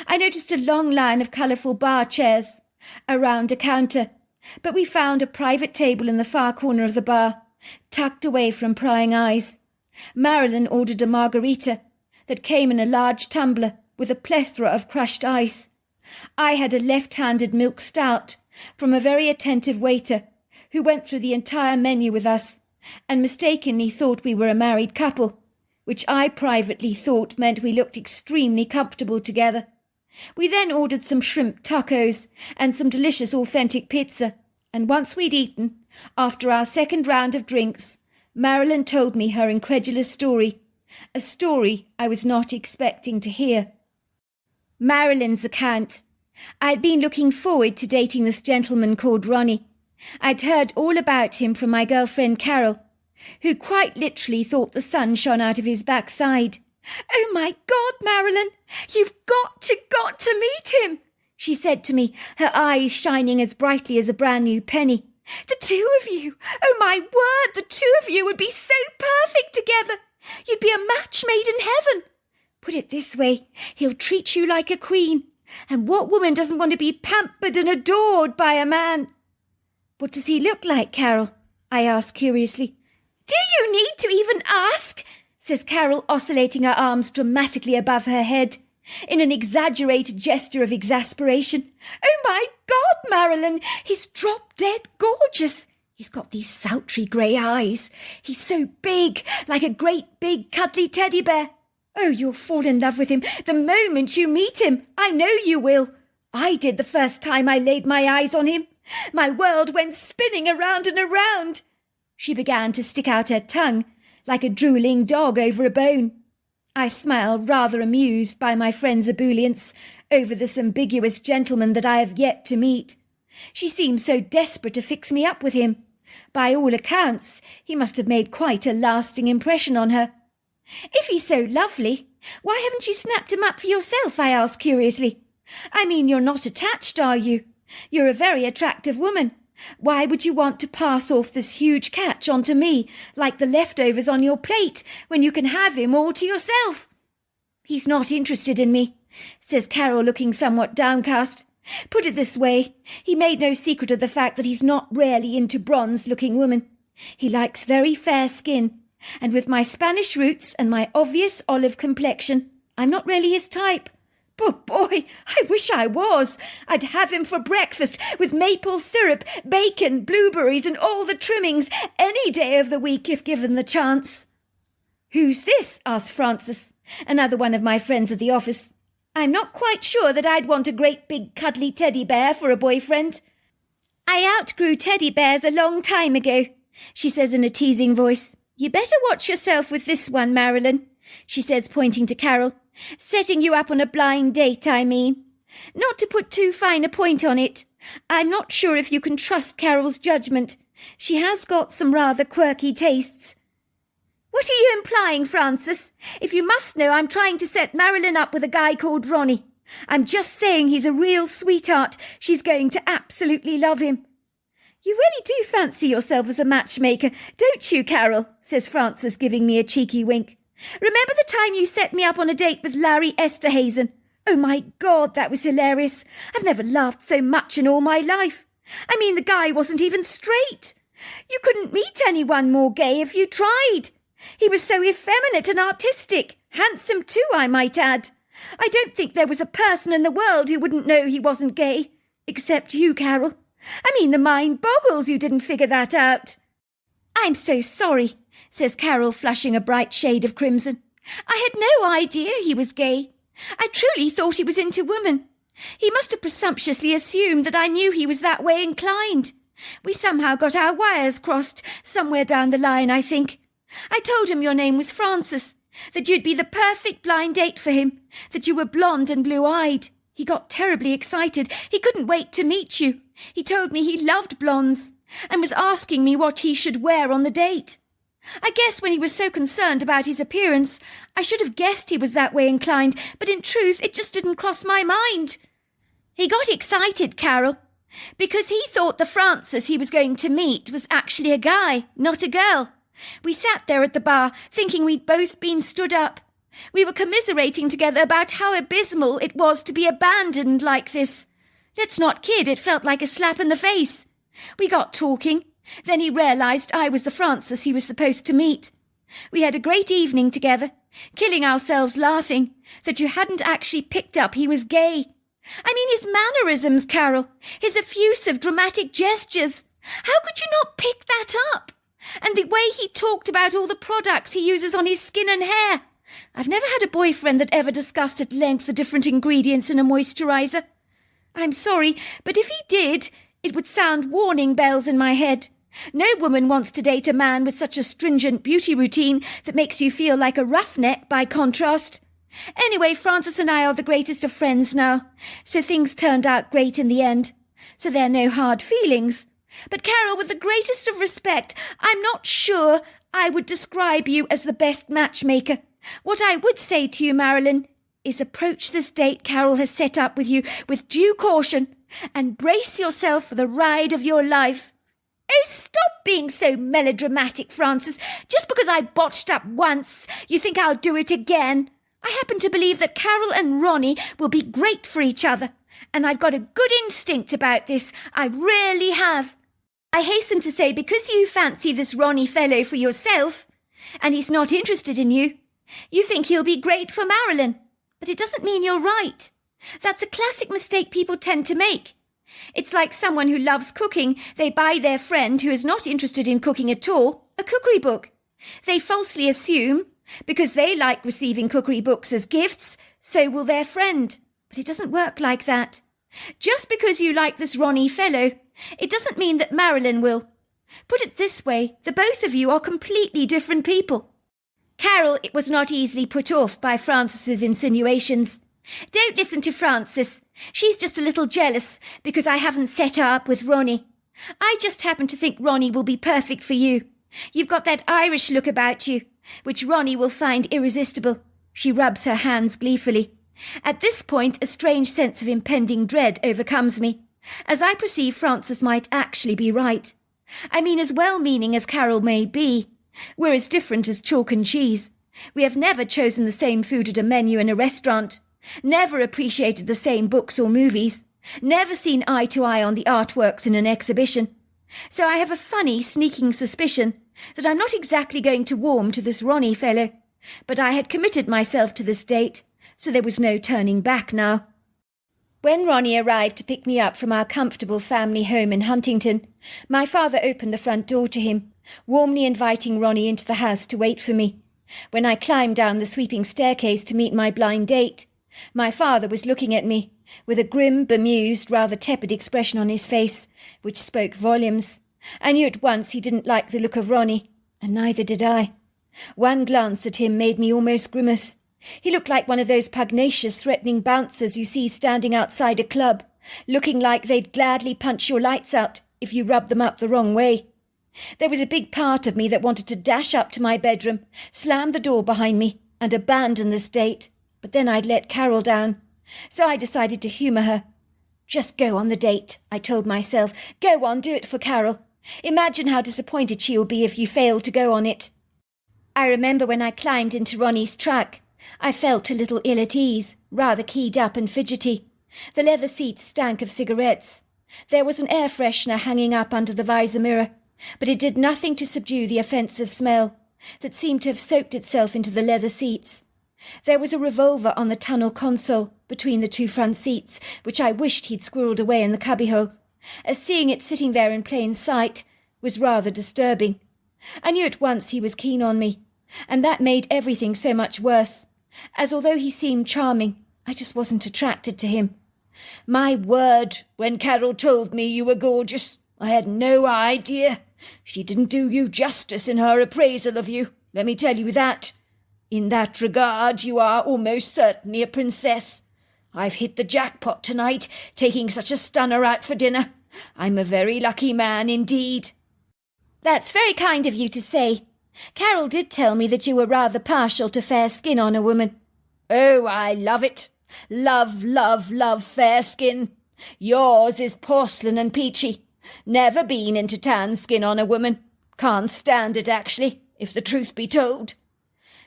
C: I noticed a long line of colourful bar chairs around a counter, but we found a private table in the far corner of the bar, tucked away from prying eyes. Marilyn ordered a margarita that came in a large tumbler with a plethora of crushed ice. I had a left-handed milk stout from a very attentive waiter who went through the entire menu with us and mistakenly thought we were a married couple, which I privately thought meant we looked extremely comfortable together. We then ordered some shrimp tacos and some delicious authentic pizza, and once we'd eaten, after our second round of drinks, Marilyn told me her incredulous story, a story I was not expecting to hear. Marilyn's account. I'd been looking forward to dating this gentleman called Ronnie. I'd heard all about him from my girlfriend Carol, who quite literally thought the sun shone out of his backside. "Oh my God, Marilyn, you've got to meet him," she said to me, her eyes shining as brightly as a brand new penny. "The two of you, oh my word, the two of you would be so perfect together. You'd be a match made in heaven. Put it this way, he'll treat you like a queen. And what woman doesn't want to be pampered and adored by a man?" "What does he look like, Carol?" I asked curiously. "Do you need to even ask?" says Carol, oscillating her arms dramatically above her head, in an exaggerated gesture of exasperation. "Oh my God, Marilyn, he's drop-dead gorgeous. He's got these sultry grey eyes. He's so big, like a great big cuddly teddy bear. Oh, you'll fall in love with him the moment you meet him. I know you will. I did the first time I laid my eyes on him. My world went spinning around and around. She began to stick out her tongue, like a drooling dog over a bone. I smiled, rather amused by my friend's ebullience over this ambiguous gentleman that I have yet to meet. She seemed so desperate to fix me up with him. By all accounts, he must have made quite a lasting impression on her. If he's so lovely, why haven't you snapped him up for yourself? I asked curiously. I mean, you're not attached, are you? You're a very attractive woman. Why would you want to pass off this huge catch onto me, like the leftovers on your plate, when you can have him all to yourself? He's not interested in me, says Carol, looking somewhat downcast. Put it this way, he made no secret of the fact that he's not really into bronze-looking women. He likes very fair skin, and with my Spanish roots and my obvious olive complexion, I'm not really his type. But boy, I wish I was. I'd have him for breakfast with maple syrup, bacon, blueberries and all the trimmings any day of the week if given the chance. Who's this? Asked Frances, another one of my friends at the office. I'm not quite sure that I'd want a great big cuddly teddy bear for a boyfriend. I outgrew teddy bears a long time ago, she says in a teasing voice. You better watch yourself with this one, Marilyn, she says, pointing to Carol. Setting you up on a blind date, I mean. Not to put too fine a point on it, I'm not sure if you can trust Carol's judgment. She has got some rather quirky tastes. What are you implying, Frances? If you must know, I'm trying to set Marilyn up with a guy called Ronnie. I'm just saying he's a real sweetheart. She's going to absolutely love him. You really do fancy yourself as a matchmaker, don't you, Carol? Says Frances, giving me a cheeky wink. Remember the time you set me up on a date with Larry Esterhazen? Oh, my God, that was hilarious. I've never laughed so much in all my life. I mean, the guy wasn't even straight. You couldn't meet anyone more gay if you tried. He was so effeminate and artistic. Handsome, too, I might add. I don't think there was a person in the world who wouldn't know he wasn't gay. Except you, Carol. I mean, the mind boggles you didn't figure that out. I'm so sorry, says Carol, flushing a bright shade of crimson. I had no idea he was gay. I truly thought he was into women. He must have presumptuously assumed that I knew he was that way inclined. We somehow got our wires crossed, somewhere down the line, I think. I told him your name was Frances, that you'd be the perfect blind date for him, that you were blonde and blue-eyed. He got terribly excited. He couldn't wait to meet you. He told me he loved blondes and was asking me what he should wear on the date. I guess when he was so concerned about his appearance, I should have guessed he was that way inclined, but in truth it just didn't cross my mind. He got excited, Carol, because he thought the Frances he was going to meet was actually a guy, not a girl. We sat there at the bar, thinking we'd both been stood up. We were commiserating together about how abysmal it was to be abandoned like this. Let's not kid, it felt like a slap in the face. We got talking. Then he realised I was the Frances he was supposed to meet. We had a great evening together, killing ourselves laughing that you hadn't actually picked up he was gay. I mean, his mannerisms, Carol, his effusive dramatic gestures. How could you not pick that up? And the way he talked about all the products he uses on his skin and hair. I've never had a boyfriend that ever discussed at length the different ingredients in a moisturiser. I'm sorry, but if he did, it would sound warning bells in my head. No woman wants to date a man with such a stringent beauty routine that makes you feel like a roughneck by contrast. Anyway, Frances and I are the greatest of friends now, so things turned out great in the end. So there are no hard feelings. But Carol, with the greatest of respect, I'm not sure I would describe you as the best matchmaker. What I would say to you, Marilyn, is approach this date Carol has set up with you with due caution and brace yourself for the ride of your life. Oh, stop being so melodramatic, Frances. Just because I botched up once, you think I'll do it again. I happen to believe that Carol and Ronnie will be great for each other, and I've got a good instinct about this. I really have. I hasten to say, because you fancy this Ronnie fellow for yourself, and he's not interested in you, you think he'll be great for Marilyn. But it doesn't mean you're right. That's a classic mistake people tend to make. It's like someone who loves cooking. They buy their friend who is not interested in cooking at all a cookery book. They falsely assume, because they like receiving cookery books as gifts, so will their friend. But it doesn't work like that. Just because you like this Ronnie fellow, it doesn't mean that Marilyn will. Put it this way, the both of you are completely different people. Carol was not easily put off by Frances's insinuations. Don't listen to Frances. She's just a little jealous because I haven't set her up with Ronnie. I just happen to think Ronnie will be perfect for you. You've got that Irish look about you, which Ronnie will find irresistible. She rubs her hands gleefully. At this point, a strange sense of impending dread overcomes me, as I perceive Frances might actually be right. I mean, as well-meaning as Carol may be, we're as different as chalk and cheese. We have never chosen the same food at a menu in a restaurant, never appreciated the same books or movies, never seen eye to eye on the artworks in an exhibition. So I have a funny, sneaking suspicion that I'm not exactly going to warm to this Ronnie fellow, but I had committed myself to this date, so there was no turning back now. When Ronnie arrived to pick me up from our comfortable family home in Huntington, my father opened the front door to him, warmly inviting Ronnie into the house to wait for me. When I climbed down the sweeping staircase to meet my blind date, my father was looking at me, with a grim, bemused, rather tepid expression on his face, which spoke volumes. I knew at once he didn't like the look of Ronnie, and neither did I. One glance at him made me almost grimace. He looked like one of those pugnacious, threatening bouncers you see standing outside a club, looking like they'd gladly punch your lights out if you rubbed them up the wrong way. There was a big part of me that wanted to dash up to my bedroom, slam the door behind me, and abandon this date, but then I'd let Carol down. So I decided to humour her. Just go on the date, I told myself. Go on, do it for Carol. Imagine how disappointed she'll be if you fail to go on it. I remember when I climbed into Ronnie's truck, I felt a little ill at ease, rather keyed up and fidgety. The leather seats stank of cigarettes. There was an air freshener hanging up under the visor mirror, but it did nothing to subdue the offensive smell that seemed to have soaked itself into the leather seats. There was a revolver on the tunnel console between the two front seats, which I wished he'd squirreled away in the cubbyhole, as seeing it sitting there in plain sight was rather disturbing. I knew at once he was keen on me, and that made everything so much worse, as although he seemed charming, I just wasn't attracted to him. My word, when Carol told me you were gorgeous, I had no idea. She didn't do you justice in her appraisal of you, let me tell you that. In that regard, you are almost certainly a princess. I've hit the jackpot tonight, taking such a stunner out for dinner. I'm a very lucky man indeed. That's very kind of you to say. Carol did tell me that you were rather partial to fair skin on a woman. Oh, I love it. Love, love, love fair skin. Yours is porcelain and peachy. Never been into tan skin on a woman. Can't stand it, actually, if the truth be told.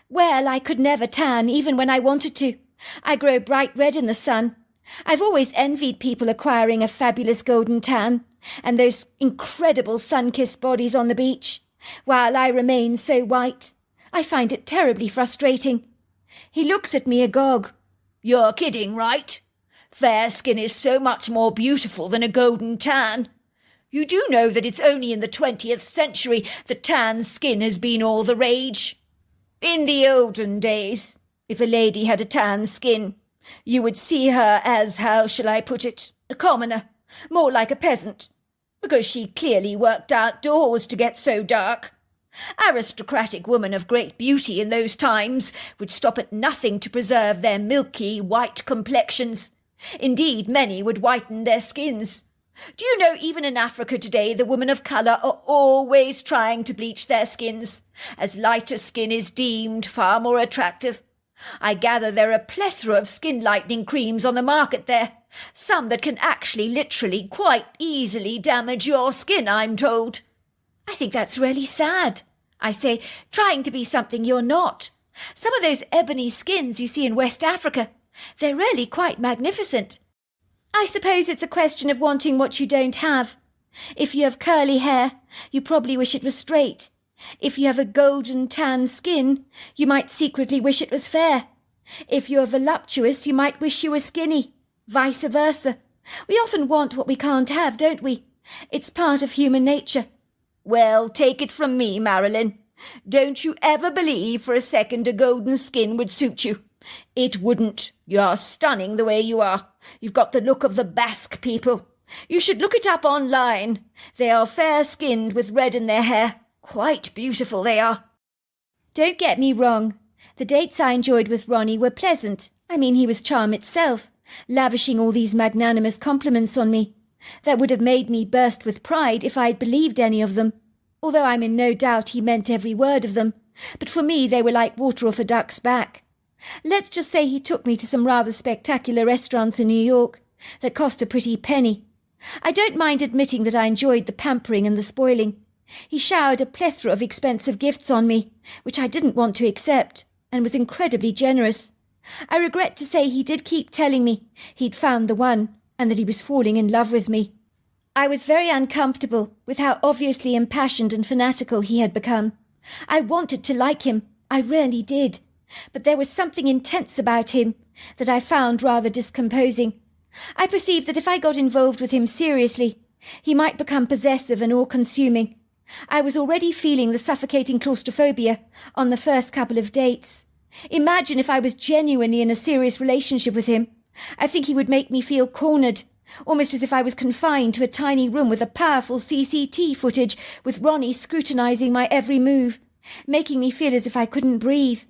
C: Well, I could never tan, even when I wanted to. I grow bright red in the sun. I've always envied people acquiring a fabulous golden tan, and those incredible sun-kissed bodies on the beach, while I remain so white. I find it terribly frustrating. He looks at me agog. You're kidding, right? Fair skin is so much more beautiful than a golden tan. You do know that it's only in the 20th century that tan skin has been all the rage. In the olden days, if a lady had a tan skin, you would see her as, how shall I put it, a commoner, more like a peasant, because she clearly worked outdoors to get so dark. Aristocratic women of great beauty in those times would stop at nothing to preserve their milky, white complexions. Indeed, many would whiten their skins. Do you know, even in Africa today, the women of colour are always trying to bleach their skins, as lighter skin is deemed far more attractive. I gather there are a plethora of skin-lightening creams on the market there, some that can actually literally quite easily damage your skin, I'm told. I think that's really sad. I say, trying to be something you're not. Some of those ebony skins you see in West Africa, they're really quite magnificent. I suppose it's a question of wanting what you don't have. If you have curly hair, you probably wish it was straight. If you have a golden tan skin, you might secretly wish it was fair. If you're voluptuous, you might wish you were skinny. Vice versa. We often want what we can't have, don't we? It's part of human nature.
D: Well, take it from me, Marilyn. Don't you ever believe for a second a golden skin would suit you. It wouldn't. You're stunning the way you are. You've got the look of the Basque people. You should look it up online. They are fair-skinned with red in their hair. Quite beautiful they are.
C: Don't get me wrong. The dates I enjoyed with Ronnie were pleasant. I mean, he was charm itself, lavishing all these magnanimous compliments on me. That would have made me burst with pride if I'd believed any of them, although I'm in no doubt he meant every word of them. But for me they were like water off a duck's back. Let's just say he took me to some rather spectacular restaurants in New York that cost a pretty penny. I don't mind admitting that I enjoyed the pampering and the spoiling. He showered a plethora of expensive gifts on me, which I didn't want to accept, and was incredibly generous. I regret to say he did keep telling me he'd found the one, and that he was falling in love with me. I was very uncomfortable with how obviously impassioned and fanatical he had become. I wanted to like him, I really did, but there was something intense about him that I found rather discomposing. I perceived that if I got involved with him seriously, he might become possessive and all-consuming. I was already feeling the suffocating claustrophobia on the first couple of dates. Imagine if I was genuinely in a serious relationship with him. I think he would make me feel cornered, almost as if I was confined to a tiny room with a powerful CCT footage with Ronnie scrutinising my every move, making me feel as if I couldn't breathe.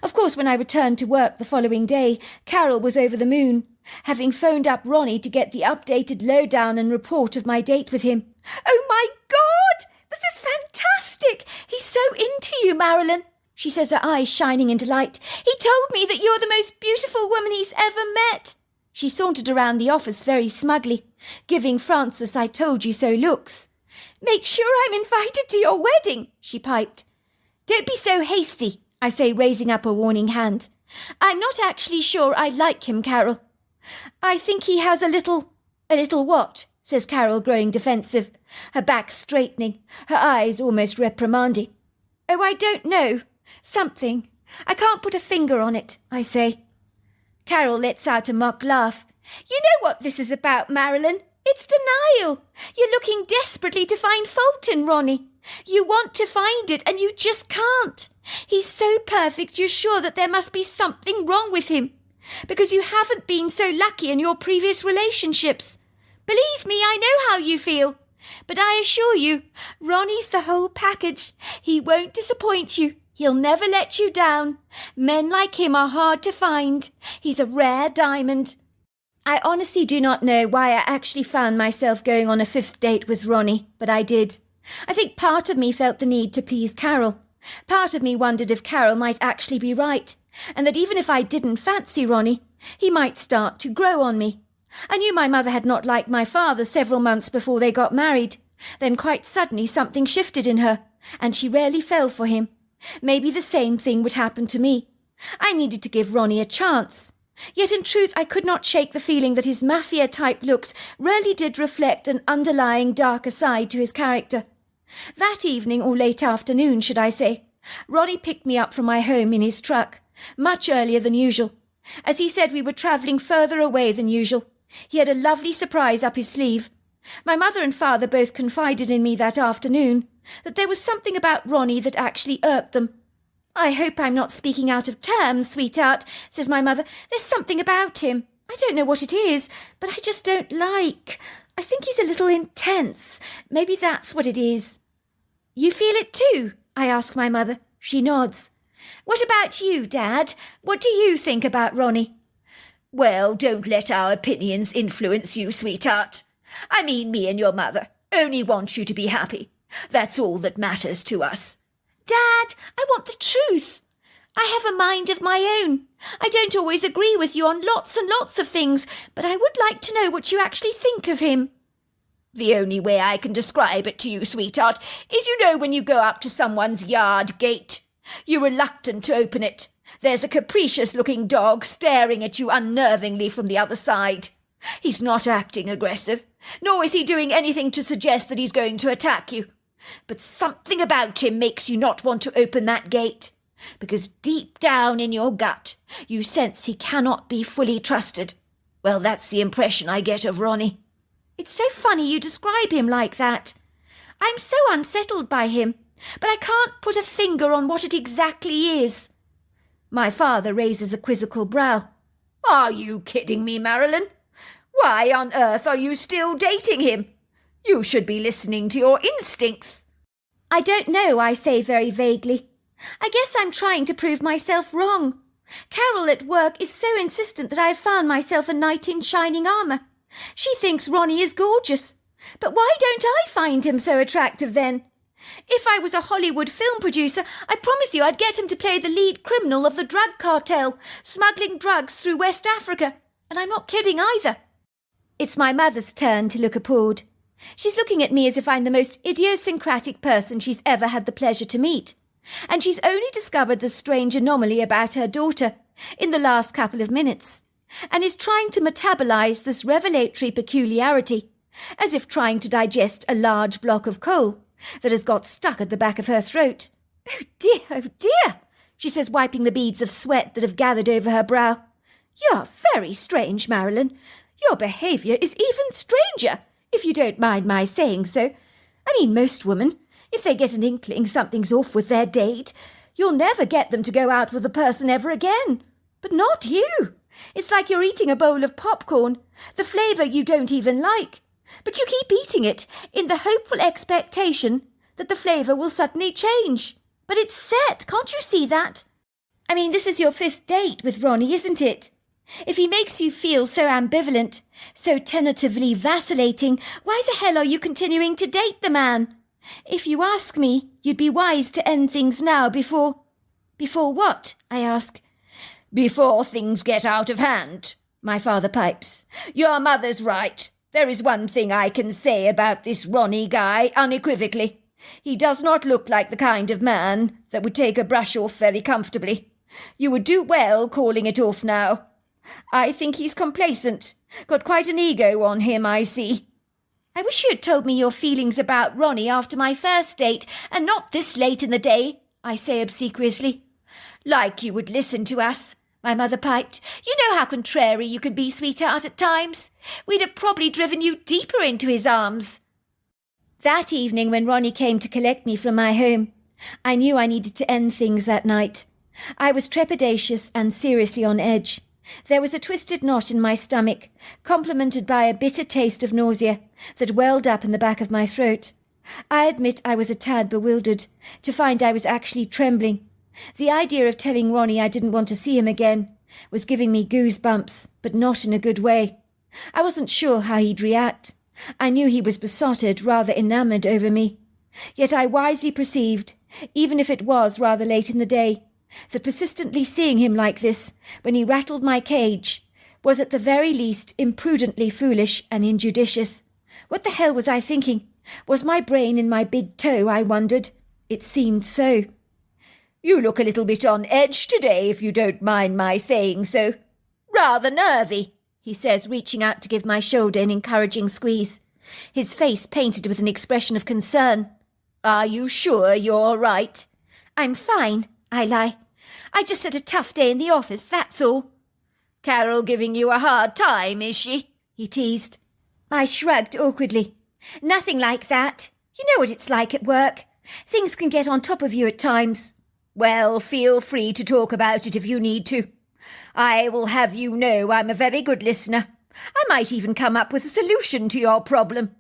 C: Of course, when I returned to work the following day, Carol was over the moon, having phoned up Ronnie to get the updated lowdown and report of my date with him.
B: "Oh my God! This is fantastic! He's so into you, Marilyn," she says, her eyes shining in delight. "He told me that you're the most beautiful woman he's ever met."
C: She sauntered around the office very smugly, giving Francis I told you so looks.
B: "Make sure I'm invited to your wedding," she piped.
C: "Don't be so hasty," I say, raising up a warning hand. "I'm not actually sure I like him, Carol. I think he has a little what?" says Carol, growing defensive, her back straightening, her eyes almost reprimanding. "Oh, I don't know. Something. I can't put a finger on it," I say. Carol lets out a mock laugh.
B: "You know what this is about, Marilyn? It's denial. You're looking desperately to find fault in Ronnie. You want to find it, and you just can't. He's so perfect you're sure that there must be something wrong with him, because you haven't been so lucky in your previous relationships. Believe me, I know how you feel. But I assure you, Ronnie's the whole package. He won't disappoint you. He'll never let you down. Men like him are hard to find. He's a rare diamond."
C: I honestly do not know why I actually found myself going on a 5th date with Ronnie, but I did. I think part of me felt the need to please Carol. Part of me wondered if Carol might actually be right, and that even if I didn't fancy Ronnie, he might start to grow on me. I knew my mother had not liked my father several months before they got married. Then quite suddenly something shifted in her, and she rarely fell for him. Maybe the same thing would happen to me. I needed to give Ronnie a chance. Yet in truth I could not shake the feeling that his mafia-type looks really did reflect an underlying darker side to his character. That evening, or late afternoon, should I say, Ronnie picked me up from my home in his truck, much earlier than usual. As he said we were travelling further away than usual. He had a lovely surprise up his sleeve. My mother and father both confided in me that afternoon that there was something about Ronnie that actually irked them. "I hope I'm not speaking out of term, sweetheart," says my mother. "There's something about him. I don't know what it is, but I just don't like. I think he's a little intense. Maybe that's what it is." "You feel it too?" I ask my mother. She nods. "What about you, Dad? What do you think about Ronnie?"
D: Well, don't let our opinions influence you, sweetheart. I mean, me and your mother only want you to be happy. That's all that matters to us."
B: "Dad, I want the truth. I have a mind of my own. I don't always agree with you on lots and lots of things, but I would like to know what you actually think of him."
D: The only way I can describe it to you, sweetheart, is when you go up to someone's yard gate. You're reluctant to open it. There's a capricious-looking dog staring at you unnervingly from the other side. He's not acting aggressive, nor is he doing anything to suggest that he's going to attack you. But something about him makes you not want to open that gate, because deep down in your gut you sense he cannot be fully trusted. Well, that's the impression I get of Ronnie.
B: It's so funny you describe him like that. I'm so unsettled by him, but I can't put a finger on what it exactly is. My father raises a quizzical brow.
D: Are you kidding me, Marilyn? Why on earth are you still dating him? You should be listening to your instincts.
B: I don't know, I say very vaguely. I guess I'm trying to prove myself wrong. Carol at work is so insistent that I have found myself a knight in shining armour. She thinks Ronnie is gorgeous. But why don't I find him so attractive then? If I was a Hollywood film producer, I promise you I'd get him to play the lead criminal of the drug cartel, smuggling drugs through West Africa. And I'm not kidding either. It's my mother's turn to look appalled. She's looking at me as if I'm the most idiosyncratic person she's ever had the pleasure to meet. And she's only discovered the strange anomaly about her daughter in the last couple of minutes, and is trying to metabolize this revelatory peculiarity, as if trying to digest a large block of coal that has got stuck at the back of her throat. Oh dear, she says, wiping the beads of sweat that have gathered over her brow. You're very strange, Marilyn. Your behaviour is even stranger, if you don't mind my saying so. I mean, most women, if they get an inkling something's off with their date, you'll never get them to go out with the person ever again. But not you. It's like you're eating a bowl of popcorn, the flavour you don't even like. But you keep eating it in the hopeful expectation that the flavour will suddenly change. But it's set, can't you see that? I mean, this is your 5th date with Ronnie, isn't it? If he makes you feel so ambivalent, so tentatively vacillating, why the hell are you continuing to date the man? If you ask me, you'd be wise to end things now before... Before what? I ask.
D: Before things get out of hand, my father pipes. Your mother's right. There is one thing I can say about this Ronnie guy unequivocally. He does not look like the kind of man that would take a brush off very comfortably. You would do well calling it off now. I think he's complacent. Got quite an ego on him, I see.
B: I wish you had told me your feelings about Ronnie after my first date, and not this late in the day, I say obsequiously.
D: Like you would listen to us,
B: my mother piped. You know how contrary you can be, sweetheart, at times. We'd have probably driven you deeper into his arms. That evening, when Ronnie came to collect me from my home, I knew I needed to end things that night. I was trepidatious and seriously on edge. There was a twisted knot in my stomach, complemented by a bitter taste of nausea that welled up in the back of my throat. I admit I was a tad bewildered to find I was actually trembling. The idea of telling Ronnie I didn't want to see him again was giving me goosebumps, but not in a good way. I wasn't sure how he'd react. I knew he was besotted, rather enamoured over me. Yet I wisely perceived, even if it was rather late in the day, that persistently seeing him like this, when he rattled my cage, was at the very least imprudently foolish and injudicious. What the hell was I thinking? Was my brain in my big toe, I wondered? It seemed so.
D: You look a little bit on edge today, if you don't mind my saying so. Rather nervy,
B: he says, reaching out to give my shoulder an encouraging squeeze, his face painted with an expression of concern.
D: Are you sure you're right?
B: I'm fine, I lie. I just had a tough day in the office, that's all.
D: Carol giving you a hard time, is she?
B: He teased. I shrugged awkwardly. Nothing like that. You know what it's like at work. Things can get on top of you at times.
D: Well, feel free to talk about it if you need to. I will have you know I'm a very good listener. I might even come up with a solution to your problem.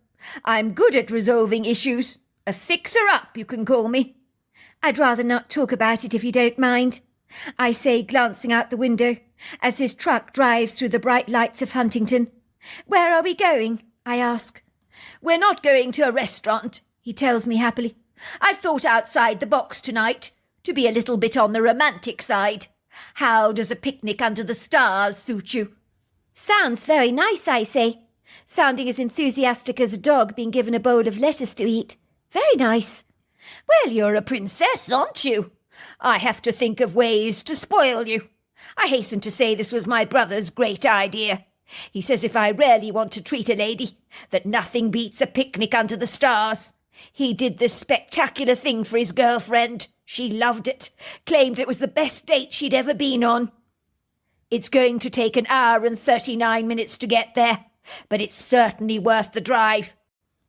D: I'm good at resolving issues. A fixer-up, you can call me.
B: I'd rather not talk about it if you don't mind, I say, glancing out the window as his truck drives through the bright lights of Huntington. Where are we going? I ask.
D: We're not going to a restaurant, he tells me happily. I've thought outside the box tonight, to be a little bit on the romantic side. How does a picnic under the stars suit you?
B: Sounds very nice, I say, sounding as enthusiastic as a dog being given a bowl of lettuce to eat. Very nice.
D: Well, you're a princess, aren't you? I have to think of ways to spoil you. I hasten to say this was my brother's great idea. He says if I really want to treat a lady, that nothing beats a picnic under the stars. He did this spectacular thing for his girlfriend. She loved it, claimed it was the best date she'd ever been on. It's going to take an hour and 39 minutes to get there, but it's certainly worth the drive.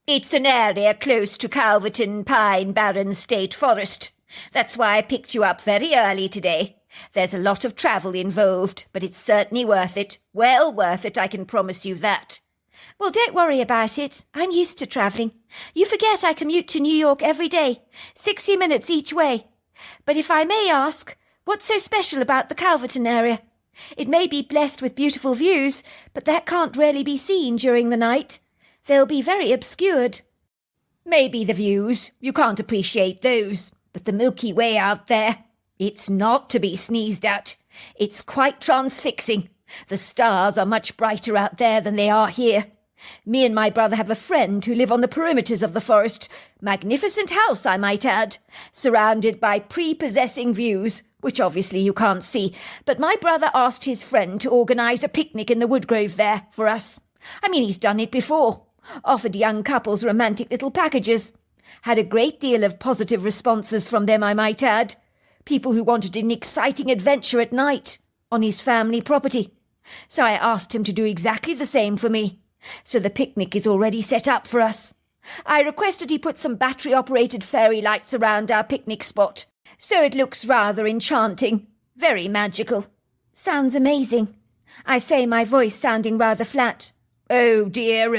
D: It's an area close to Calverton Pine Barren State Forest. That's why I picked you up very early today. There's a lot of travel involved, but it's certainly worth it. Well worth it, I can promise you that.
C: Well, don't worry about it. I'm used to travelling. You forget I commute to New York every day, 60 minutes each way. But if I may ask, what's so special about the Calverton area? It may be blessed with beautiful views, but that can't really be seen during the night. They'll be very obscured.
D: Maybe the views. You can't appreciate those. But the Milky Way out there, it's not to be sneezed at. It's quite transfixing. The stars are much brighter out there than they are here. Me and my brother have a friend who live on the perimeters of the forest. Magnificent house, I might add, surrounded by prepossessing views, which obviously you can't see. But my brother asked his friend to organise a picnic in the woodgrove there for us. I mean, he's done it before. Offered young couples romantic little packages. Had a great deal of positive responses from them, I might add. People who wanted an exciting adventure at night on his family property. So I asked him to do exactly the same for me. So the picnic is already set up for us. I requested he put some battery-operated fairy lights around our picnic spot, so it looks rather enchanting, very magical.
C: Sounds amazing. I say, my voice sounding rather flat.
D: Oh dear,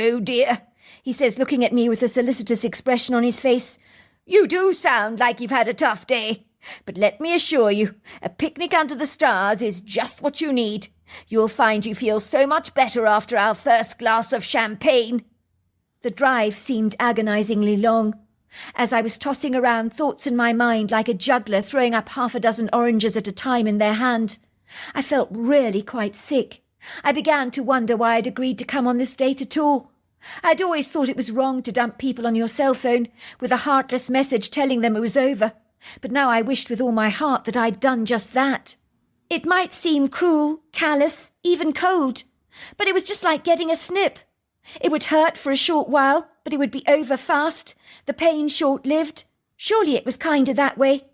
D: he says, looking at me with a solicitous expression on his face. You do sound like you've had a tough day. But let me assure you, a picnic under the stars is just what you need. You'll find you feel so much better after our first glass of champagne.
C: The drive seemed agonisingly long. As I was tossing around thoughts in my mind like a juggler throwing up half a dozen oranges at a time in their hand, I felt really quite sick. I began to wonder why I'd agreed to come on this date at all. I'd always thought it was wrong to dump people on your cell phone with a heartless message telling them it was over. But now I wished with all my heart that I'd done just that. It might seem cruel, callous, even cold, but it was just like getting a snip. It would hurt for a short while, but it would be over fast, the pain short-lived. Surely it was kinder that way.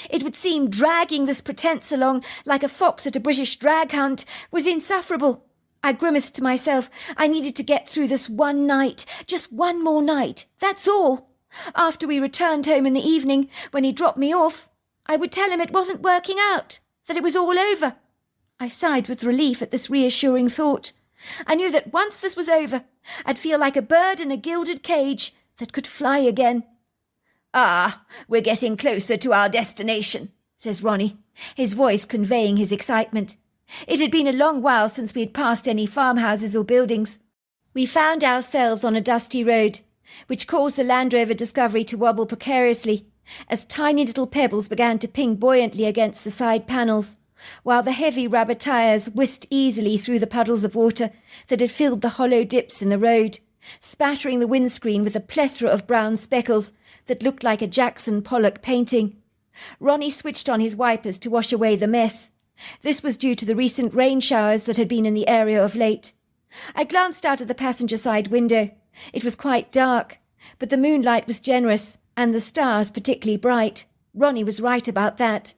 C: It would seem dragging this pretence along like a fox at a British drag hunt was insufferable. I grimaced to myself. I needed to get through this one night, just one more night, that's all. After we returned home in the evening, when he dropped me off, I would tell him it wasn't working out, that it was all over. I sighed with relief at this reassuring thought. I knew that once this was over, I'd feel like a bird in a gilded cage that could fly again.
D: Ah, we're getting closer to our destination, says Ronnie, his voice conveying his excitement. It had been a long while since we had passed any farmhouses or buildings. We found ourselves on a dusty road, which caused the Land Rover Discovery to wobble precariously, as tiny little pebbles began to ping buoyantly against the side panels, while the heavy rubber tyres whisked easily through the puddles of water that had filled the hollow dips in the road, spattering the windscreen with a plethora of brown speckles that looked like a Jackson Pollock painting. Ronnie switched on his wipers to wash away the mess. This was due to the recent rain showers that had been in the area of late. I glanced out of the passenger side window. It was quite dark, but the moonlight was generous, and the stars particularly bright. Ronnie was right about that.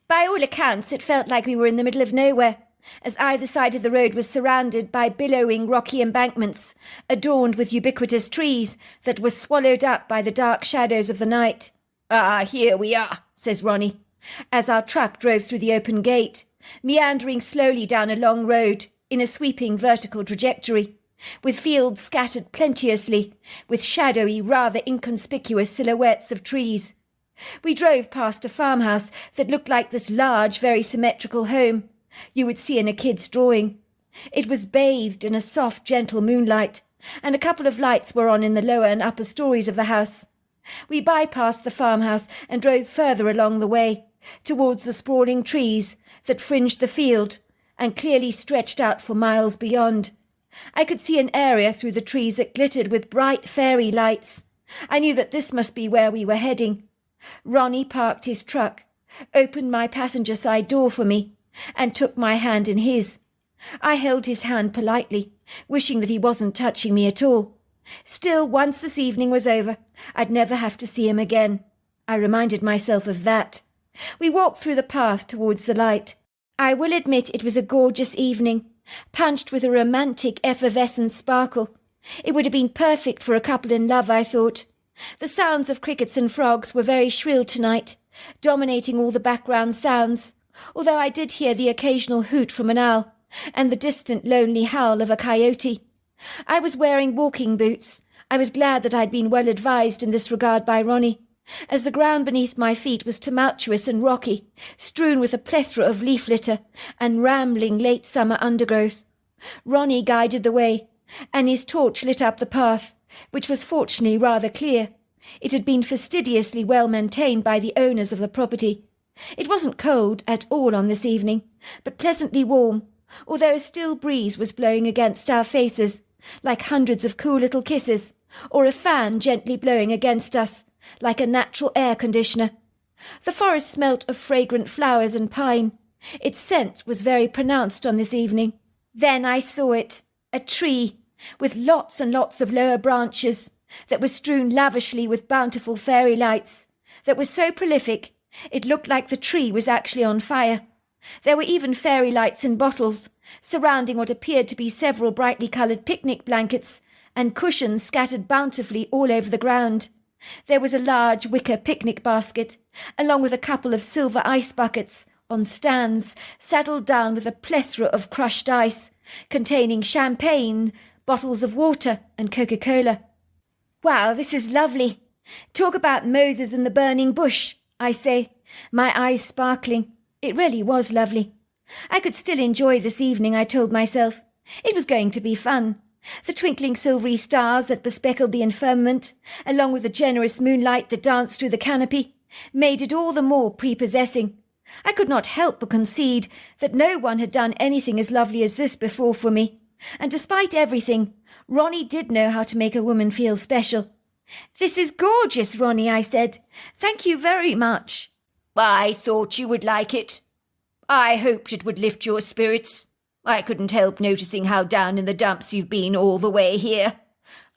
D: By all accounts, it felt like we were in the middle of nowhere, as either side of the road was surrounded by billowing rocky embankments, adorned with ubiquitous trees that were swallowed up by the dark shadows of the night. Ah, here we are, says Ronnie, as our truck drove through the open gate, meandering slowly down a long road in a sweeping vertical trajectory, with fields scattered plenteously, with shadowy, rather inconspicuous silhouettes of trees. We drove past a farmhouse that looked like this large, very symmetrical home you would see in a kid's drawing. It was bathed in a soft, gentle moonlight, and a couple of lights were on in the lower and upper stories of the house. We bypassed the farmhouse and drove further along the way, towards the sprawling trees that fringed the field and clearly stretched out for miles beyond. I could see an area through the trees that glittered with bright fairy lights. I knew that this must be where we were heading. Ronnie parked his truck, opened my passenger side door for me, and took my hand in his. I held his hand politely, wishing that he wasn't touching me at all. Still, once this evening was over, I'd never have to see him again. I reminded myself of that. We walked through the path towards the light.
C: I will admit it was a gorgeous evening, punched with a romantic effervescent sparkle. It would have been perfect for a couple in love, I thought. The sounds of crickets and frogs were very shrill tonight, dominating all the background sounds, although I did hear the occasional hoot from an owl and the distant lonely howl of a coyote. I was wearing walking boots. I was glad that I'd been well advised in this regard by Ronnie, as the ground beneath my feet was tumultuous and rocky, strewn with a plethora of leaf litter and rambling late summer undergrowth. Ronnie guided the way, and his torch lit up the path, which was fortunately rather clear. It had been fastidiously well maintained by the owners of the property. It wasn't cold at all on this evening, but pleasantly warm, although a still breeze was blowing against our faces, like hundreds of cool little kisses, or a fan gently blowing against us, like a natural air conditioner. The forest smelt of fragrant flowers and pine. Its scent was very pronounced on this evening. Then I saw it, a tree, with lots and lots of lower branches, that was strewn lavishly with bountiful fairy lights, that was so prolific it looked like the tree was actually on fire. There were even fairy lights in bottles, surrounding what appeared to be several brightly coloured picnic blankets, and cushions scattered bountifully all over the ground. There was a large wicker picnic basket, along with a couple of silver ice buckets, on stands, saddled down with a plethora of crushed ice, containing champagne, bottles of water, and Coca-Cola. Wow, this is lovely. Talk about Moses and the burning bush, I say, my eyes sparkling. It really was lovely. I could still enjoy this evening, I told myself. It was going to be fun. The twinkling silvery stars that bespeckled the firmament, along with the generous moonlight that danced through the canopy, made it all the more prepossessing. I could not help but concede that no one had done anything as lovely as this before for me, and despite everything, Ronnie did know how to make a woman feel special. "This is gorgeous, Ronnie," I said. "Thank you very much."
D: I thought you would like it. I hoped it would lift your spirits. I couldn't help noticing how down in the dumps you've been all the way here.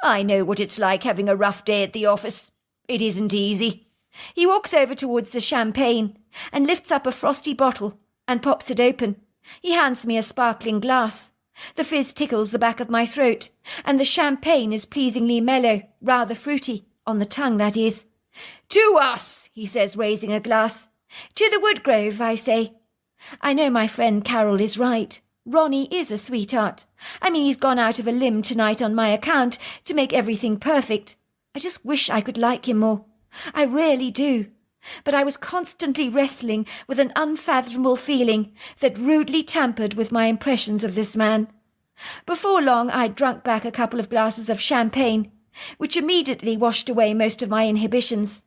D: I know what it's like having a rough day at the office. It isn't easy.
C: He walks over towards the champagne and lifts up a frosty bottle and pops it open. He hands me a sparkling glass. The fizz tickles the back of my throat, and the champagne is pleasingly mellow, rather fruity, on the tongue, that is.
D: "To us," he says, raising a glass.
C: "To the Woodgrove," I say. I know my friend Carol is right. Ronnie is a sweetheart. I mean, he's gone out of a limb tonight on my account to make everything perfect. I just wish I could like him more. I really do. But I was constantly wrestling with an unfathomable feeling that rudely tampered with my impressions of this man. Before long, I'd drunk back a couple of glasses of champagne, which immediately washed away most of my inhibitions.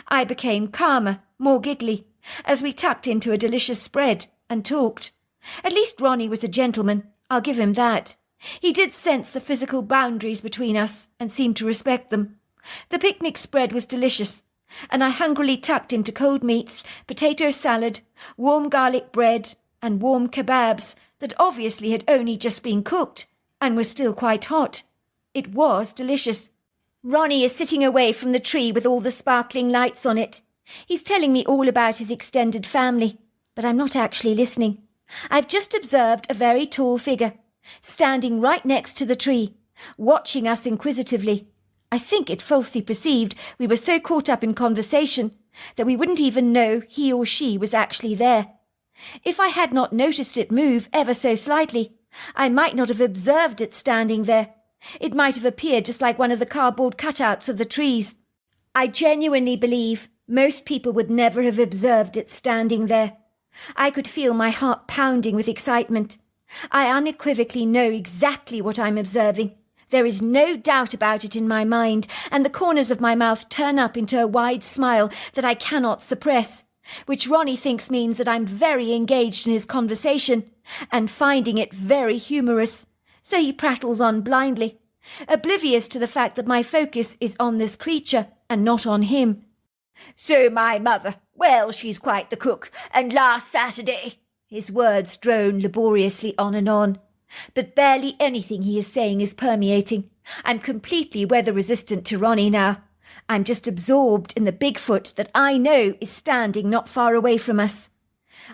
C: I became calmer, more giggly, as we tucked into a delicious spread and talked. At least Ronnie was a gentleman, I'll give him that. He did sense the physical boundaries between us and seemed to respect them. The picnic spread was delicious, and I hungrily tucked into cold meats, potato salad, warm garlic bread, and warm kebabs that obviously had only just been cooked and were still quite hot. It was delicious. Ronnie is sitting away from the tree with all the sparkling lights on it. He's telling me all about his extended family, but I'm not actually listening. I've just observed a very tall figure, standing right next to the tree, watching us inquisitively. I think it falsely perceived we were so caught up in conversation that we wouldn't even know he or she was actually there. If I had not noticed it move ever so slightly, I might not have observed it standing there. It might have appeared just like one of the cardboard cutouts of the trees. I genuinely believe most people would never have observed it standing there. I could feel my heart pounding with excitement. I unequivocally know exactly what I'm observing. There is no doubt about it in my mind, and the corners of my mouth turn up into a wide smile that I cannot suppress, which Ronnie thinks means that I'm very engaged in his conversation and finding it very humorous. So he prattles on blindly, oblivious to the fact that my focus is on this creature and not on him.
D: "So my mother, well, she's quite the cook, and last Saturday—" His words drone laboriously on and on, but barely anything he is saying is permeating. I'm completely weather-resistant to Ronnie now. I'm just absorbed in the Bigfoot that I know is standing not far away from us.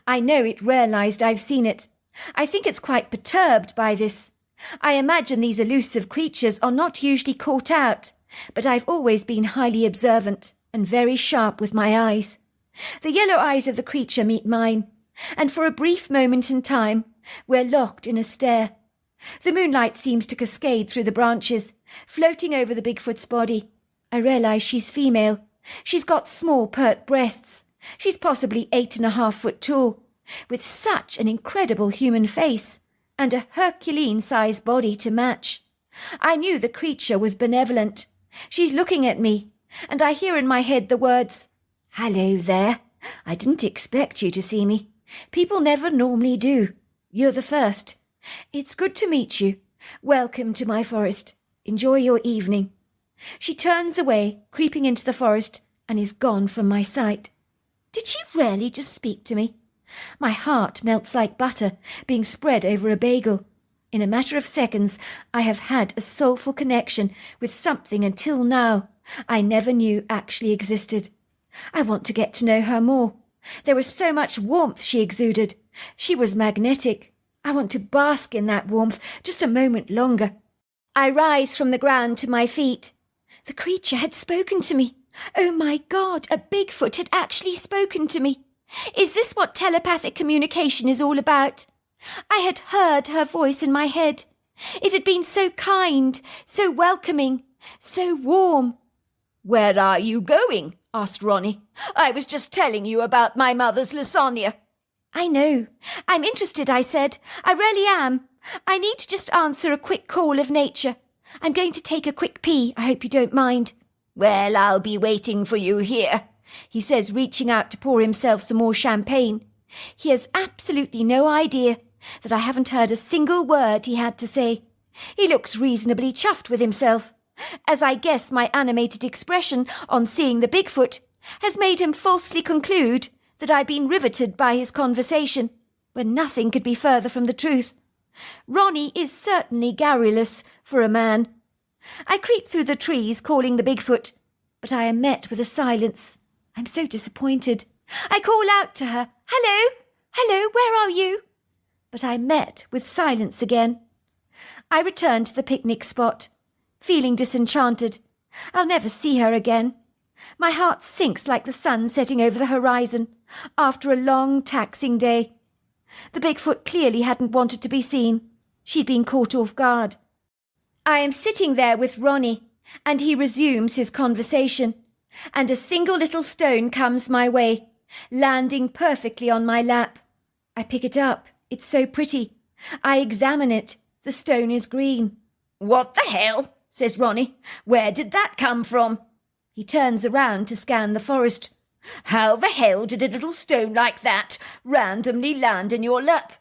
C: I know it realised I've seen it. I think it's quite perturbed by this. I imagine these elusive creatures are not usually caught out, but I've always been highly observant and very sharp with my eyes. The yellow eyes of the creature meet mine, and for a brief moment in time, we're locked in a stare. The moonlight seems to cascade through the branches, floating over the Bigfoot's body. I realise she's female. She's got small, pert breasts. She's possibly 8.5 foot tall, with such an incredible human face, and a Herculean-sized body to match. I knew the creature was benevolent. She's looking at me, and I hear in my head the words, "Hello there. I didn't expect you to see me. People never normally do. You're the first. It's good to meet you. Welcome to my forest. Enjoy your evening." She turns away, creeping into the forest, and is gone from my sight. Did she really just speak to me? My heart melts like butter being spread over a bagel. In a matter of seconds, I have had a soulful connection with something until now I never knew actually existed. I want to get to know her more. There was so much warmth she exuded. She was magnetic. I want to bask in that warmth just a moment longer. I rise from the ground to my feet. The creature had spoken to me. Oh my God, a Bigfoot had actually spoken to me. Is this what telepathic communication is all about? I had heard her voice in my head. It had been so kind, so welcoming, so warm.
D: "Where are you going?" asked Ronnie. "I was just telling you about my mother's lasagna."
C: I know. I'm interested, I said. I really am. I need to just answer a quick call of nature. I'm going to take a quick pee. I hope you don't mind.
D: "Well, I'll be waiting for you here,"
C: he says, reaching out to pour himself some more champagne. He has absolutely no idea that I haven't heard a single word he had to say. He looks reasonably chuffed with himself, as I guess my animated expression on seeing the Bigfoot has made him falsely conclude that I'd been riveted by his conversation, when nothing could be further from the truth. Ronnie is certainly garrulous for a man. I creep through the trees calling the Bigfoot, but I am met with a silence. I'm so disappointed. I call out to her, "Hello, hello, where are you?" But I'm met with silence again. I return to the picnic spot, feeling disenchanted. I'll never see her again. My heart sinks like the sun setting over the horizon after a long, taxing day. The Bigfoot clearly hadn't wanted to be seen. She'd been caught off guard. I am sitting there with Ronnie, and he resumes his conversation, and a single little stone comes my way, landing perfectly on my lap. I pick it up. It's so pretty. I examine it. The stone is green.
D: "What the hell?" says Ronnie. "Where did that come from?"
C: He turns around to scan the forest.
D: "How the hell did a little stone like that randomly land in your lap?"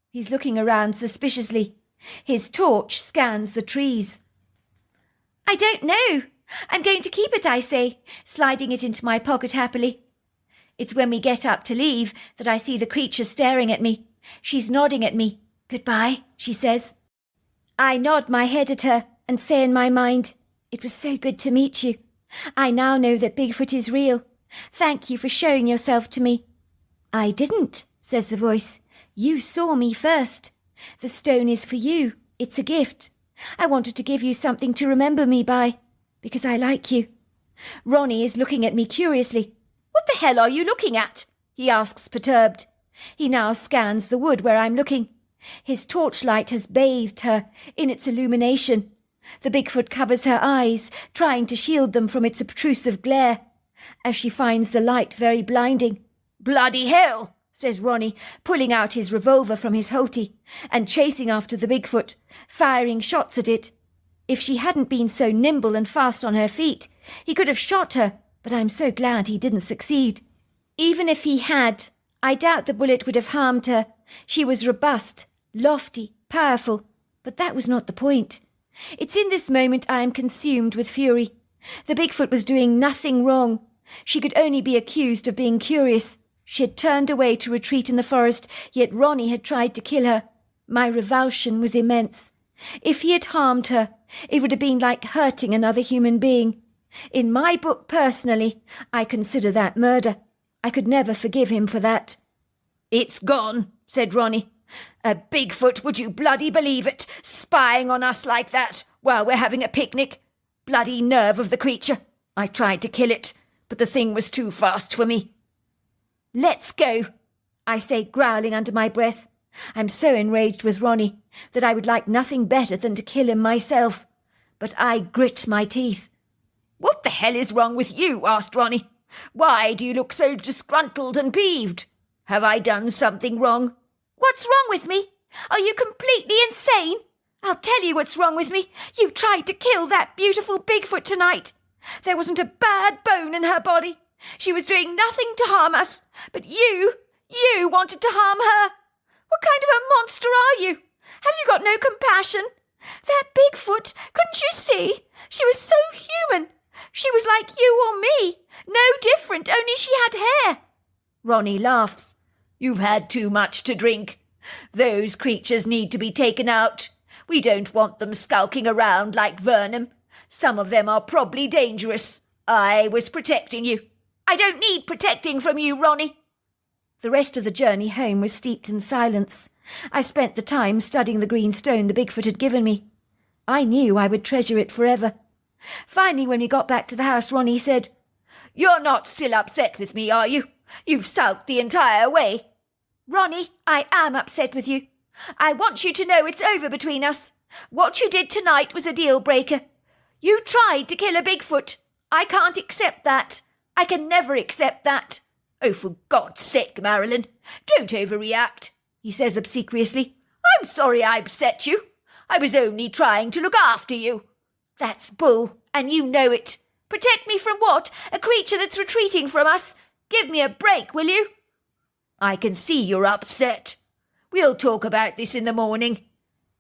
C: He's looking around suspiciously. His torch scans the trees. "I don't know. I'm going to keep it," I say, sliding it into my pocket happily. It's when we get up to leave that I see the creature staring at me. She's nodding at me. "Goodbye," she says. I nod my head at her and say in my mind, "It was so good to meet you. I now know that Bigfoot is real. Thank you for showing yourself to me." "I didn't," says the voice. "You saw me first. The stone is for you. It's a gift. I wanted to give you something to remember me by, because I like you." Ronnie is looking at me curiously.
D: "What the hell are you looking at?"
C: he asks, perturbed. He now scans the wood where I'm looking. His torchlight has bathed her in its illumination. The Bigfoot covers her eyes, trying to shield them from its obtrusive glare, as she finds the light very blinding.
D: "Bloody hell!"
C: says Ronnie, pulling out his revolver from his holty and chasing after the Bigfoot, firing shots at it. If she hadn't been so nimble and fast on her feet, he could have shot her, but I'm so glad he didn't succeed. Even if he had, I doubt the bullet would have harmed her. She was robust, lofty, powerful, but that was not the point. It's in this moment I am consumed with fury. The Bigfoot was doing nothing wrong. She could only be accused of being curious. She had turned away to retreat in the forest, yet Ronnie had tried to kill her. My revulsion was immense. If he had harmed her, it would have been like hurting another human being. In my book, personally, I consider that murder. I could never forgive him for that.
D: "It's gone," said Ronnie. "A Bigfoot, would you bloody believe it, spying on us like that while we're having a picnic. Bloody nerve of the creature. I tried to kill it, but the thing was too fast for me." "Let's go," I say, growling under my breath. I'm so enraged with Ronnie that I would like nothing better than to kill him myself. But I grit my teeth. "What the hell is wrong with you?" asked Ronnie. "Why do you look so disgruntled and peeved? Have I done something wrong?" "What's wrong with me? Are you completely insane? I'll tell you what's wrong with me. You tried to kill that beautiful Bigfoot tonight. There wasn't a bad bone in her body. She was doing nothing to harm us, but you wanted to harm her. What kind of a monster are you? Have you got no compassion? That Bigfoot, couldn't you see? She was so human. She was like you or me. No different, only she had hair." Ronnie laughs. "You've had too much to drink. Those creatures need to be taken out. We don't want them skulking around like vermin. Some of them are probably dangerous. I was protecting you." "I don't need protecting from you, Ronnie." The rest of the journey home was steeped in silence. I spent the time studying the green stone the Bigfoot had given me. I knew I would treasure it forever. Finally, when we got back to the house, Ronnie said, "You're not still upset with me, are you? You've sulked the entire way." "Ronnie, I am upset with you. I want you to know it's over between us. What you did tonight was a deal breaker. You tried to kill a Bigfoot. I can't accept that. I can never accept that." "Oh, for God's sake, Marilyn, don't overreact," he says obsequiously. "I'm sorry I upset you. I was only trying to look after you." "That's bull, and you know it. Protect me from what? A creature that's retreating from us? Give me a break, will you?" "I can see you're upset. We'll talk about this in the morning."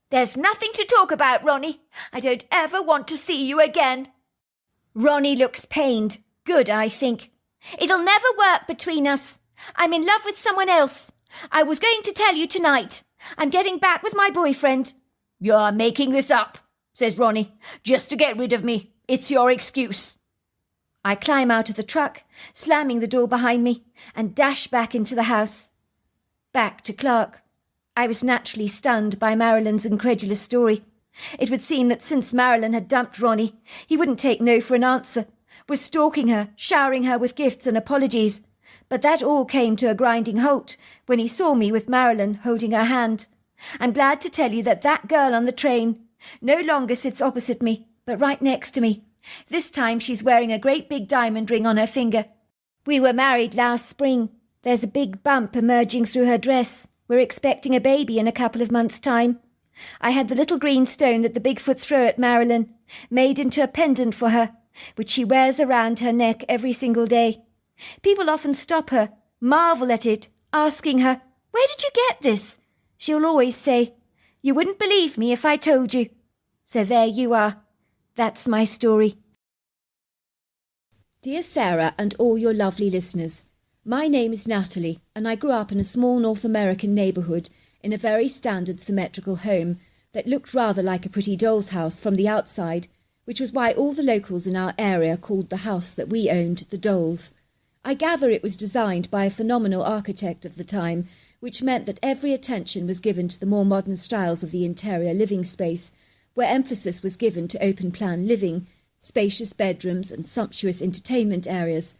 D: "There's nothing to talk about, Ronnie. I don't ever want to see you again." Ronnie looks pained. Good, I think. "It'll never work between us. I'm in love with someone else. I was going to tell you tonight. I'm getting back with my boyfriend." "You're making this up," says Ronnie, "just to get rid of me. It's your excuse." I climb out of the truck, slamming the door behind me, and dash back into the house. Back to Clark. I was naturally stunned by Marilyn's incredulous story. It would seem that since Marilyn had dumped Ronnie, he wouldn't take no for an answer, was stalking her, showering her with gifts and apologies. But that all came to a grinding halt when he saw me with Marilyn holding her hand. I'm glad to tell you that that girl on the train no longer sits opposite me, but right next to me. This time she's wearing a great big diamond ring on her finger. We were married last spring. There's a big bump emerging through her dress. We're expecting a baby in a couple of months' time. I had the little green stone that the Bigfoot threw at Marilyn made into a pendant for her, which she wears around her neck every single day. People often stop her, marvel at it, asking her, "Where did you get this?" She'll always say, "You wouldn't believe me if I told you." So there you are. That's my story.
C: Dear Sarah and all your lovely listeners, my name is Natalie, and I grew up in a small North American neighbourhood in a very standard symmetrical home that looked rather like a pretty doll's house from the outside, which was why all the locals in our area called the house that we owned the Dolls. I gather it was designed by a phenomenal architect of the time, which meant that every attention was given to the more modern styles of the interior living space, where emphasis was given to open-plan living, spacious bedrooms and sumptuous entertainment areas.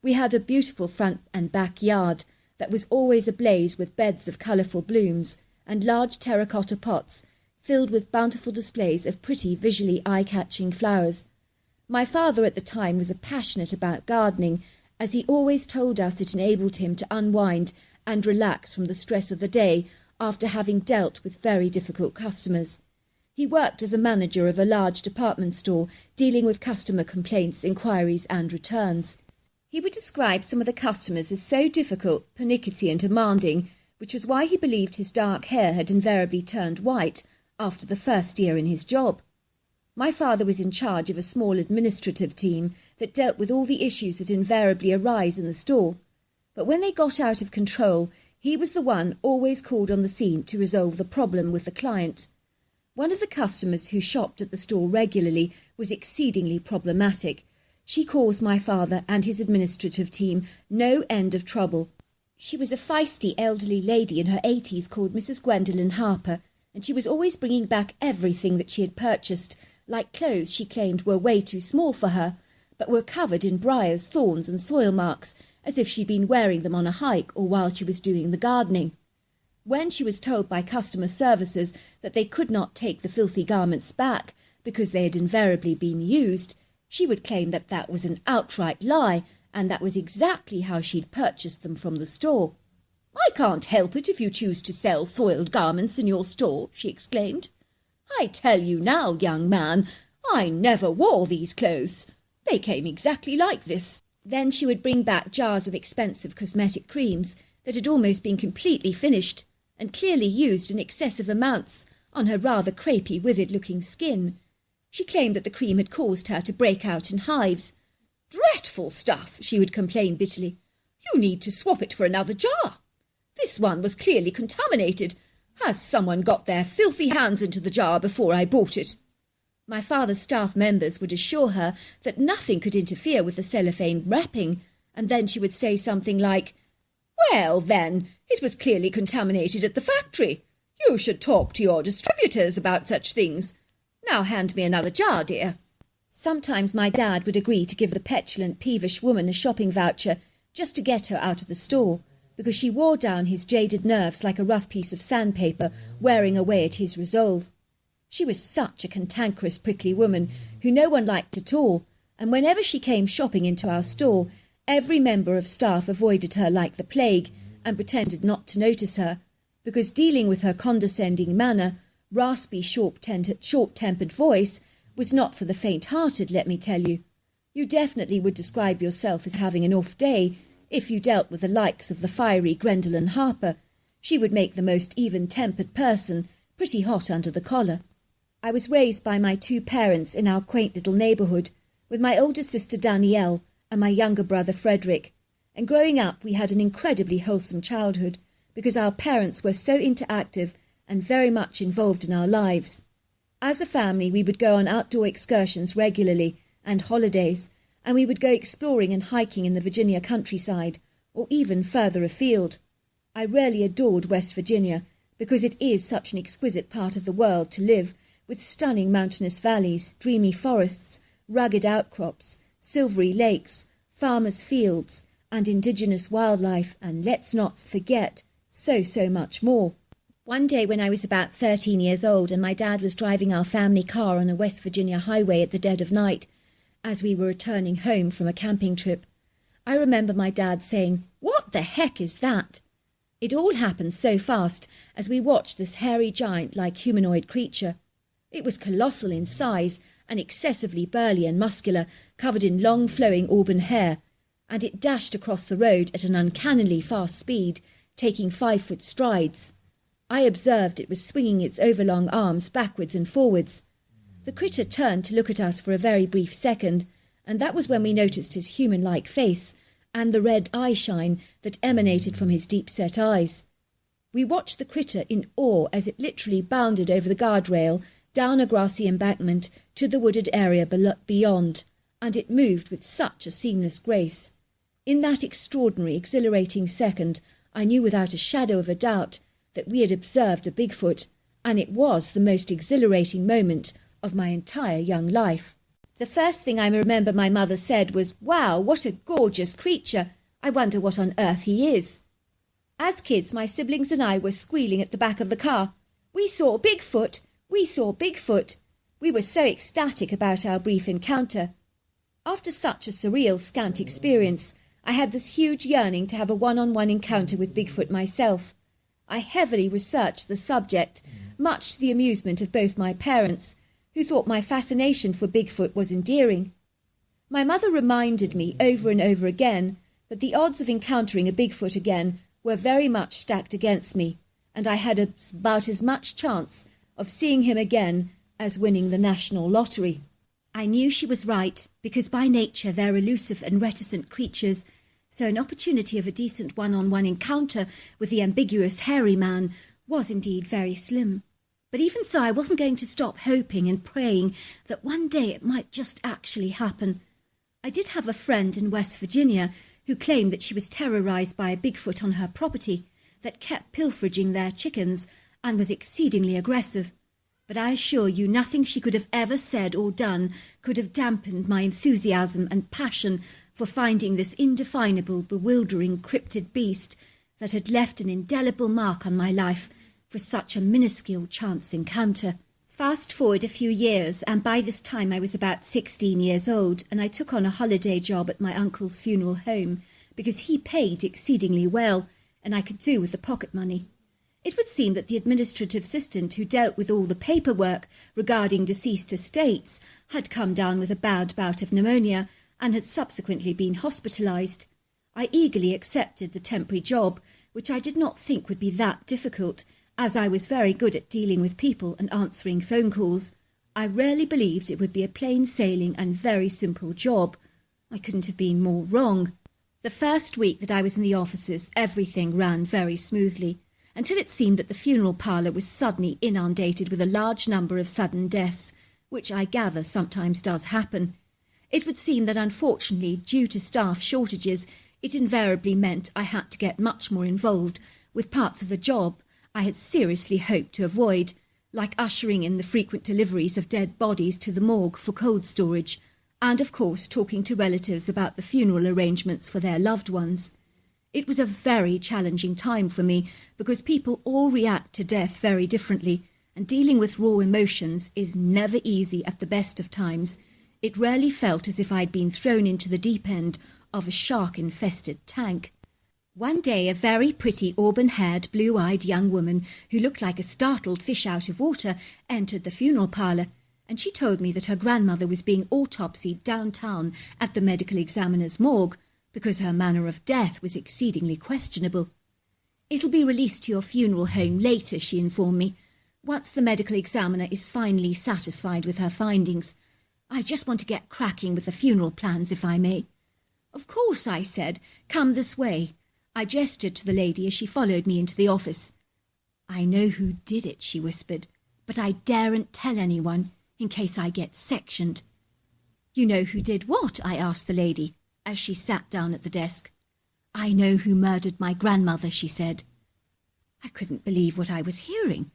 C: We had a beautiful front and back yard that was always ablaze with beds of colourful blooms and large terracotta pots filled with bountiful displays of pretty, visually eye-catching flowers. My father at the time was passionate about gardening, as he always told us it enabled him to unwind and relax from the stress of the day after having dealt with very difficult customers. He worked as a manager of a large department store, dealing with customer complaints, inquiries and returns. He would describe some of the customers as so difficult, pernickety and demanding, which was why he believed his dark hair had invariably turned white after the first year in his job. My father was in charge of a small administrative team that dealt with all the issues that invariably arise in the store. But when they got out of control, he was the one always called on the scene to resolve the problem with the client. One of the customers who shopped at the store regularly was exceedingly problematic. She caused my father and his administrative team no end of trouble. She was a feisty elderly lady in her 80s called Mrs. Gwendolen Harper, and she was always bringing back everything that she had purchased, like clothes she claimed were way too small for her, but were covered in briars, thorns and soil marks, as if she'd been wearing them on a hike or while she was doing the gardening. When she was told by customer services that they could not take the filthy garments back because they had invariably been used, she would claim that that was an outright lie, and that was exactly how she'd purchased them from the store. "I can't help it if you choose to sell soiled garments in your store," she exclaimed. "I tell you now, young man, I never wore these clothes. They came exactly like this." Then she would bring back jars of expensive cosmetic creams that had almost been completely finished and clearly used in excessive amounts on her rather crepey, withered-looking skin. She claimed that the cream had caused her to break out in hives. "Dreadful stuff," she would complain bitterly. "You need to swap it for another jar. This one was clearly contaminated. Has someone got their filthy hands into the jar before I bought it?" My father's staff members would assure her that nothing could interfere with the cellophane wrapping, and then she would say something like, "Well, then, it was clearly contaminated at the factory. You should talk to your distributors about such things. Now hand me another jar, dear." Sometimes my dad would agree to give the petulant, peevish woman a shopping voucher just to get her out of the store, because she wore down his jaded nerves like a rough piece of sandpaper wearing away at his resolve. She was such a cantankerous, prickly woman who no one liked at all, and whenever she came shopping into our store, every member of staff avoided her like the plague and pretended not to notice her, because dealing with her condescending manner, raspy, short-tempered voice was not for the faint-hearted, let me tell you. You definitely would describe yourself as having an off day if you dealt with the likes of the fiery Gwendolen Harper. She would make the most even-tempered person pretty hot under the collar. I was raised by my two parents in our quaint little neighbourhood, with my older sister Danielle and my younger brother Frederick, and growing up we had an incredibly wholesome childhood because our parents were so interactive and very much involved in our lives. As a family, we would go on outdoor excursions regularly and holidays, and we would go exploring and hiking in the Virginia countryside, or even further afield. I really adored West Virginia because it is such an exquisite part of the world to live, with stunning mountainous valleys, dreamy forests, rugged outcrops, silvery lakes, farmers' fields, and indigenous wildlife, and let's not forget, so much more. One day when I was about 13 years old and my dad was driving our family car on a West Virginia highway at the dead of night, as we were returning home from a camping trip, I remember my dad saying, "What the heck is that?" It all happened so fast as we watched this hairy giant-like humanoid creature. It was colossal in size and excessively burly and muscular, covered in long flowing auburn hair, and it dashed across the road at an uncannily fast speed, taking 5-foot strides. I observed it was swinging its overlong arms backwards and forwards. The critter turned to look at us for a very brief second, and that was when we noticed his human-like face and the red eye shine that emanated from his deep-set eyes. We watched the critter in awe as it literally bounded over the guardrail, down a grassy embankment to the wooded area beyond, and it moved with such a seamless grace. In that extraordinary, exhilarating second, I knew without a shadow of a doubt that we had observed a Bigfoot, and it was the most exhilarating moment of my entire young life. The first thing I remember my mother said was, "Wow, what a gorgeous creature. I wonder what on earth he is." As kids, my siblings and I were squealing at the back of the car, "We saw Bigfoot! We saw Bigfoot!" We were so ecstatic about our brief encounter. After such a surreal, scant experience, I had this huge yearning to have a one-on-one encounter with Bigfoot myself. I heavily researched the subject, much to the amusement of both my parents, who thought my fascination for Bigfoot was endearing. My mother reminded me over and over again that the odds of encountering a Bigfoot again were very much stacked against me, and I had about as much chance of seeing him again as winning the national lottery. I knew she was right, because by nature they're elusive and reticent creatures, so an opportunity of a decent one-on-one encounter with the ambiguous hairy man was indeed very slim. But even so, I wasn't going to stop hoping and praying that one day it might just actually happen. I did have a friend in West Virginia who claimed that she was terrorised by a Bigfoot on her property that kept pilfering their chickens and was exceedingly aggressive. But I assure you nothing she could have ever said or done could have dampened my enthusiasm and passion for finding this indefinable, bewildering cryptid beast that had left an indelible mark on my life for such a minuscule chance encounter. Fast forward a few years, and by this time I was about 16 years old, and I took on a holiday job at my uncle's funeral home because he paid exceedingly well, and I could do with the pocket money. It would seem that the administrative assistant who dealt with all the paperwork regarding deceased estates had come down with a bad bout of pneumonia and had subsequently been hospitalised. I eagerly accepted the temporary job, which I did not think would be that difficult, as I was very good at dealing with people and answering phone calls. I rarely believed it would be a plain sailing and very simple job. I couldn't have been more wrong. The first week that I was in the offices, everything ran very smoothly, until it seemed that the funeral parlour was suddenly inundated with a large number of sudden deaths, which I gather sometimes does happen. It would seem that unfortunately, due to staff shortages, it invariably meant I had to get much more involved with parts of the job I had seriously hoped to avoid, like ushering in the frequent deliveries of dead bodies to the morgue for cold storage, and of course talking to relatives about the funeral arrangements for their loved ones. It was a very challenging time for me because people all react to death very differently, and dealing with raw emotions is never easy at the best of times. It rarely felt as if I'd been thrown into the deep end of a shark-infested tank. One day a very pretty auburn-haired, blue-eyed young woman who looked like a startled fish out of water entered the funeral parlour, and she told me that her grandmother was being autopsied downtown at the medical examiner's morgue because her manner of death was exceedingly questionable. "It'll be released to your funeral home later," she informed me, "once the medical examiner is finally satisfied with her findings. I just want to get cracking with the funeral plans, if I may." "Of course," I said. "Come this way." I gestured to the lady as she followed me into the office. "I know who did it," she whispered, "but I daren't tell anyone in case I get sectioned." "You know who did what?" I asked the lady as she sat down at the desk. "I know who murdered my grandmother," she said. I couldn't believe what I was hearing.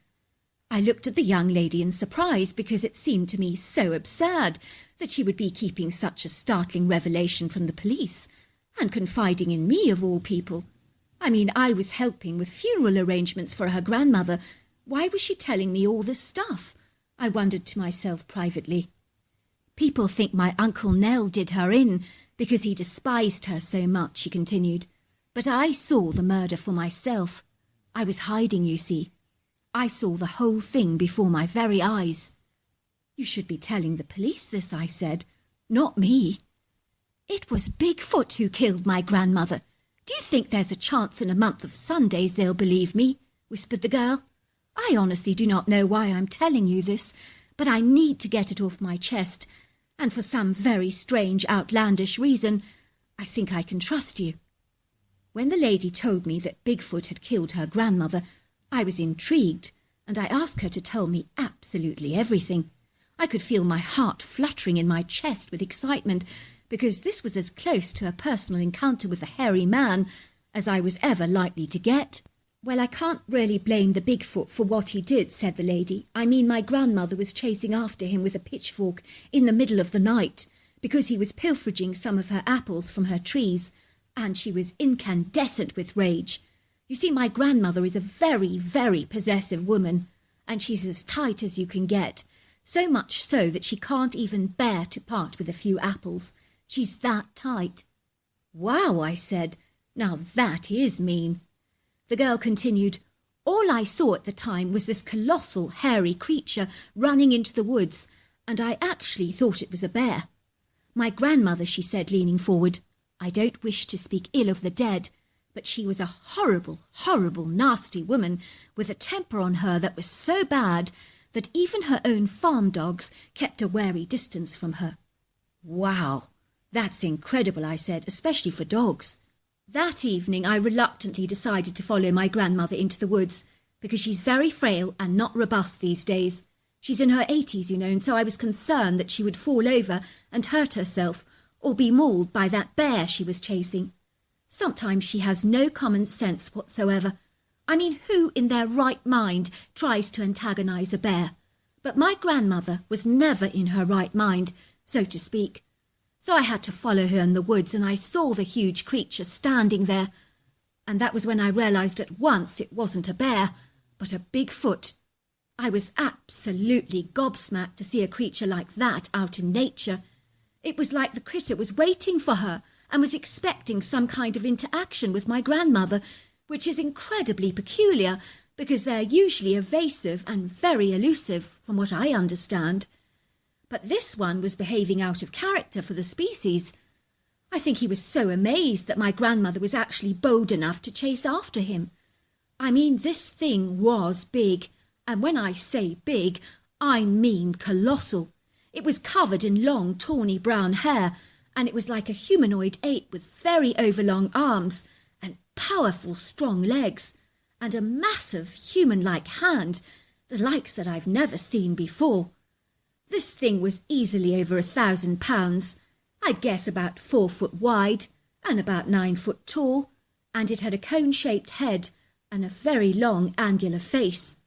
C: I looked at the young lady in surprise because it seemed to me so absurd that she would be keeping such a startling revelation from the police and confiding in me of all people. I mean, I was helping with funeral arrangements for her grandmother. Why was she telling me all this stuff? I wondered to myself privately. "People think my Uncle Nell did her in because he despised her so much," she continued. "But I saw the murder for myself. I was hiding, you see. I saw the whole thing before my very eyes." "You should be telling the police this," I said. "Not me." "It was Bigfoot who killed my grandmother. Do you think there's a chance in a month of Sundays they'll believe me?" whispered the girl. "I honestly do not know why I'm telling you this, but I need to get it off my chest, and for some very strange, outlandish reason, I think I can trust you." When the lady told me that Bigfoot had killed her grandmother, I was intrigued, and I asked her to tell me absolutely everything. I could feel my heart fluttering in my chest with excitement, because this was as close to a personal encounter with a hairy man as I was ever likely to get. "Well, I can't really blame the Bigfoot for what he did," said the lady. "I mean, my grandmother was chasing after him with a pitchfork in the middle of the night because he was pilfering some of her apples from her trees, and she was incandescent with rage. You see, my grandmother is a very, very possessive woman, and she's as tight as you can get, so much so that she can't even bear to part with a few apples. She's that tight." "Wow," I said. "Now that is mean." The girl continued, "All I saw at the time was this colossal, hairy creature running into the woods, and I actually thought it was a bear. My grandmother," she said, leaning forward, "I don't wish to speak ill of the dead, but she was a horrible, horrible, nasty woman with a temper on her that was so bad that even her own farm dogs kept a wary distance from her." "Wow, that's incredible," I said, "especially for dogs." That evening I reluctantly decided to follow my grandmother into the woods, because she's very frail and not robust these days. She's in her 80s, you know, and so I was concerned that she would fall over and hurt herself or be mauled by that bear she was chasing. Sometimes she has no common sense whatsoever. I mean, who in their right mind tries to antagonise a bear? But my grandmother was never in her right mind, so to speak. So I had to follow her in the woods, and I saw the huge creature standing there. And that was when I realised at once it wasn't a bear, but a Bigfoot. I was absolutely gobsmacked to see a creature like that out in nature. It was like the critter was waiting for her and was expecting some kind of interaction with my grandmother, which is incredibly peculiar because they're usually evasive and very elusive, from what I understand. But this one was behaving out of character for the species. I think he was so amazed that my grandmother was actually bold enough to chase after him. I mean, this thing was big, and when I say big, I mean colossal. It was covered in long, tawny brown hair, and it was like a humanoid ape with very overlong arms and powerful, strong legs, and a massive human-like hand, the likes that I've never seen before. This thing was easily over 1,000 pounds, I'd guess about 4 foot wide and about 9 foot tall, and it had a cone-shaped head and a very long angular face.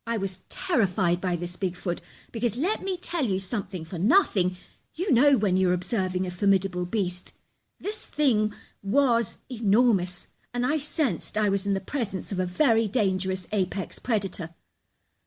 C: I was terrified by this Bigfoot because, let me tell you something for nothing, you know when you're observing a formidable beast. This thing was enormous, and I sensed I was in the presence of a very dangerous apex predator.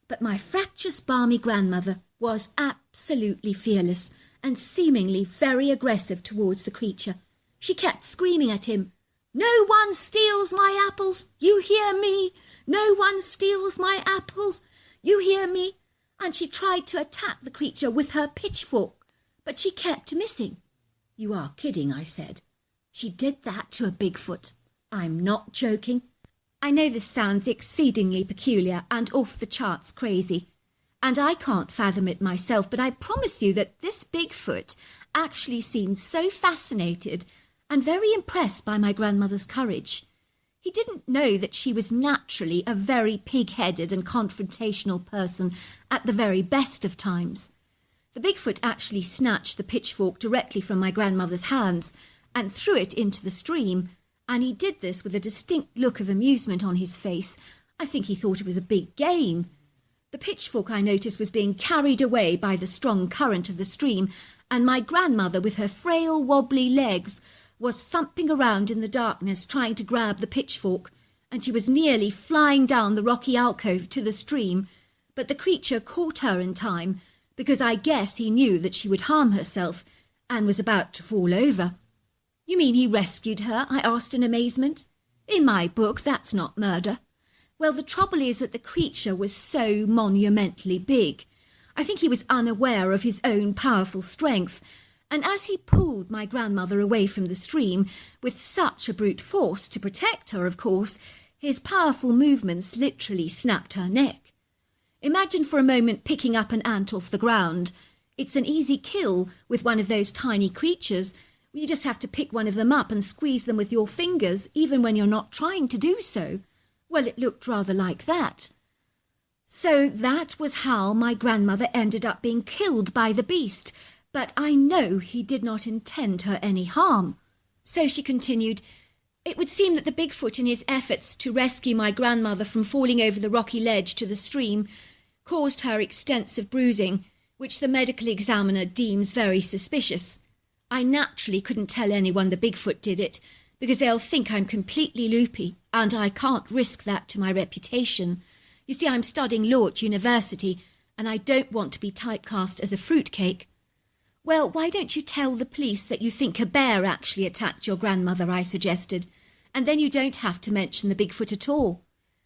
C: But my fractious, balmy grandmother was absolutely fearless and seemingly very aggressive towards the creature. She kept screaming at him, "No one steals my apples! You hear me? No one steals my apples! You hear me?" And she tried to attack the creature with her pitchfork, but she kept missing. "You are kidding," I said. "She did that to a Bigfoot. I'm not joking." I know this sounds exceedingly peculiar and off the charts crazy, and I can't fathom it myself, but I promise you that this Bigfoot actually seemed so fascinated and very impressed by my grandmother's courage. He didn't know that she was naturally a very pig-headed and confrontational person at the very best of times. The Bigfoot actually snatched the pitchfork directly from my grandmother's hands and threw it into the stream, and he did this with a distinct look of amusement on his face. I think he thought it was a big game. The pitchfork, I noticed, was being carried away by the strong current of the stream, and my grandmother, with her frail, wobbly legs, was thumping around in the darkness trying to grab the pitchfork, and she was nearly flying down the rocky alcove to the stream, but the creature caught her in time, because I guess he knew that she would harm herself and was about to fall over. "You mean he rescued her?" I asked in amazement. "In my book, that's not murder." "Well, the trouble is that the creature was so monumentally big. I think he was unaware of his own powerful strength, and as he pulled my grandmother away from the stream with such a brute force to protect her, of course, his powerful movements literally snapped her neck. Imagine for a moment picking up an ant off the ground. It's an easy kill with one of those tiny creatures. You just have to pick one of them up and squeeze them with your fingers, even when you're not trying to do so. Well, it looked rather like that. So that was how my grandmother ended up being killed by the beast, but I know he did not intend her any harm. So she continued, "It would seem that the Bigfoot, in his efforts to rescue my grandmother from falling over the rocky ledge to the stream, caused her extensive bruising, which the medical examiner deems very suspicious. I naturally couldn't tell anyone the Bigfoot did it, because they'll think I'm completely loopy, and I can't risk that to my reputation. You see, I'm studying law at university, and I don't want to be typecast as a fruitcake." "Well, why don't you tell the police that you think a bear actually attacked your grandmother?" I suggested, "and then you don't have to mention the Bigfoot at all.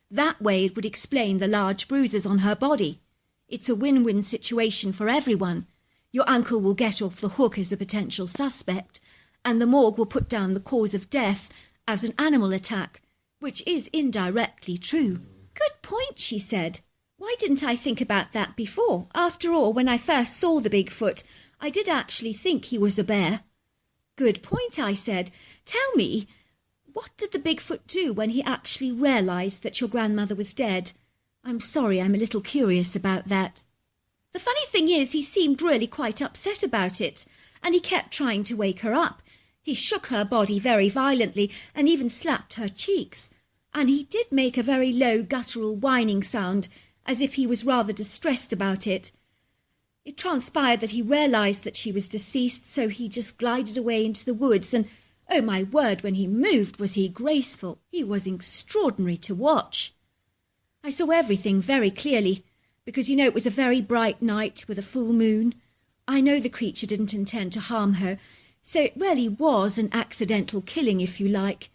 C: That way it would explain the large bruises on her body. It's a win-win situation for everyone. Your uncle will get off the hook as a potential suspect, and the morgue will put down the cause of death as an animal attack, which is indirectly true." "Good point," she said. "Why didn't I think about that before? After all, when I first saw the Bigfoot, I did actually think he was a bear." "Good point," I said. "Tell me, what did the Bigfoot do when he actually realised that your grandmother was dead? I'm sorry, I'm a little curious about that." "The funny thing is, he seemed really quite upset about it, and he kept trying to wake her up. He shook her body very violently and even slapped her cheeks, and he did make a very low guttural whining sound, as if he was rather distressed about it. It transpired that he realised that she was deceased, so he just glided away into the woods, and, oh my word, when he moved was he graceful. He was extraordinary to watch. I saw everything very clearly, because, it was a very bright night with a full moon. I know the creature didn't intend to harm her, so it really was an accidental killing, if you like.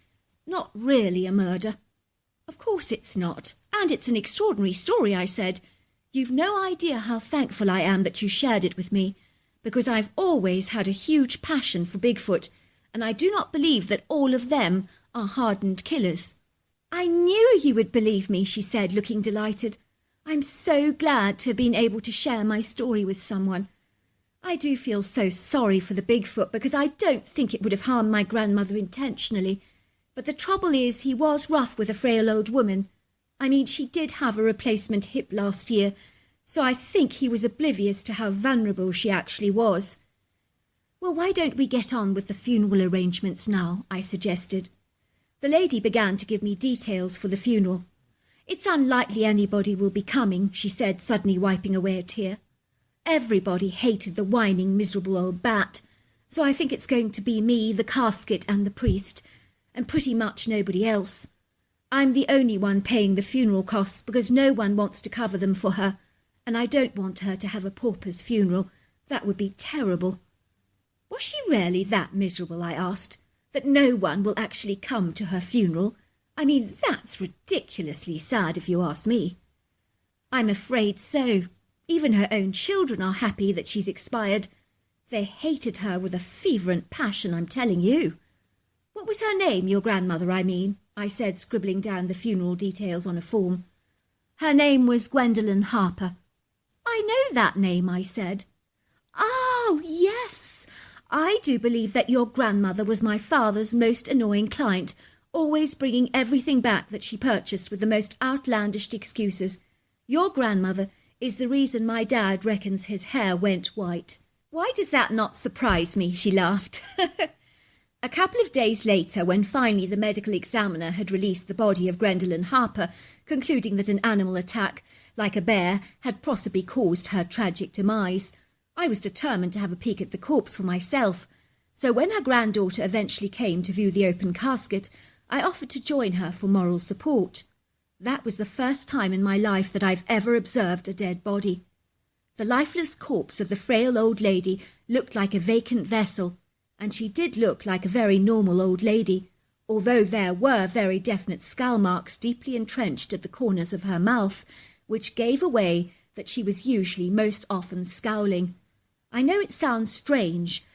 C: Not really a murder. Of course it's not, and it's an extraordinary story, I said. You've no idea how thankful I am that you shared it with me, because I've always had a huge passion for Bigfoot, and I do not believe that all of them are hardened killers. I knew you would believe me, she said, looking delighted. I'm so glad to have been able to share my story with someone. I do feel so sorry for the Bigfoot, because I don't think it would have harmed my grandmother intentionally. But the trouble is, he was rough with a frail old woman. I mean, she did have a replacement hip last year, so I think he was oblivious to how vulnerable she actually was. Well, why don't we get on with the funeral arrangements now, I suggested. The lady began to give me details for the funeral. It's unlikely anybody will be coming, she said, suddenly wiping away a tear. Everybody hated the whining, miserable old bat, so I think it's going to be me, the casket and the priest, and pretty much nobody else. I'm the only one paying the funeral costs because no one wants to cover them for her, and I don't want her to have a pauper's funeral. That would be terrible. Was she really that miserable, I asked, that no one will actually come to her funeral? I mean, that's ridiculously sad if you ask me. I'm afraid so. Even her own children are happy that she's expired. They hated her with a fervent passion, I'm telling you. What was her name, your grandmother, I mean? I said, scribbling down the funeral details on a form. Her name was Gwendolyn Harper. I know that name, I said. Oh, yes. I do believe that your grandmother was my father's most annoying client, always bringing everything back that she purchased with the most outlandish excuses. Your grandmother is the reason my dad reckons his hair went white. Why does that not surprise me? She laughed. A couple of days later, when finally the medical examiner had released the body of Gwendolyn Harper, concluding that an animal attack, like a bear, had possibly caused her tragic demise, I was determined to have a peek at the corpse for myself. So when her granddaughter eventually came to view the open casket, I offered to join her for moral support. That was the first time in my life that I've ever observed a dead body. The lifeless corpse of the frail old lady looked like a vacant vessel, and she did look like a very normal old lady, although there were very definite skull marks deeply entrenched at the corners of her mouth, which gave away that she was usually most often scowling. I know it sounds strange,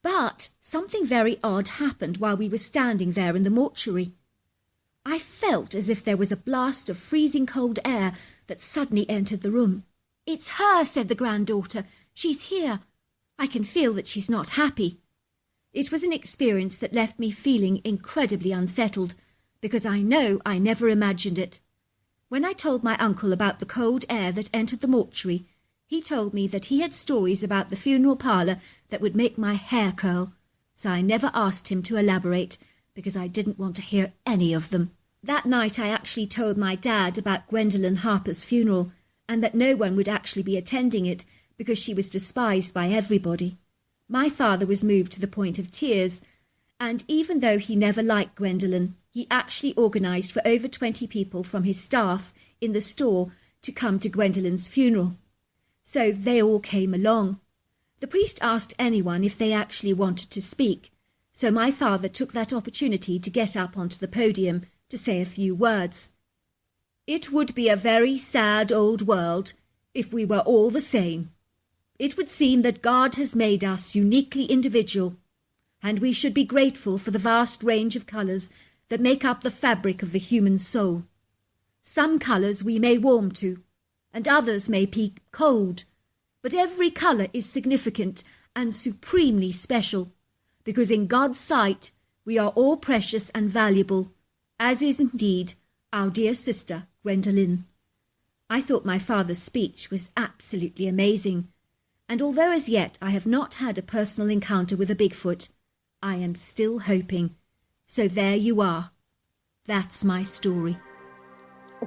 C: but something very odd happened while we were standing there in the mortuary. I felt as if there was a blast of freezing cold air that suddenly entered the room. It's her, said the granddaughter. She's here. I can feel that she's not happy. It was an experience that left me feeling incredibly unsettled, because I know I never imagined it. When I told my uncle about the cold air that entered the mortuary, he told me that he had stories about the funeral parlour that would make my hair curl, so I never asked him to elaborate, because I didn't want to hear any of them. That night I actually told my dad about Gwendolyn Harper's funeral, and that no one would actually be attending it because she was despised by everybody. My father was moved to the point of tears, and even though he never liked Gwendolyn, he actually organised for over 20 people from his staff in the store to come to Gwendolyn's funeral. So they all came along. The priest asked anyone if they actually wanted to speak, so my father took that opportunity to get up onto the podium to say a few words. It would be a very sad old world if we were all the same. It would seem that God has made us uniquely individual, and we should be grateful for the vast range of colours that make up the fabric of the human soul. Some colours we may warm to, and others may be cold, but every colour is significant and supremely special, because in God's sight we are all precious and valuable, as is indeed our dear sister Gwendolyn. I thought my father's speech was absolutely amazing, and although as yet I have not had a personal encounter with a Bigfoot, I am still hoping. So there you are. That's my story.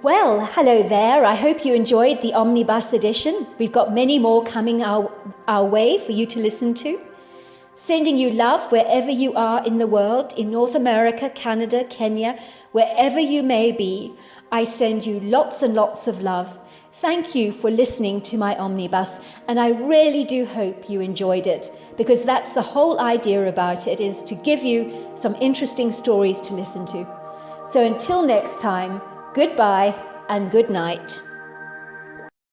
A: Well, hello there. I hope you enjoyed the Omnibus edition. We've got many more coming our way for you to listen to. Sending you love wherever you are in the world, in North America, Canada, Kenya, wherever you may be. I send you lots and lots of love. Thank you for listening to my Omnibus, and I really do hope you enjoyed it, because that's the whole idea about it, is to give you some interesting stories to listen to. So until next time, goodbye and good night.